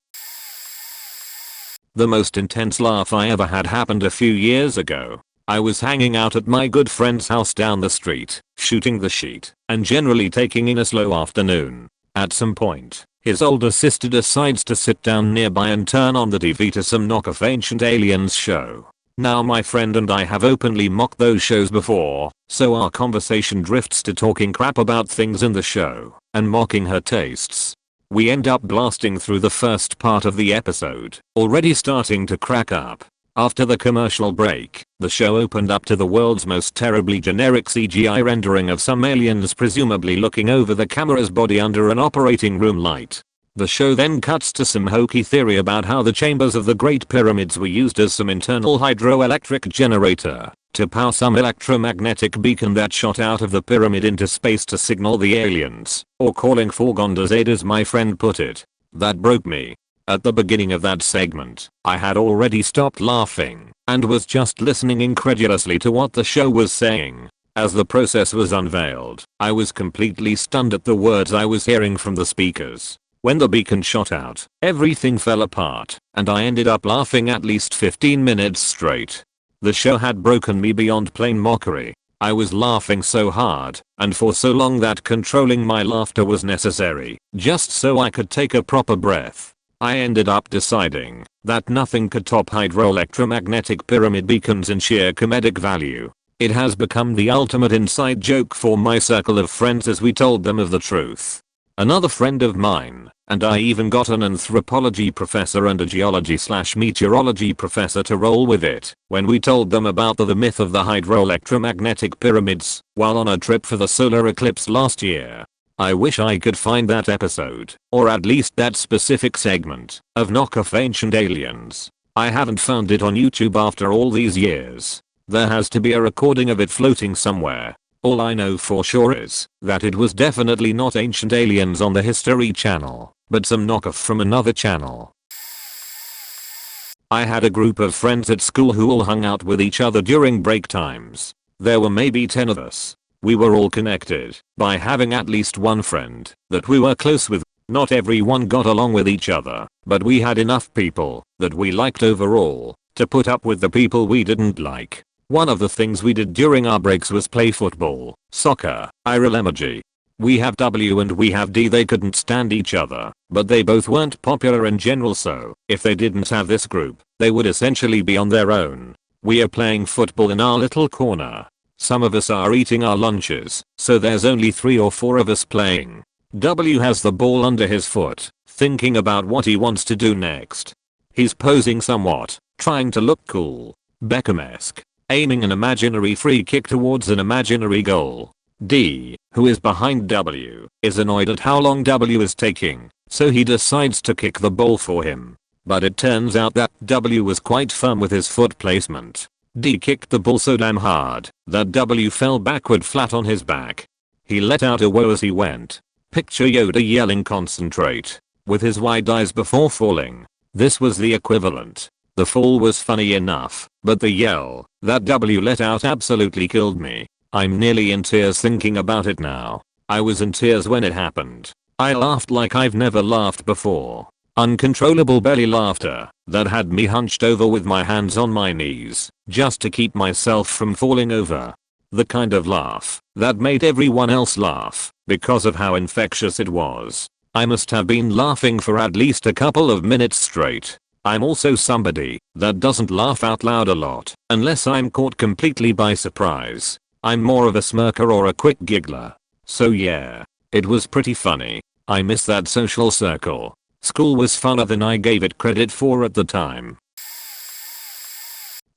The most intense laugh I ever had happened a few years ago. I was hanging out at my good friend's house down the street, shooting the shit, and generally taking in a slow afternoon. At some point, his older sister decides to sit down nearby and turn on the TV to some knockoff Ancient Aliens show. Now my friend and I have openly mocked those shows before, so our conversation drifts to talking crap about things in the show, and mocking her tastes. We end up blasting through the first part of the episode, already starting to crack up. After the commercial break, the show opened up to the world's most terribly generic CGI rendering of some aliens presumably looking over the camera's body under an operating room light. The show then cuts to some hokey theory about how the chambers of the Great Pyramids were used as some internal hydroelectric generator to power some electromagnetic beacon that shot out of the pyramid into space to signal the aliens, or calling for Gonda's aid as my friend put it. That broke me. At the beginning of that segment, I had already stopped laughing and was just listening incredulously to what the show was saying. As the process was unveiled, I was completely stunned at the words I was hearing from the speakers. When the beacon shot out, everything fell apart, and I ended up laughing at least 15 minutes straight. The show had broken me beyond plain mockery. I was laughing so hard, and for so long that controlling my laughter was necessary, just so I could take a proper breath. I ended up deciding that nothing could top hydroelectromagnetic pyramid beacons in sheer comedic value. It has become the ultimate inside joke for my circle of friends as we told them of the truth. Another friend of mine, and I even got an anthropology professor and a geology/meteorology professor to roll with it when we told them about the myth of the hydroelectromagnetic pyramids while on a trip for the solar eclipse last year. I wish I could find that episode, or at least that specific segment, of Knockoff Ancient Aliens. I haven't found it on YouTube after all these years. There has to be a recording of it floating somewhere. All I know for sure is that it was definitely not Ancient Aliens on the History Channel, but some knockoff from another channel. I had a group of friends at school who all hung out with each other during break times. There were maybe 10 of us. We were all connected by having at least one friend that we were close with. Not everyone got along with each other, but we had enough people that we liked overall to put up with the people we didn't like. One of the things we did during our breaks was play football, soccer, emoji. We have W and we have D. They couldn't stand each other, but they both weren't popular in general, so if they didn't have this group, they would essentially be on their own. We are playing football in our little corner. Some of us are eating our lunches, so there's only 3 or 4 of us playing. W has the ball under his foot, thinking about what he wants to do next. He's posing somewhat, trying to look cool, Beckham-esque, aiming an imaginary free kick towards an imaginary goal. D, who is behind W, is annoyed at how long W is taking, so he decides to kick the ball for him. But it turns out that W was quite firm with his foot placement. D kicked the ball so damn hard that W fell backward flat on his back. He let out a whoa as he went. Picture Yoda yelling "concentrate" with his wide eyes before falling. This was the equivalent. The fall was funny enough, but the yell that W let out absolutely killed me. I'm nearly in tears thinking about it now. I was in tears when it happened. I laughed like I've never laughed before. Uncontrollable belly laughter that had me hunched over with my hands on my knees just to keep myself from falling over. The kind of laugh that made everyone else laugh because of how infectious it was. I must have been laughing for at least a couple of minutes straight. I'm also somebody that doesn't laugh out loud a lot unless I'm caught completely by surprise. I'm more of a smirker or a quick giggler. So yeah, it was pretty funny. I miss that social circle. School was funner than I gave it credit for at the time.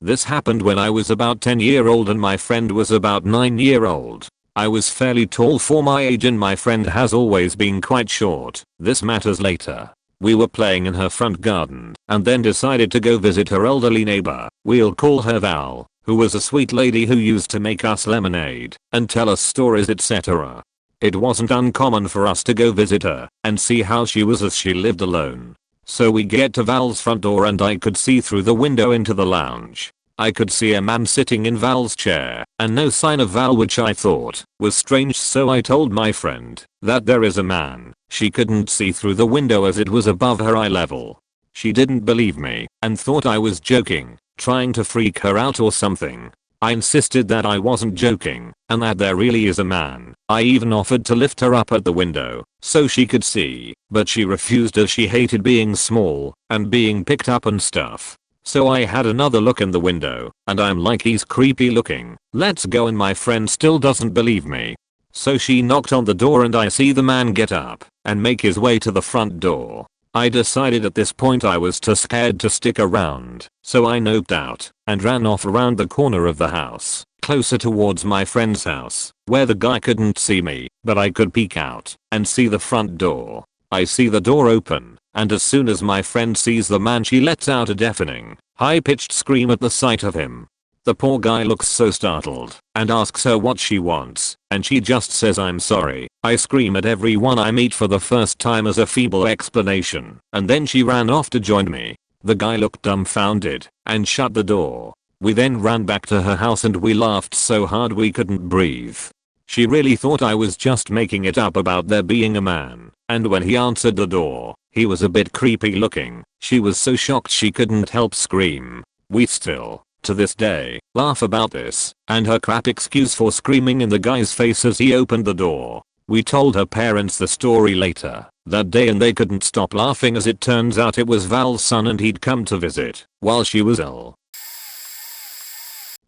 This happened when I was about 10-year-old and my friend was about 9-year-old. I was fairly tall for my age and my friend has always been quite short. This matters later. We were playing in her front garden and then decided to go visit her elderly neighbor. We'll call her Val, who was a sweet lady who used to make us lemonade and tell us stories, etc. It wasn't uncommon for us to go visit her and see how she was as she lived alone. So we get to Val's front door and I could see through the window into the lounge. I could see a man sitting in Val's chair and no sign of Val, which I thought was strange, so I told my friend that there is a man. She couldn't see through the window as it was above her eye level. She didn't believe me and thought I was joking, trying to freak her out or something. I insisted that I wasn't joking and that there really is a man. I even offered to lift her up at the window so she could see, but she refused as she hated being small and being picked up and stuff. So I had another look in the window and I'm like, he's creepy looking, let's go, and my friend still doesn't believe me. So she knocked on the door and I see the man get up and make his way to the front door. I decided at this point I was too scared to stick around, so I noped out and ran off around the corner of the house, closer towards my friend's house, where the guy couldn't see me, but I could peek out and see the front door. I see the door open, and as soon as my friend sees the man she lets out a deafening, high-pitched scream at the sight of him. The poor guy looks so startled and asks her what she wants, and she just says I'm sorry. I scream at everyone I meet for the first time as a feeble explanation, and then she ran off to join me. The guy looked dumbfounded and shut the door. We then ran back to her house and we laughed so hard we couldn't breathe. She really thought I was just making it up about there being a man, and when he answered the door, he was a bit creepy looking. She was so shocked she couldn't help scream. We still, to this day, laugh about this and her crap excuse for screaming in the guy's face as he opened the door. We told her parents the story later that day and they couldn't stop laughing as it turns out it was Val's son and he'd come to visit while she was ill.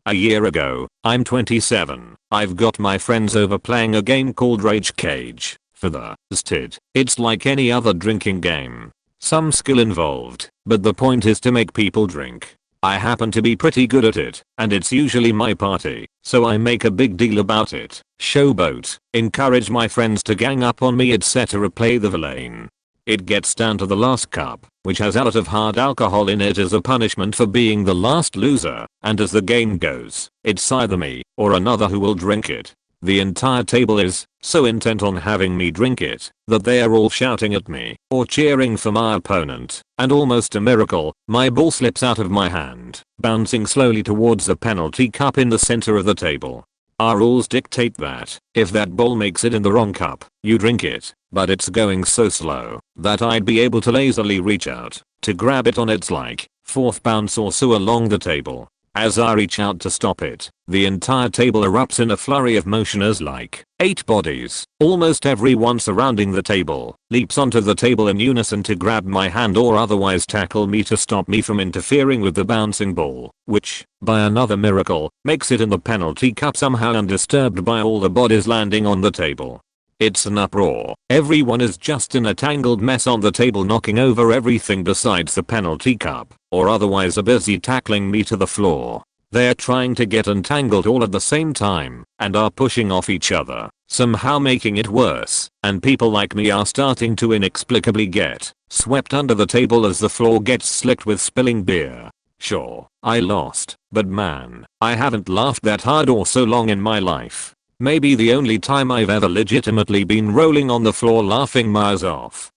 A year ago, I'm 27. I've got my friends over playing a game called Rage Cage. For the stid, it's like any other drinking game. Some skill involved, but the point is to make people drink. I happen to be pretty good at it, and it's usually my party, so I make a big deal about it, showboat, encourage my friends to gang up on me etc. Play the villain. It gets down to the last cup, which has a lot of hard alcohol in it as a punishment for being the last loser, and as the game goes, it's either me or another who will drink it. The entire table is so intent on having me drink it that they are all shouting at me or cheering for my opponent, and almost a miracle, my ball slips out of my hand, bouncing slowly towards the penalty cup in the center of the table. Our rules dictate that if that ball makes it in the wrong cup, you drink it, but it's going so slow that I'd be able to lazily reach out to grab it on its like fourth bounce or so along the table. As I reach out to stop it, the entire table erupts in a flurry of motion as like 8 bodies, almost everyone surrounding the table, leaps onto the table in unison to grab my hand or otherwise tackle me to stop me from interfering with the bouncing ball, which, by another miracle, makes it in the penalty cup somehow undisturbed by all the bodies landing on the table. It's an uproar. Everyone is just in a tangled mess on the table knocking over everything besides the penalty cup, or otherwise are busy tackling me to the floor. They're trying to get entangled all at the same time, and are pushing off each other, somehow making it worse, and people like me are starting to inexplicably get swept under the table as the floor gets slicked with spilling beer. Sure, I lost, but man, I haven't laughed that hard or so long in my life. Maybe the only time I've ever legitimately been rolling on the floor laughing my ass off.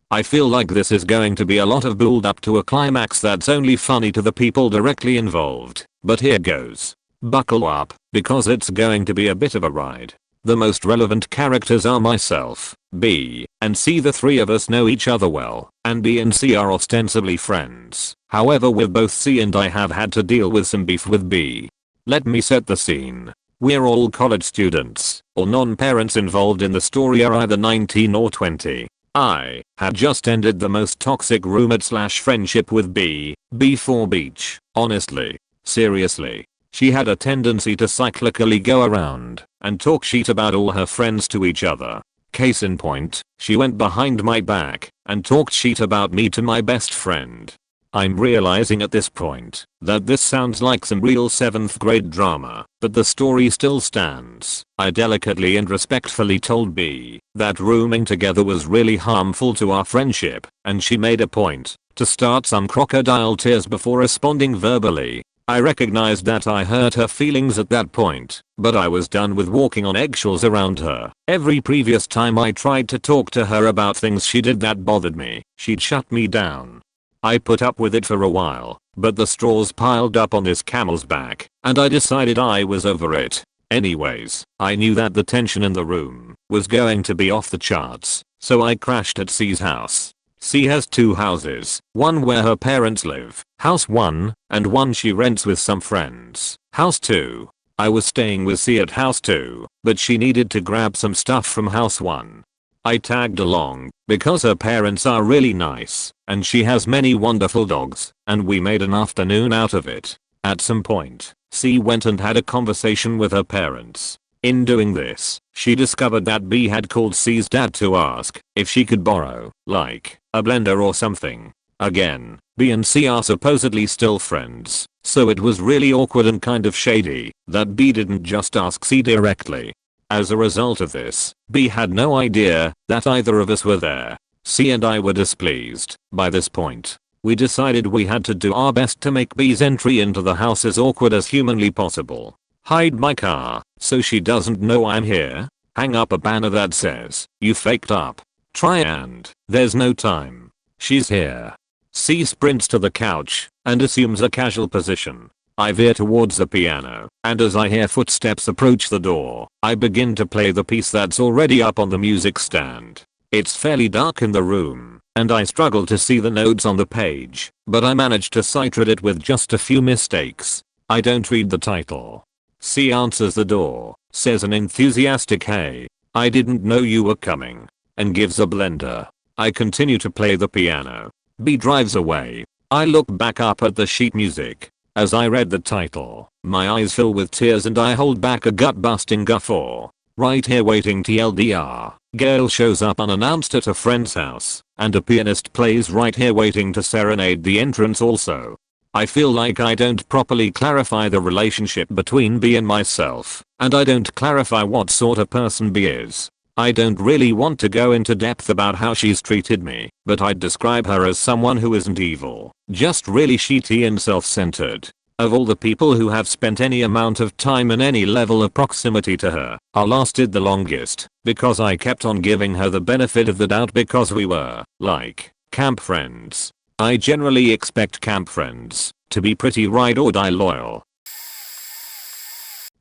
I feel like this is going to be a lot of build up to a climax that's only funny to the people directly involved, but here goes. Buckle up, because it's going to be a bit of a ride. The most relevant characters are myself, B, and C. The three of us know each other well, and B and C are ostensibly friends. However, with both C and I have had to deal with some beef with B. Let me set the scene. We're all college students, or non-parents involved in the story are either 19 or 20. I had just ended the most toxic roommate/friendship with B before beach. Honestly, seriously, she had a tendency to cyclically go around and talk shit about all her friends to each other. Case in point, she went behind my back and talked shit about me to my best friend. I'm realizing at this point that this sounds like some real 7th grade drama, but the story still stands. I delicately and respectfully told B that rooming together was really harmful to our friendship, and she made a point to start some crocodile tears before responding verbally. I recognized that I hurt her feelings at that point, but I was done with walking on eggshells around her. Every previous time I tried to talk to her about things she did that bothered me, she'd shut me down. I put up with it for a while, but the straws piled up on this camel's back, and I decided I was over it. Anyways, I knew that the tension in the room was going to be off the charts, so I crashed at C's house. C has 2 houses, one where her parents live, house 1, and one she rents with some friends, house 2. I was staying with C at house 2, but she needed to grab some stuff from house 1. I tagged along because her parents are really nice and she has many wonderful dogs, and we made an afternoon out of it. At some point, C went and had a conversation with her parents. In doing this, she discovered that B had called C's dad to ask if she could borrow, like, a blender or something. Again, B and C are supposedly still friends, so it was really awkward and kind of shady that B didn't just ask C directly. As a result of this, B had no idea that either of us were there. C and I were displeased. By this point, we decided we had to do our best to make B's entry into the house as awkward as humanly possible. Hide my car, so she doesn't know I'm here. Hang up a banner that says, "You faked up." Try and, there's no time. She's here. C sprints to the couch and assumes a casual position. I veer towards the piano, and as I hear footsteps approach the door, I begin to play the piece that's already up on the music stand. It's fairly dark in the room, and I struggle to see the notes on the page, but I manage to sight read it with just a few mistakes. I don't read the title. C answers the door, says an enthusiastic "Hey, I didn't know you were coming," and gives a blender. I continue to play the piano. B drives away. I look back up at the sheet music. As I read the title, my eyes fill with tears and I hold back a gut-busting guffaw. Right here waiting TLDR. Girl shows up unannounced at a friend's house, and a pianist plays Right Here Waiting to serenade the entrance also. I feel like I don't properly clarify the relationship between B and myself, and I don't clarify what sort of person B is. I don't really want to go into depth about how she's treated me, but I'd describe her as someone who isn't evil, just really shitty and self-centered. Of all the people who have spent any amount of time and any level of proximity to her, I lasted the longest, because I kept on giving her the benefit of the doubt because we were, like, camp friends. I generally expect camp friends to be pretty ride or die loyal.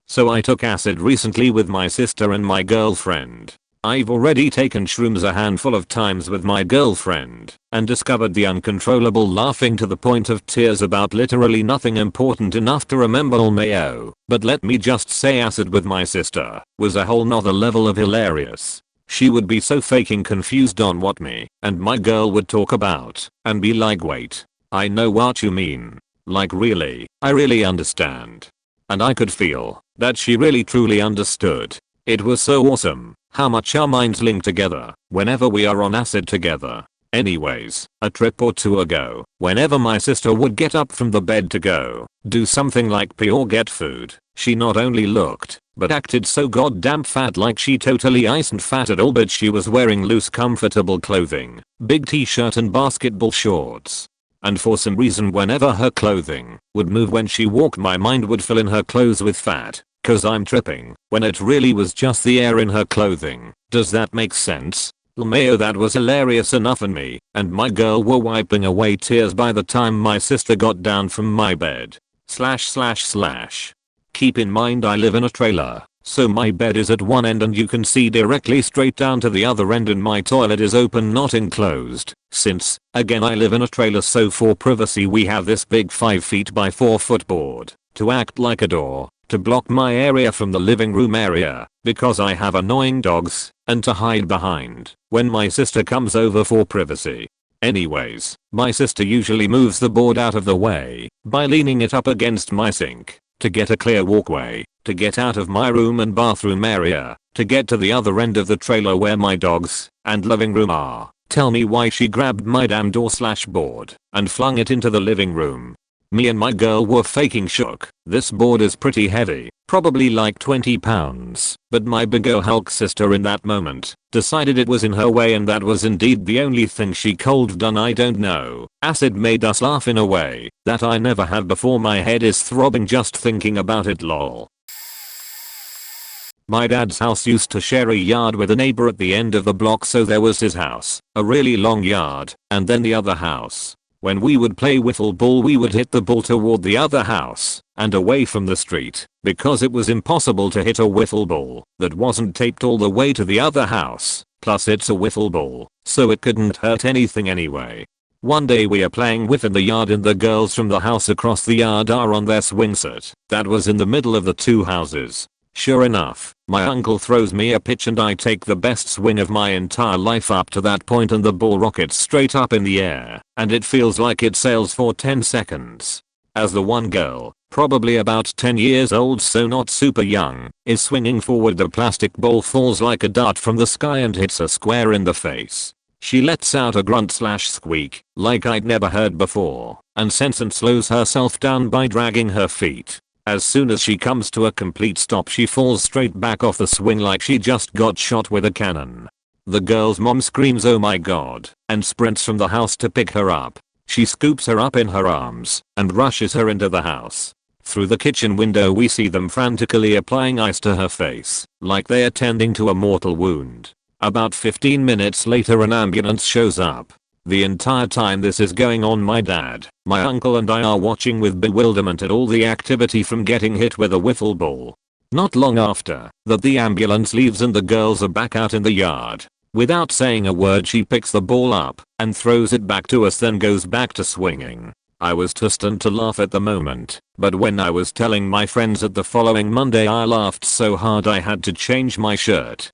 So I took acid recently with my sister and my girlfriend. I've already taken shrooms a handful of times with my girlfriend and discovered the uncontrollable laughing to the point of tears about literally nothing important enough to remember LMAO. But let me just say acid with my sister was a whole nother level of hilarious. She would be so fucking confused on what me and my girl would talk about and be like, "Wait, I know what you mean. Like really, I really understand." And I could feel that she really truly understood. It was so awesome how much our minds link together whenever we are on acid together. Anyways, a trip or two ago, whenever my sister would get up from the bed to go do something like pee or get food, she not only looked, but acted so goddamn fat, like she totally isn't fat at all, but she was wearing loose comfortable clothing, big t-shirt and basketball shorts. And for some reason whenever her clothing would move when she walked, my mind would fill in her clothes with fat. Cause I'm tripping, when it really was just the air in her clothing. Does that make sense? LMAO, that was hilarious enough, and me and my girl were wiping away tears by the time my sister got down from my bed. /// Keep in mind I live in a trailer, so my bed is at one end and you can see directly straight down to the other end, and my toilet is open not enclosed. Since, again, I live in a trailer, so for privacy we have this big 5 feet by 4 foot board to act like a door to block my area from the living room area because I have annoying dogs, and to hide behind when my sister comes over for privacy. Anyways, my sister usually moves the board out of the way by leaning it up against my sink to get a clear walkway to get out of my room and bathroom area to get to the other end of the trailer where my dogs and living room are. Tell me why she grabbed my damn door/board and flung it into the living room. Me and my girl were faking shook. This board is pretty heavy, probably like 20 pounds, but my bigger Hulk sister in that moment decided it was in her way, and that was indeed the only thing she could've done. I don't know. Acid made us laugh in a way that I never have before. My head is throbbing just thinking about it, lol. My dad's house used to share a yard with a neighbor at the end of the block, so there was his house, a really long yard, and then the other house. When we would play wiffle ball, we would hit the ball toward the other house and away from the street, because it was impossible to hit a wiffle ball that wasn't taped all the way to the other house. Plus it's a wiffle ball, so it couldn't hurt anything anyway. One day we are playing with in the yard and the girls from the house across the yard are on their swing set that was in the middle of the two houses. Sure enough, my uncle throws me a pitch and I take the best swing of my entire life up to that point, and the ball rockets straight up in the air, and it feels like it sails for 10 seconds. As the one girl, probably about 10 years old so not super young, is swinging forward, the plastic ball falls like a dart from the sky and hits her square in the face. She lets out a grunt/squeak like I'd never heard before, and slows herself down by dragging her feet. As soon as she comes to a complete stop, she falls straight back off the swing like she just got shot with a cannon. The girl's mom screams "oh my god" and sprints from the house to pick her up. She scoops her up in her arms and rushes her into the house. Through the kitchen window we see them frantically applying ice to her face, like they are tending to a mortal wound. About 15 minutes later an ambulance shows up. The entire time this is going on, my dad, my uncle and I are watching with bewilderment at all the activity, from getting hit with a wiffle ball. Not long after that the ambulance leaves and the girls are back out in the yard. Without saying a word she picks the ball up and throws it back to us, then goes back to swinging. I was too stunned to laugh at the moment, but when I was telling my friends that the following Monday I laughed so hard I had to change my shirt.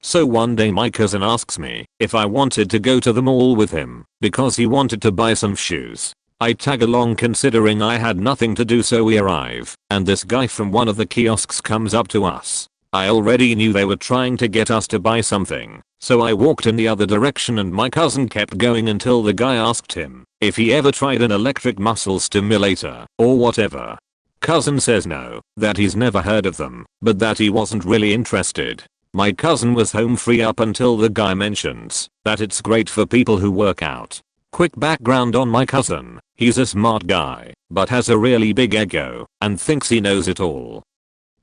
So one day my cousin asks me if I wanted to go to the mall with him because he wanted to buy some shoes. I tag along considering I had nothing to do, so we arrive and this guy from one of the kiosks comes up to us. I already knew they were trying to get us to buy something, so I walked in the other direction and my cousin kept going until the guy asked him if he ever tried an electric muscle stimulator or whatever. Cousin says no, that he's never heard of them, but that he wasn't really interested. My cousin was home free up until the guy mentions that it's great for people who work out. Quick background on my cousin: he's a smart guy, but has a really big ego and thinks he knows it all.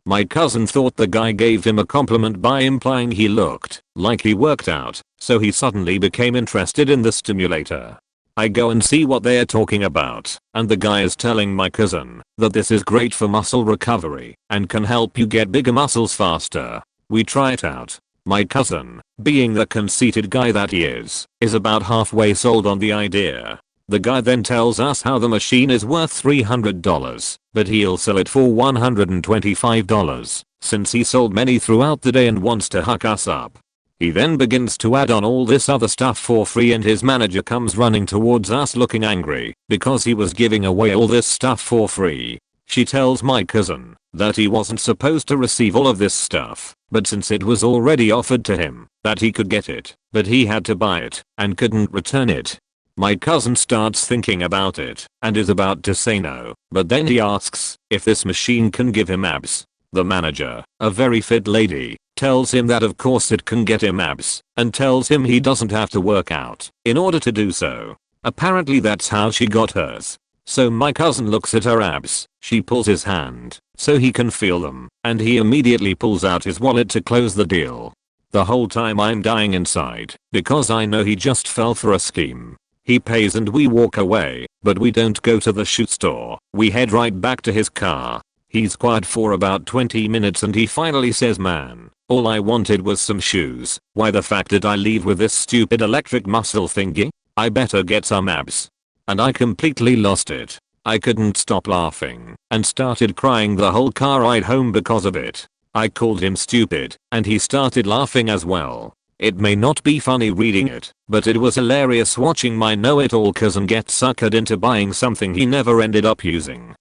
My cousin thought the guy gave him a compliment by implying he looked like he worked out, so he suddenly became interested in the stimulator. I go and see what they are talking about, and the guy is telling my cousin that this is great for muscle recovery and can help you get bigger muscles faster. We try it out. My cousin, being the conceited guy that he is about halfway sold on the idea. The guy then tells us how the machine is worth $300, but he'll sell it for $125 since he sold many throughout the day and wants to hook us up. He then begins to add on all this other stuff for free and his manager comes running towards us looking angry because he was giving away all this stuff for free. She tells my cousin that he wasn't supposed to receive all of this stuff, but since it was already offered to him, that he could get it, but he had to buy it and couldn't return it. My cousin starts thinking about it and is about to say no, but then he asks if this machine can give him abs. The manager, a very fit lady, tells him that of course it can get him abs and tells him he doesn't have to work out in order to do so. Apparently that's how she got hers. So my cousin looks at her abs, she pulls his hand so he can feel them, and he immediately pulls out his wallet to close the deal. The whole time I'm dying inside because I know he just fell for a scheme. He pays and we walk away, but we don't go to the shoe store. We head right back to his car. He's quiet for about 20 minutes and he finally says, "Man, all I wanted was some shoes. Why the fact did I leave with this stupid electric muscle thingy? I better get some abs." And I completely lost it. I couldn't stop laughing and started crying the whole car ride home because of it. I called him stupid and he started laughing as well. It may not be funny reading it, but it was hilarious watching my know-it-all cousin get suckered into buying something he never ended up using.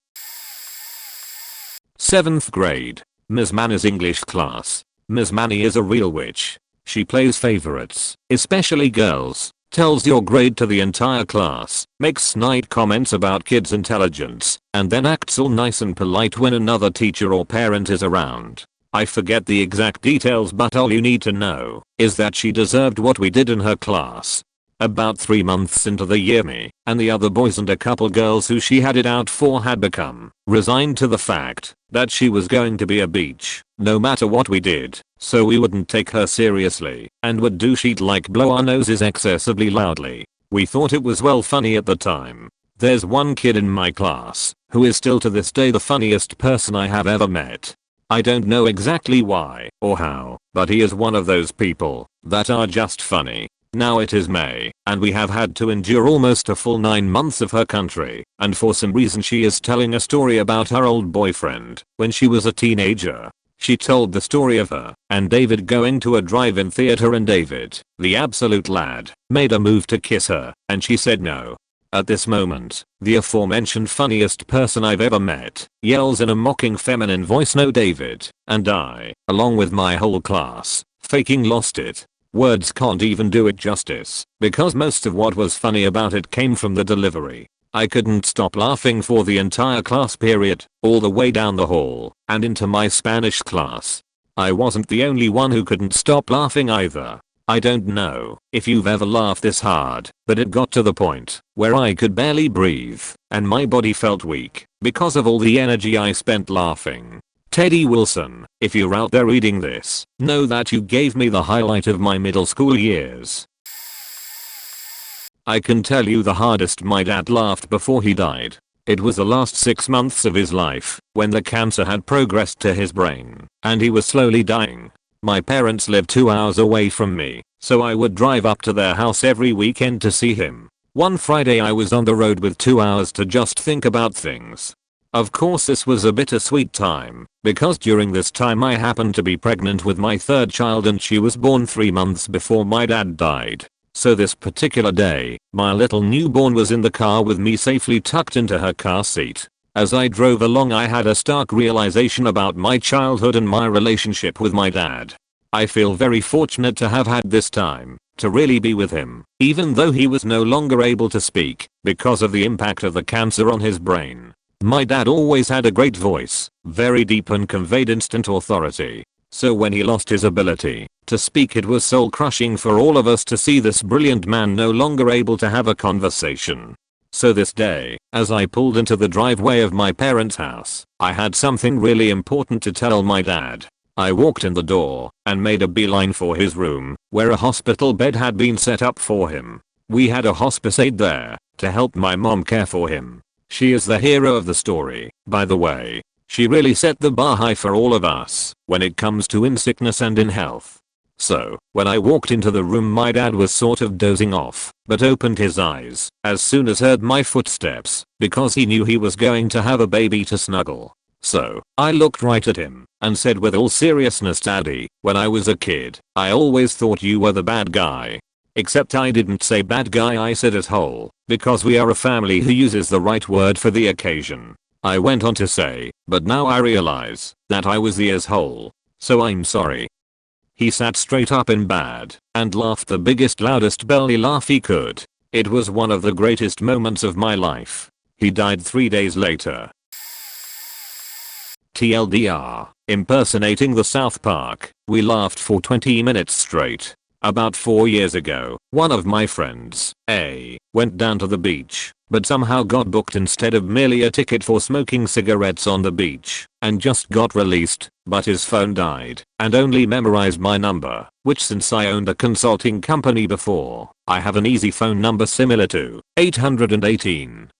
7th grade. Ms. Manny's English class. Ms. Manny is a real witch. She plays favorites, especially girls, tells your grade to the entire class, makes snide comments about kids' intelligence, and then acts all nice and polite when another teacher or parent is around. I forget the exact details, but all you need to know is that she deserved what we did in her class. About 3 months into the year, me and the other boys and a couple girls who she had it out for had become resigned to the fact that she was going to be a beach no matter what we did, so we wouldn't take her seriously and would do shit like blow our noses excessively loudly. We thought it was well funny at the time. There's one kid in my class who is still to this day the funniest person I have ever met. I don't know exactly why or how, but he is one of those people that are just funny. Now it is May, and we have had to endure almost a full 9 months of her country, and for some reason she is telling a story about her old boyfriend when she was a teenager. She told the story of her and David going to a drive-in theater, and David, the absolute lad, made a move to kiss her, and she said no. At this moment, the aforementioned funniest person I've ever met yells in a mocking feminine voice, "No, David," and I, along with my whole class, faking lost it. Words can't even do it justice, because most of what was funny about it came from the delivery. I couldn't stop laughing for the entire class period, all the way down the hall, and into my Spanish class. I wasn't the only one who couldn't stop laughing either. I don't know if you've ever laughed this hard, but it got to the point where I could barely breathe, and my body felt weak because of all the energy I spent laughing. Teddy Wilson, if you're out there reading this, know that you gave me the highlight of my middle school years. I can tell you the hardest my dad laughed before he died. It was the last 6 months of his life, when the cancer had progressed to his brain, and he was slowly dying. My parents lived 2 hours away from me, so I would drive up to their house every weekend to see him. One Friday I was on the road with 2 hours to just think about things. Of course this was a bittersweet time, because during this time I happened to be pregnant with my third child and she was born 3 months before my dad died. So this particular day, my little newborn was in the car with me safely tucked into her car seat. As I drove along I had a stark realization about my childhood and my relationship with my dad. I feel very fortunate to have had this time, to really be with him, even though he was no longer able to speak, because of the impact of the cancer on his brain. My dad always had a great voice, very deep and conveyed instant authority. So when he lost his ability to speak it was soul crushing for all of us to see this brilliant man no longer able to have a conversation. So this day, as I pulled into the driveway of my parents' house, I had something really important to tell my dad. I walked in the door and made a beeline for his room, where a hospital bed had been set up for him. We had a hospice aide there to help my mom care for him. She is the hero of the story, by the way. She really set the bar high for all of us when it comes to in sickness and in health. So, when I walked into the room my dad was sort of dozing off, but opened his eyes as soon as heard my footsteps, because he knew he was going to have a baby to snuggle. So, I looked right at him and said with all seriousness, Daddy, when I was a kid, I always thought you were the bad guy. Except I didn't say bad guy, I said asshole, because we are a family who uses the right word for the occasion. I went on to say, but now I realize that I was the asshole. So I'm sorry. He sat straight up in bed and laughed the biggest loudest belly laugh he could. It was one of the greatest moments of my life. He died 3 days later. TLDR, impersonating the South Park, we laughed for 20 minutes straight. About 4 years ago, one of my friends, went down to the beach, but somehow got booked instead of merely a ticket for smoking cigarettes on the beach, and just got released, but his phone died, and only memorized my number, which since I owned a consulting company before, I have an easy phone number similar to 818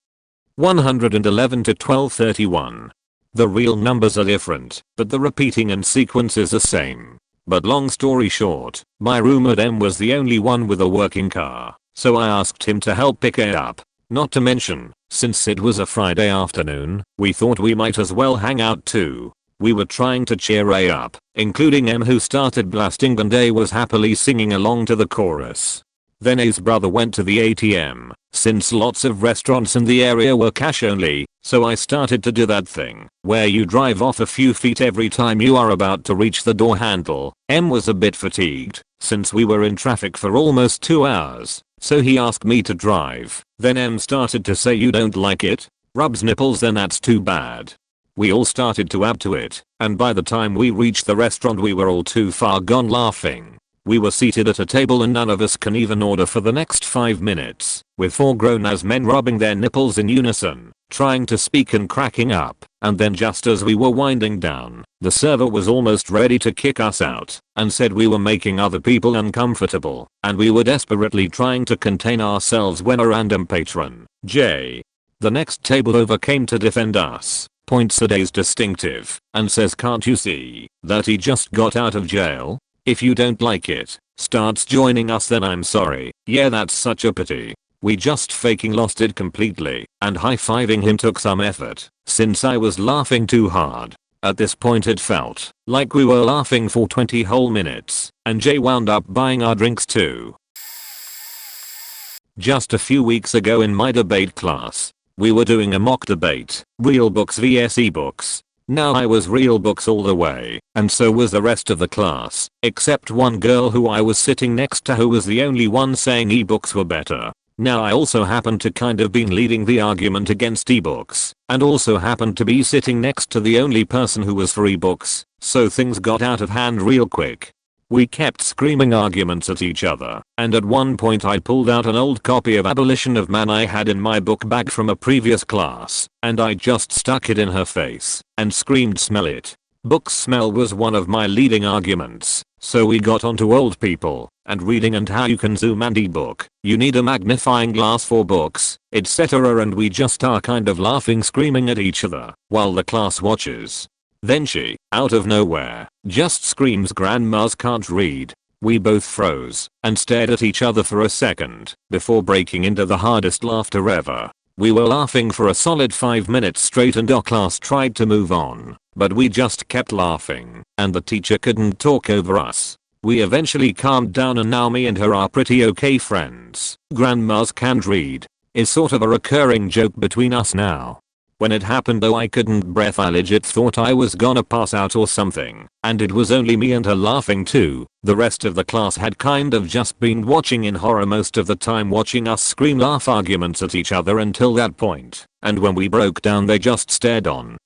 111 to 1231. The real numbers are different, but the repeating and sequence is the same. But long story short, my roommate M was the only one with a working car, so I asked him to help pick it up. Not to mention, since it was a Friday afternoon, we thought we might as well hang out too. We were trying to cheer A up, including M who started blasting and A was happily singing along to the chorus. Then A's brother went to the ATM, since lots of restaurants in the area were cash only, so I started to do that thing, where you drive off a few feet every time you are about to reach the door handle. M was a bit fatigued, since we were in traffic for almost 2 hours, so he asked me to drive. Then M started to say you don't like it? Rubs nipples, then that's too bad. We all started to add to it, and by the time we reached the restaurant we were all too far gone laughing. We were seated at a table and none of us can even order for the next 5 minutes, with 4 grown-ass men rubbing their nipples in unison, trying to speak and cracking up, and then just as we were winding down, the server was almost ready to kick us out, and said we were making other people uncomfortable, and we were desperately trying to contain ourselves when a random patron, J, the next table over, came to defend us, points at A's distinctive, and says, can't you see that he just got out of jail? If you don't like it, starts joining us, then I'm sorry. Yeah, that's such a pity. We just faking lost it completely, and high-fiving him took some effort, since I was laughing too hard. At this point it felt like we were laughing for 20 whole minutes, and Jay wound up buying our drinks too. Just a few weeks ago in my debate class, we were doing a mock debate, real books vs ebooks. Now I was real books all the way, and so was the rest of the class, except one girl who I was sitting next to who was the only one saying ebooks were better. Now I also happened to kind of been leading the argument against ebooks, and also happened to be sitting next to the only person who was for ebooks, so things got out of hand real quick. We kept screaming arguments at each other, and at one point I pulled out an old copy of Abolition of Man I had in my book bag from a previous class, and I just stuck it in her face, and screamed smell it. Book smell was one of my leading arguments, so we got onto old people, and reading and how you can zoom and ebook, you need a magnifying glass for books, etc. and we just are kind of laughing screaming at each other, while the class watches. Then she, out of nowhere, just screams grandmas can't read. We both froze, and stared at each other for a second, before breaking into the hardest laughter ever. We were laughing for a solid 5 minutes straight and our class tried to move on, but we just kept laughing, and the teacher couldn't talk over us. We eventually calmed down and now me and her are pretty okay friends. Grandmas can't read is sort of a recurring joke between us now. When it happened though I couldn't breathe. I legit thought I was gonna pass out or something, and it was only me and her laughing too. The rest of the class had kind of just been watching in horror most of the time, watching us scream laugh arguments at each other until that point, and when we broke down they just stared on.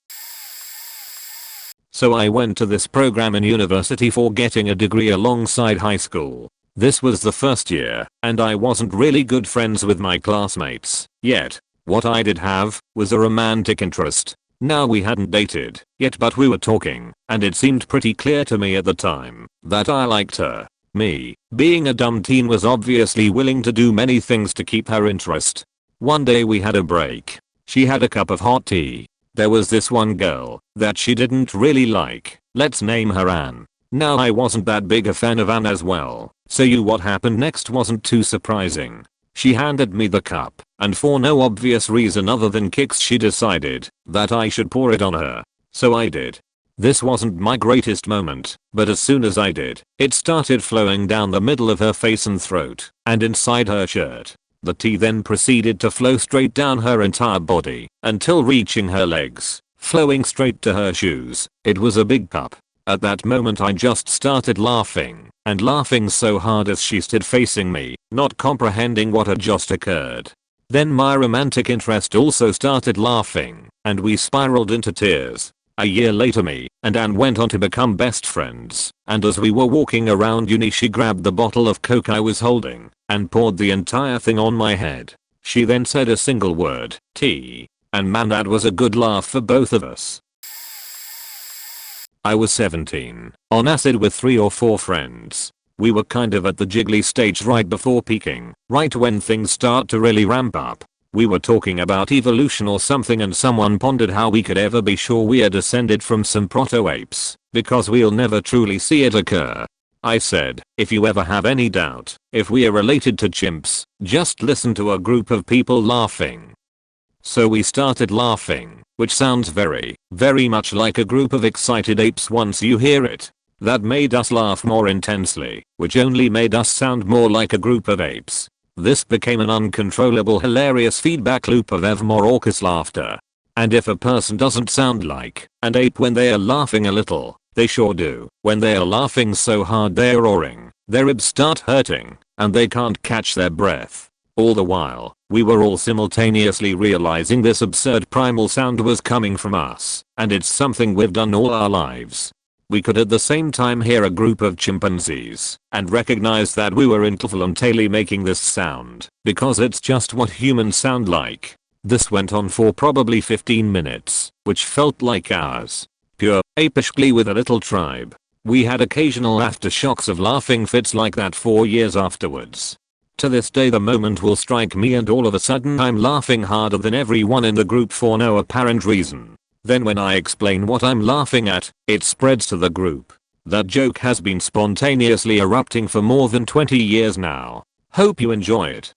So I went to this program in university for getting a degree alongside high school. This was the first year, and I wasn't really good friends with my classmates yet. What I did have was a romantic interest. Now we hadn't dated yet, but we were talking, and it seemed pretty clear to me at the time that I liked her. Me, being a dumb teen, was obviously willing to do many things to keep her interest. One day we had a break. She had a cup of hot tea. There was this one girl that she didn't really like. Let's name her Anne. Now I wasn't that big a fan of Anne as well, so what happened next wasn't too surprising. She handed me the cup, and for no obvious reason other than kicks she decided that I should pour it on her. So I did. This wasn't my greatest moment, but as soon as I did, it started flowing down the middle of her face and throat, and inside her shirt. The tea then proceeded to flow straight down her entire body, until reaching her legs, flowing straight to her shoes. It was a big cup. At that moment I just started laughing, and laughing so hard as she stood facing me, not comprehending what had just occurred. Then my romantic interest also started laughing, and we spiraled into tears. A year later me and Anne went on to become best friends, and as we were walking around uni she grabbed the bottle of Coke I was holding, and poured the entire thing on my head. She then said a single word, tea, and man, that was a good laugh for both of us. I was 17, on acid with 3 or 4 friends. We were kind of at the jiggly stage right before peaking, right when things start to really ramp up. We were talking about evolution or something, and someone pondered how we could ever be sure we are descended from some proto-apes, because we'll never truly see it occur. I said, if you ever have any doubt if we are related to chimps, just listen to a group of people laughing. So we started laughing, which sounds very, very much like a group of excited apes once you hear it. That made us laugh more intensely, which only made us sound more like a group of apes. This became an uncontrollable hilarious feedback loop of ever more raucous laughter. And if a person doesn't sound like an ape when they are laughing a little, they sure do. When they are laughing so hard they're roaring, their ribs start hurting, and they can't catch their breath. All the while, we were all simultaneously realizing this absurd primal sound was coming from us, and it's something we've done all our lives. We could at the same time hear a group of chimpanzees, and recognize that we were involuntarily making this sound, because it's just what humans sound like. This went on for probably 15 minutes, which felt like hours. Pure, apish glee with a little tribe. We had occasional aftershocks of laughing fits like that 4 years afterwards. To this day the moment will strike me and all of a sudden I'm laughing harder than everyone in the group for no apparent reason. Then when I explain what I'm laughing at, it spreads to the group. That joke has been spontaneously erupting for more than 20 years now. Hope you enjoy it.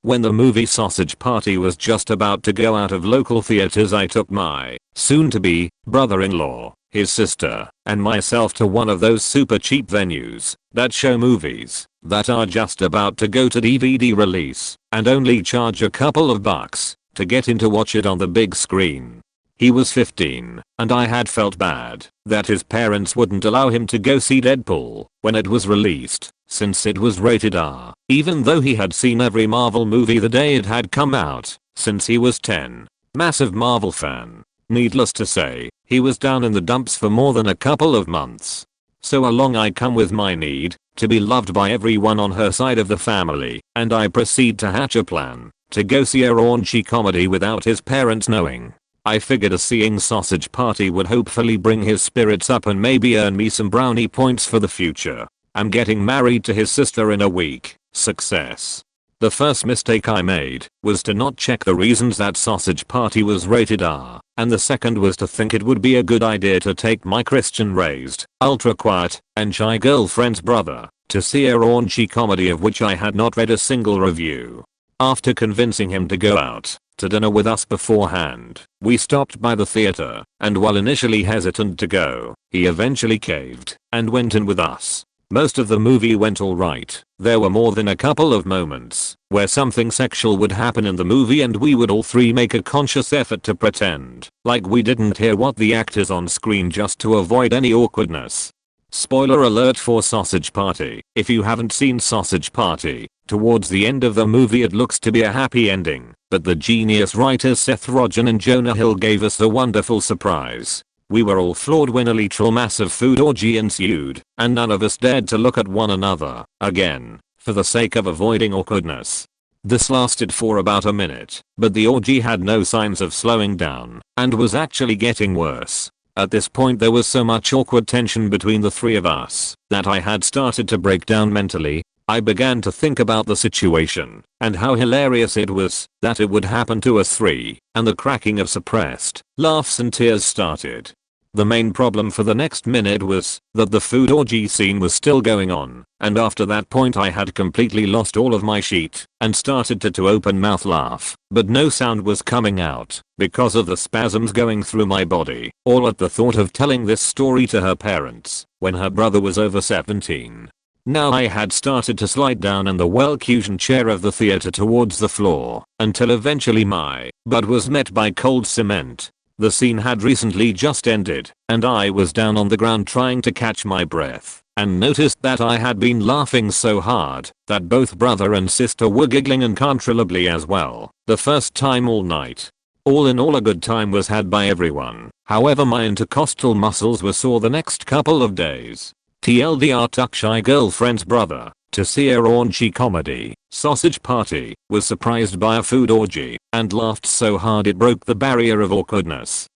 When the movie Sausage Party was just about to go out of local theaters, I took my soon-to-be brother-in-law, his sister, and myself to one of those super cheap venues that show movies that are just about to go to DVD release and only charge a couple of bucks to get in to watch it on the big screen. He was 15, and I had felt bad that his parents wouldn't allow him to go see Deadpool when it was released, since it was rated R, even though he had seen every Marvel movie the day it had come out, since he was 10. Massive Marvel fan. Needless to say, he was down in the dumps for more than a couple of months. So along I come with my need to be loved by everyone on her side of the family, and I proceed to hatch a plan to go see a raunchy comedy without his parents knowing. I figured a seeing sausage party would hopefully bring his spirits up and maybe earn me some brownie points for the future. I'm getting married to his sister in a week. Success. The first mistake I made was to not check the reasons that sausage party was rated R, and the second was to think it would be a good idea to take my Christian-raised, ultra-quiet, and shy girlfriend's brother to see a raunchy comedy of which I had not read a single review. After convincing him to go out to dinner with us beforehand, we stopped by the theater, and while initially hesitant to go, he eventually caved and went in with us. Most of the movie went alright. There were more than a couple of moments where something sexual would happen in the movie and we would all three make a conscious effort to pretend like we didn't hear what the actors on screen just to avoid any awkwardness. Spoiler alert for Sausage Party. If you haven't seen Sausage Party, towards the end of the movie it looks to be a happy ending, but the genius writers Seth Rogen and Jonah Hill gave us a wonderful surprise. We were all floored when a literal massive food orgy ensued, and none of us dared to look at one another again, for the sake of avoiding awkwardness. This lasted for about a minute, but the orgy had no signs of slowing down, and was actually getting worse. At this point there was so much awkward tension between the three of us that I had started to break down mentally. I began to think about the situation and how hilarious it was that it would happen to us three, and the cracking of suppressed laughs and tears started. The main problem for the next minute was that the food orgy scene was still going on, and after that point I had completely lost all of my shit and started to open mouth laugh, but no sound was coming out because of the spasms going through my body, all at the thought of telling this story to her parents when her brother was over 17. Now I had started to slide down in the well-cushioned chair of the theater towards the floor, until eventually my butt was met by cold cement. The scene had recently just ended, and I was down on the ground trying to catch my breath, and noticed that I had been laughing so hard that both brother and sister were giggling uncontrollably as well, the first time all night. All in all, a good time was had by everyone. However, my intercostal muscles were sore the next couple of days. TLDR took shy girlfriend's brother to see a raunchy comedy, Sausage Party, was surprised by a food orgy, and laughed so hard it broke the barrier of awkwardness.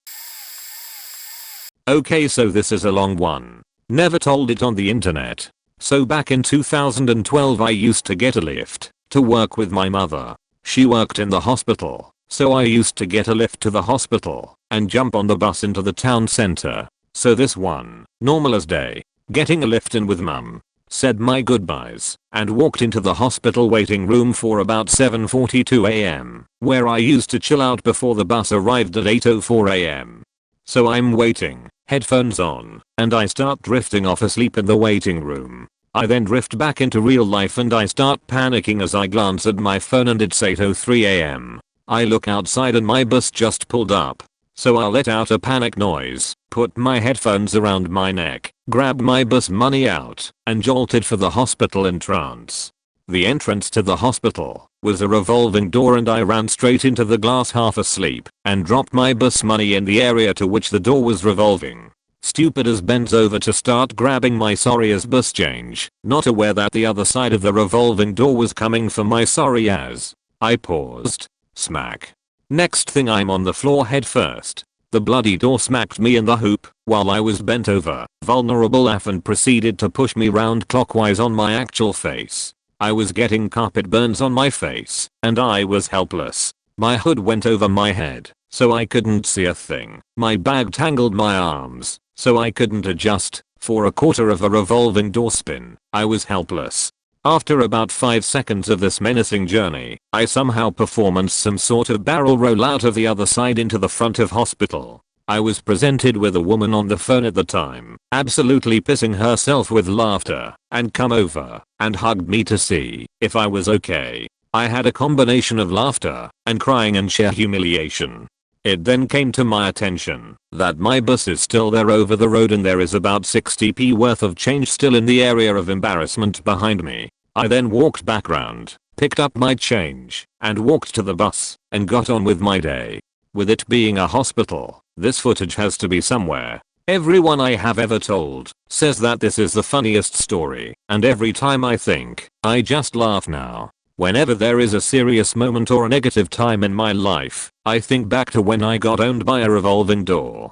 Okay, so this is a long one. Never told it on the internet. So back in 2012 I used to get a lift to work with my mother. She worked in the hospital, so I used to get a lift to the hospital and jump on the bus into the town center. So this one, normal as day, getting a lift in with mum, said my goodbyes, and walked into the hospital waiting room for about 7:42 am, where I used to chill out before the bus arrived at 8:04 am. So I'm waiting, headphones on, and I start drifting off asleep in the waiting room. I then drift back into real life and I start panicking as I glance at my phone and it's 8:03 am. I look outside and my bus just pulled up. So I let out a panic noise, put my headphones around my neck, grabbed my bus money out, and jolted for the hospital in trance. The entrance to the hospital was a revolving door and I ran straight into the glass half asleep and dropped my bus money in the area to which the door was revolving. Stupid as bends over to start grabbing my sorry as bus change, not aware that the other side of the revolving door was coming for my sorry as. I paused. Smack. Next thing I'm on the floor head first. The bloody door smacked me in the hoop while I was bent over, vulnerable AF, and proceeded to push me round clockwise on my actual face. I was getting carpet burns on my face, and I was helpless. My hood went over my head, so I couldn't see a thing. My bag tangled my arms, so I couldn't adjust. For a quarter of a revolving door spin, I was helpless. After about 5 seconds of this menacing journey, I somehow performed some sort of barrel roll out of the other side into the front of hospital. I was presented with a woman on the phone at the time, absolutely pissing herself with laughter, and come over and hugged me to see if I was okay. I had a combination of laughter and crying and sheer humiliation. It then came to my attention that my bus is still there over the road and there is about 60p worth of change still in the area of embarrassment behind me. I then walked back round, picked up my change, and walked to the bus, and got on with my day. With it being a hospital, this footage has to be somewhere. Everyone I have ever told says that this is the funniest story, and every time I think, I just laugh now. Whenever there is a serious moment or a negative time in my life, I think back to when I got owned by a revolving door.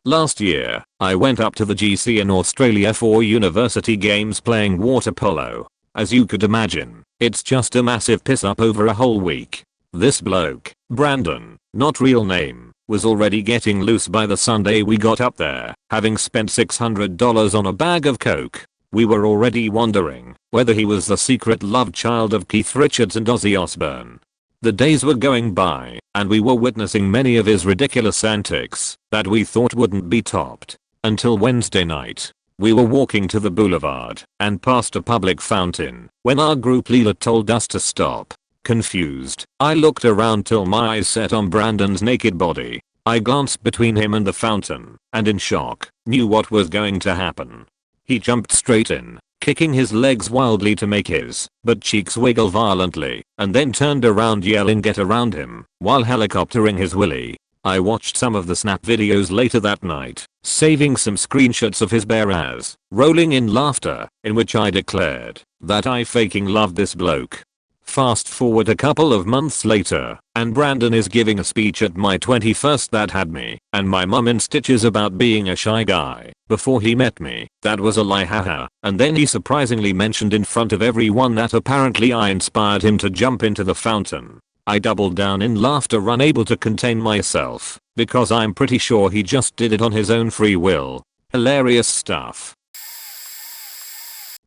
Last year, I went up to the GC in Australia for university games playing water polo. As you could imagine, it's just a massive piss up over a whole week. This bloke, Brandon, not real name, was already getting loose by the Sunday we got up there, having spent $600 on a bag of coke. We were already wondering whether he was the secret love child of Keith Richards and Ozzy Osbourne. The days were going by, and we were witnessing many of his ridiculous antics that we thought wouldn't be topped. Until Wednesday night. We were walking to the boulevard and past a public fountain when our group leader told us to stop. Confused, I looked around till my eyes set on Brandon's naked body. I glanced between him and the fountain, and in shock, knew what was going to happen. He jumped straight in, kicking his legs wildly to make his butt cheeks wiggle violently, and then turned around yelling "Get around him," while helicoptering his willy. I watched some of the snap videos later that night, saving some screenshots of his bare ass, rolling in laughter, in which I declared that I fucking loved this bloke. Fast forward a couple of months later, and Brandon is giving a speech at my 21st that had me and my mum in stitches about being a shy guy before he met me. That was a lie, haha. And then he surprisingly mentioned in front of everyone that apparently I inspired him to jump into the fountain. I doubled down in laughter, unable to contain myself, because I'm pretty sure he just did it on his own free will. Hilarious stuff.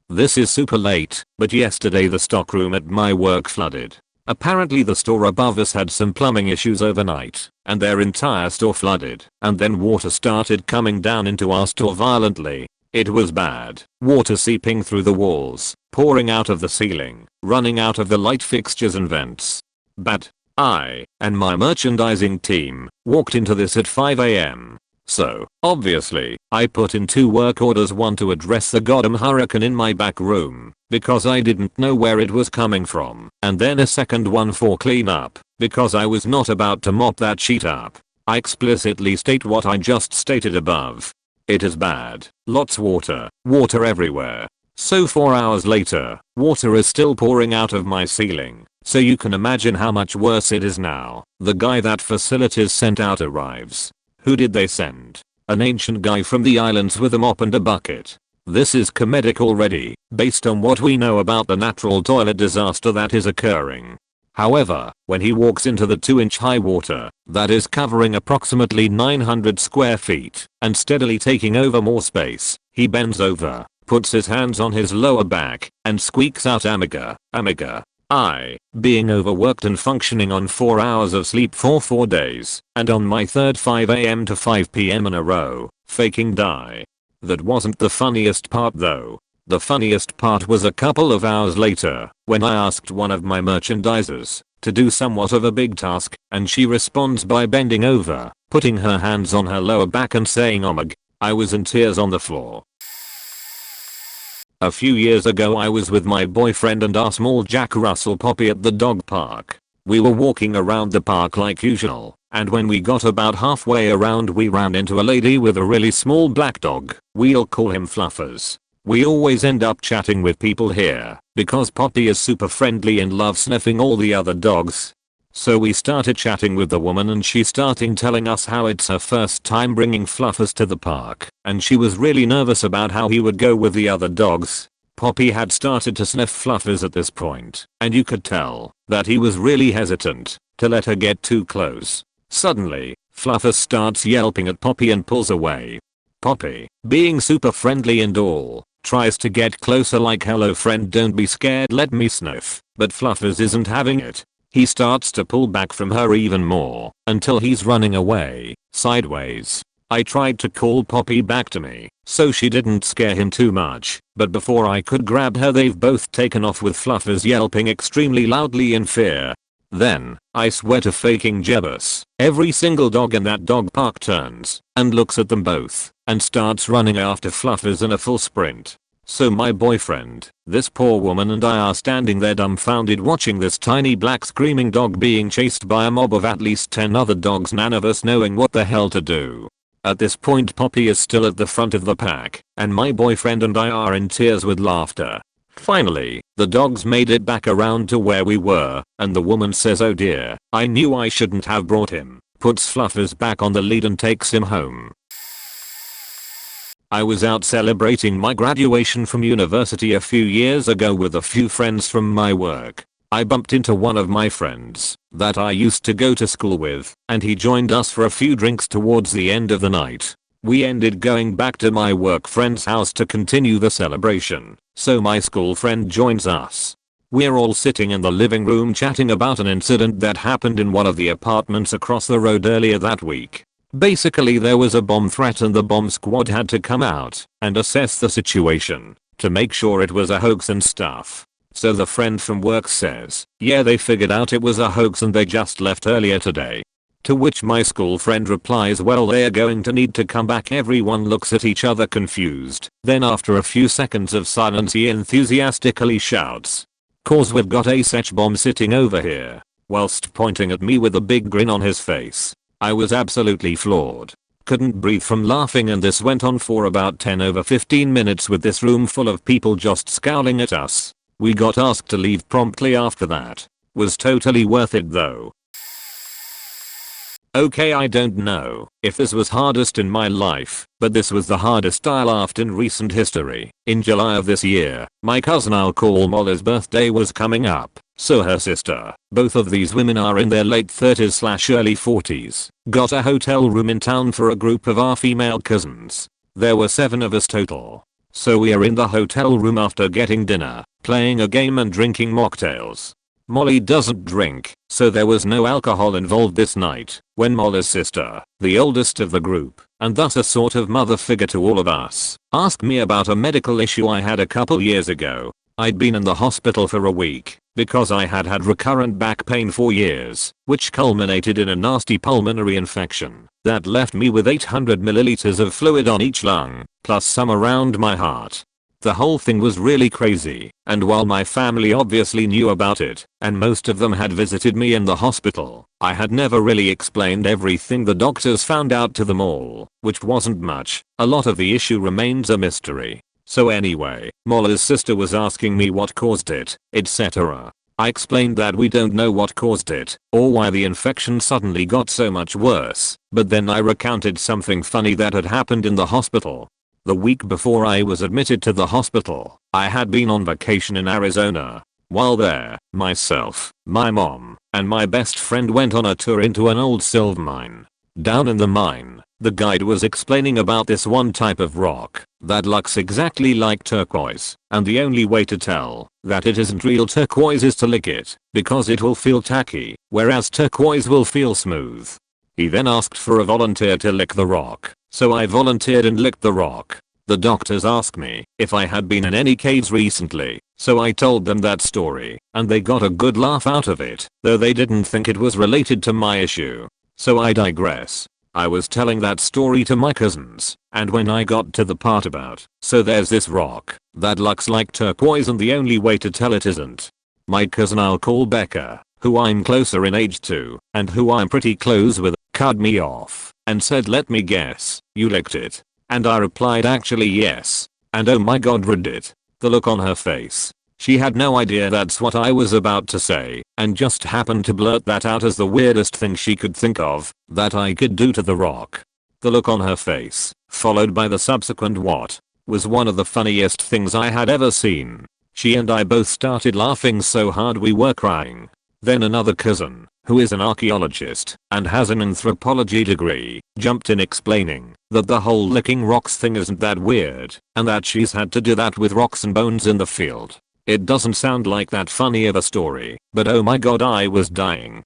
This is super late, but yesterday the stockroom at my work flooded. Apparently the store above us had some plumbing issues overnight, and their entire store flooded, and then water started coming down into our store violently. It was bad. Water seeping through the walls, pouring out of the ceiling, running out of the light fixtures and vents. But I and my merchandising team walked into this at 5 AM. So, obviously, I put in 2 work orders, one to address the goddamn hurricane in my back room, because I didn't know where it was coming from, and then a second one for cleanup, because I was not about to mop that shit up. I explicitly state what I just stated above. It is bad. Lots water everywhere. So 4 hours later, water is still pouring out of my ceiling, so you can imagine how much worse it is now. The guy that facilities sent out arrives. Who did they send? An ancient guy from the islands with a mop and a bucket. This is comedic already, based on what we know about the natural toilet disaster that is occurring. However, when he walks into the 2-inch high water that is covering approximately 900 square feet and steadily taking over more space, he bends over, puts his hands on his lower back, and squeaks out "Amiga, amiga." I, being overworked and functioning on 4 hours of sleep for 4 days, and on my third 5 AM to 5 PM in a row, faking die. That wasn't the funniest part though. The funniest part was a couple of hours later, when I asked one of my merchandisers to do somewhat of a big task, and she responds by bending over, putting her hands on her lower back and saying "Omg." I was in tears on the floor. A few years ago I was with my boyfriend and our small Jack Russell Poppy at the dog park. We were walking around the park like usual, and when we got about halfway around we ran into a lady with a really small black dog. We'll call him Fluffers. We always end up chatting with people here, because Poppy is super friendly and loves sniffing all the other dogs. So we started chatting with the woman and she started telling us how it's her first time bringing Fluffers to the park, and she was really nervous about how he would go with the other dogs. Poppy had started to sniff Fluffers at this point, and you could tell that he was really hesitant to let her get too close. Suddenly, Fluffers starts yelping at Poppy and pulls away. Poppy, being super friendly and all, tries to get closer like "Hello friend, don't be scared, let me sniff," but Fluffers isn't having it. He starts to pull back from her even more, until he's running away, sideways. I tried to call Poppy back to me, so she didn't scare him too much, but before I could grab her they've both taken off with Fluffers yelping extremely loudly in fear. Then, I swear to faking jealous, every single dog in that dog park turns and looks at them both and starts running after Fluffers in a full sprint. So my boyfriend, this poor woman and I are standing there dumbfounded watching this tiny black screaming dog being chased by a mob of at least 10 other dogs, none of us knowing what the hell to do. At this point Poppy is still at the front of the pack and my boyfriend and I are in tears with laughter. Finally, the dogs made it back around to where we were and the woman says, "Oh dear, I knew I shouldn't have brought him," puts Fluffers back on the lead and takes him home. I was out celebrating my graduation from university a few years ago with a few friends from my work. I bumped into one of my friends that I used to go to school with, and he joined us for a few drinks towards the end of the night. We ended going back to my work friend's house to continue the celebration, so my school friend joins us. We're all sitting in the living room chatting about an incident that happened in one of the apartments across the road earlier that week. Basically there was a bomb threat and the bomb squad had to come out and assess the situation to make sure it was a hoax and stuff. So the friend from work says, yeah, they figured out it was a hoax and they just left earlier today. To which my school friend replies, well, they're going to need to come back. Everyone looks at each other confused. Then after a few seconds of silence he enthusiastically shouts, "'Cause we've got a such bomb sitting over here," whilst pointing at me with a big grin on his face. I was absolutely floored. Couldn't breathe from laughing and this went on for about 10 over 15 minutes with this room full of people just scowling at us. We got asked to leave promptly after that. Was totally worth it though. Okay, I don't know if this was hardest in my life, but this was the hardest I laughed in recent history. In July of this year, my cousin I'll call Molly's birthday was coming up, so her sister, both of these women are in their late 30s/early 40s, got a hotel room in town for a group of our female cousins. There were 7 of us total. So we are in the hotel room after getting dinner, playing a game and drinking mocktails. Molly doesn't drink, so there was no alcohol involved this night, when Molly's sister, the oldest of the group, and thus a sort of mother figure to all of us, asked me about a medical issue I had a couple years ago. I'd been in the hospital for a week, because I had had recurrent back pain for years, which culminated in a nasty pulmonary infection that left me with 800 milliliters of fluid on each lung, plus some around my heart. The whole thing was really crazy, and while my family obviously knew about it, and most of them had visited me in the hospital, I had never really explained everything the doctors found out to them all, which wasn't much. A lot of the issue remains a mystery. So anyway, Molly's sister was asking me what caused it, etc. I explained that we don't know what caused it, or why the infection suddenly got so much worse, but then I recounted something funny that had happened in the hospital. The week before I was admitted to the hospital, I had been on vacation in Arizona. While there, myself, my mom, and my best friend went on a tour into an old silver mine. Down in the mine, the guide was explaining about this one type of rock that looks exactly like turquoise, and the only way to tell that it isn't real turquoise is to lick it, because it will feel tacky, whereas turquoise will feel smooth. He then asked for a volunteer to lick the rock, so I volunteered and licked the rock. The doctors asked me if I had been in any caves recently, so I told them that story, and they got a good laugh out of it, though they didn't think it was related to my issue. So I digress. I was telling that story to my cousins, and when I got to the part about, so there's this rock that looks like turquoise and the only way to tell it isn't. My cousin I'll call Becca, who I'm closer in age to, and who I'm pretty close with, cut me off and said, let me guess, you licked it. And I replied, actually yes. And oh my god, read it. The look on her face. She had no idea that's what I was about to say, and just happened to blurt that out as the weirdest thing she could think of that I could do to the rock. The look on her face, followed by the subsequent what, was one of the funniest things I had ever seen. She and I both started laughing so hard we were crying. Then another cousin, who is an archaeologist and has an anthropology degree, jumped in explaining that the whole licking rocks thing isn't that weird, and that she's had to do that with rocks and bones in the field. It doesn't sound like that funny of a story, but oh my god, I was dying.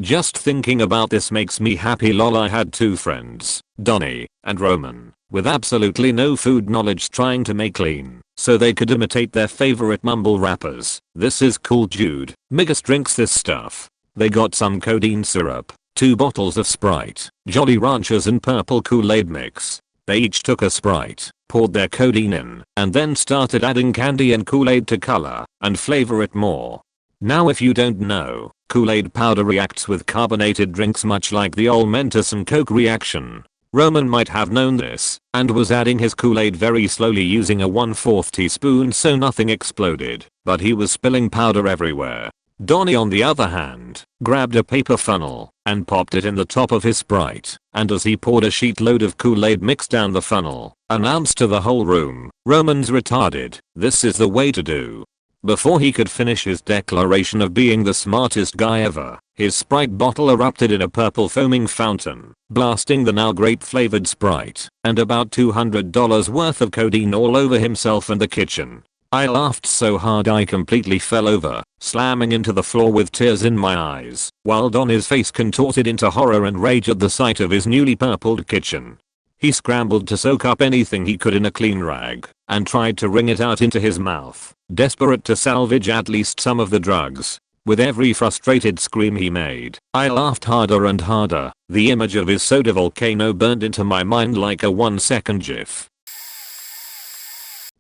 Just thinking about this makes me happy. Lol, I had 2 friends, Donnie and Roman, with absolutely no food knowledge trying to make lean so they could imitate their favorite mumble rappers. This is cool, dude. Migas drinks this stuff. They got some codeine syrup, 2 bottles of Sprite, Jolly Ranchers and purple Kool-Aid mix. They each took a Sprite, poured their codeine in, and then started adding candy and Kool-Aid to color and flavor it more. Now if you don't know, Kool-Aid powder reacts with carbonated drinks much like the old Mentos and Coke reaction. Roman might have known this and was adding his Kool-Aid very slowly using a 1/4 teaspoon so nothing exploded, but he was spilling powder everywhere. Donnie on the other hand, grabbed a paper funnel and popped it in the top of his Sprite, and as he poured a sheet load of Kool-Aid mix down the funnel, announced to the whole room, "Roman's retarded, this is the way to do." Before he could finish his declaration of being the smartest guy ever, his Sprite bottle erupted in a purple foaming fountain, blasting the now grape flavored Sprite and about $200 worth of codeine all over himself and the kitchen. I laughed so hard I completely fell over, slamming into the floor with tears in my eyes, while Donnie's face contorted into horror and rage at the sight of his newly purpled kitchen. He scrambled to soak up anything he could in a clean rag and tried to wring it out into his mouth, desperate to salvage at least some of the drugs. With every frustrated scream he made, I laughed harder and harder. The image of his soda volcano burned into my mind like a 1-second gif.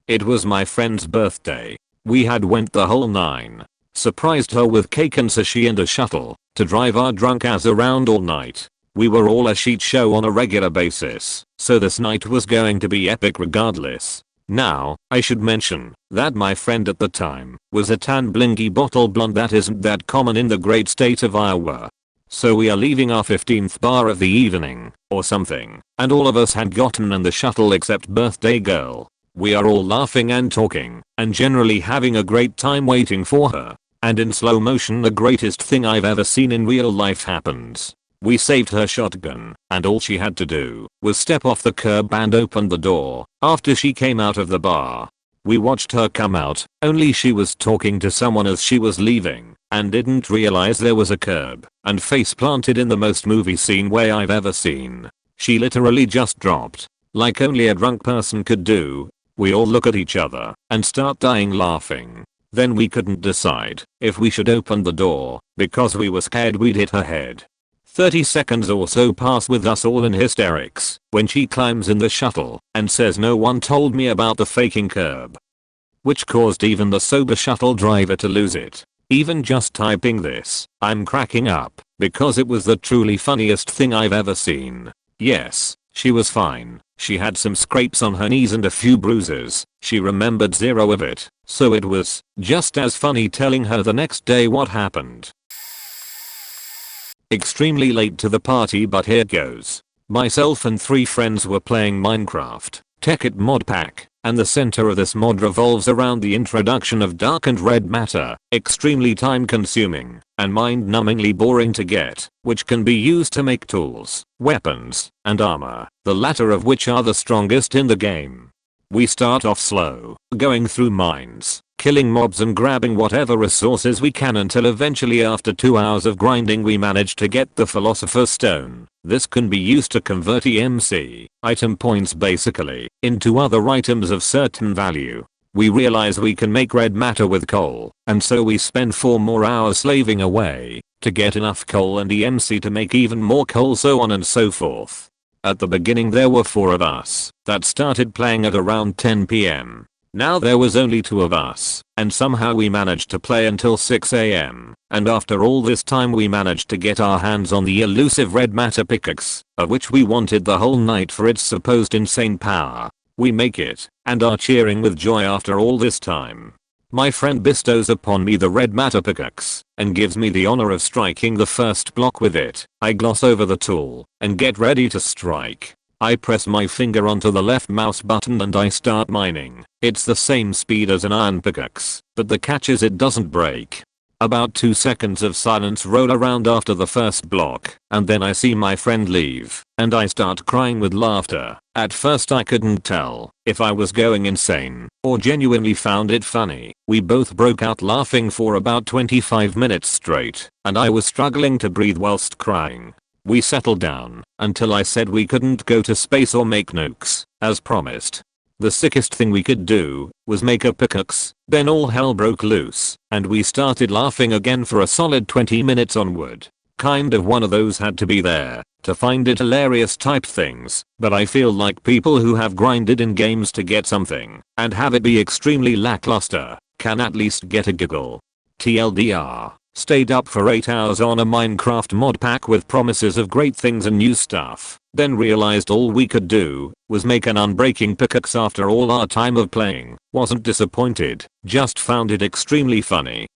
It was my friend's birthday. We had went the whole 9. Surprised her with cake and sushi and a shuttle to drive our drunk ass around all night. We were all a shit show on a regular basis, so this night was going to be epic regardless. Now, I should mention that my friend at the time was a tan blingy bottle blonde that isn't that common in the great state of Iowa. So we are leaving our 15th bar of the evening, or something, and all of us had gotten in the shuttle except birthday girl. We are all laughing and talking, and generally having a great time waiting for her. And in slow motion the greatest thing I've ever seen in real life happens. We saved her shotgun, and all she had to do was step off the curb and open the door after she came out of the bar. We watched her come out, only she was talking to someone as she was leaving, and didn't realize there was a curb, and face planted in the most movie scene way I've ever seen. She literally just dropped, like only a drunk person could do. We all look at each other and start dying laughing. Then we couldn't decide if we should open the door because we were scared we'd hit her head. 30 seconds or so pass with us all in hysterics when she climbs in the shuttle and says no one told me about the faking curb. Which caused even the sober shuttle driver to lose it. Even just typing this, I'm cracking up because it was the truly funniest thing I've ever seen. Yes, she was fine. She had some scrapes on her knees and a few bruises. She remembered zero of it, so it was just as funny telling her the next day what happened. Extremely late to the party, but here goes. Myself and 3 friends were playing Minecraft, Tech It mod pack, and the center of this mod revolves around the introduction of dark and red matter, extremely time consuming and mind-numbingly boring to get, which can be used to make tools, weapons, and armor, the latter of which are the strongest in the game. We start off slow, going through mines, killing mobs and grabbing whatever resources we can until eventually after 2 hours of grinding we manage to get the Philosopher's Stone. This can be used to convert EMC, item points basically, into other items of certain value. We realize we can make red matter with coal, and so we spend 4 more hours slaving away to get enough coal and EMC to make even more coal, so on and so forth. At the beginning there were 4 of us that started playing at around 10 PM. Now there was only 2 of us, and somehow we managed to play until 6 AM, and after all this time we managed to get our hands on the elusive red matter pickaxe, of which we wanted the whole night for its supposed insane power. We make it, and are cheering with joy after all this time. My friend bestows upon me the red matter pickaxe, and gives me the honor of striking the first block with it. I gloss over the tool, and get ready to strike. I press my finger onto the left mouse button and I start mining. It's the same speed as an iron pickaxe, but the catch is it doesn't break. About 2 seconds of silence roll around after the first block, and then I see my friend leave, and I start crying with laughter. At first I couldn't tell if I was going insane or genuinely found it funny. We both broke out laughing for about 25 minutes straight, and I was struggling to breathe whilst crying. We settled down until I said we couldn't go to space or make nukes, as promised. The sickest thing we could do was make a pickaxe, then all hell broke loose, and we started laughing again for a solid 20 minutes onward. Kind of one of those had to be there to find it hilarious type things, but I feel like people who have grinded in games to get something and have it be extremely lackluster can at least get a giggle. TLDR, stayed up for 8 hours on a Minecraft mod pack with promises of great things and new stuff, then realized all we could do was make an unbreaking pickaxe after all our time of playing. Wasn't disappointed, just found it extremely funny.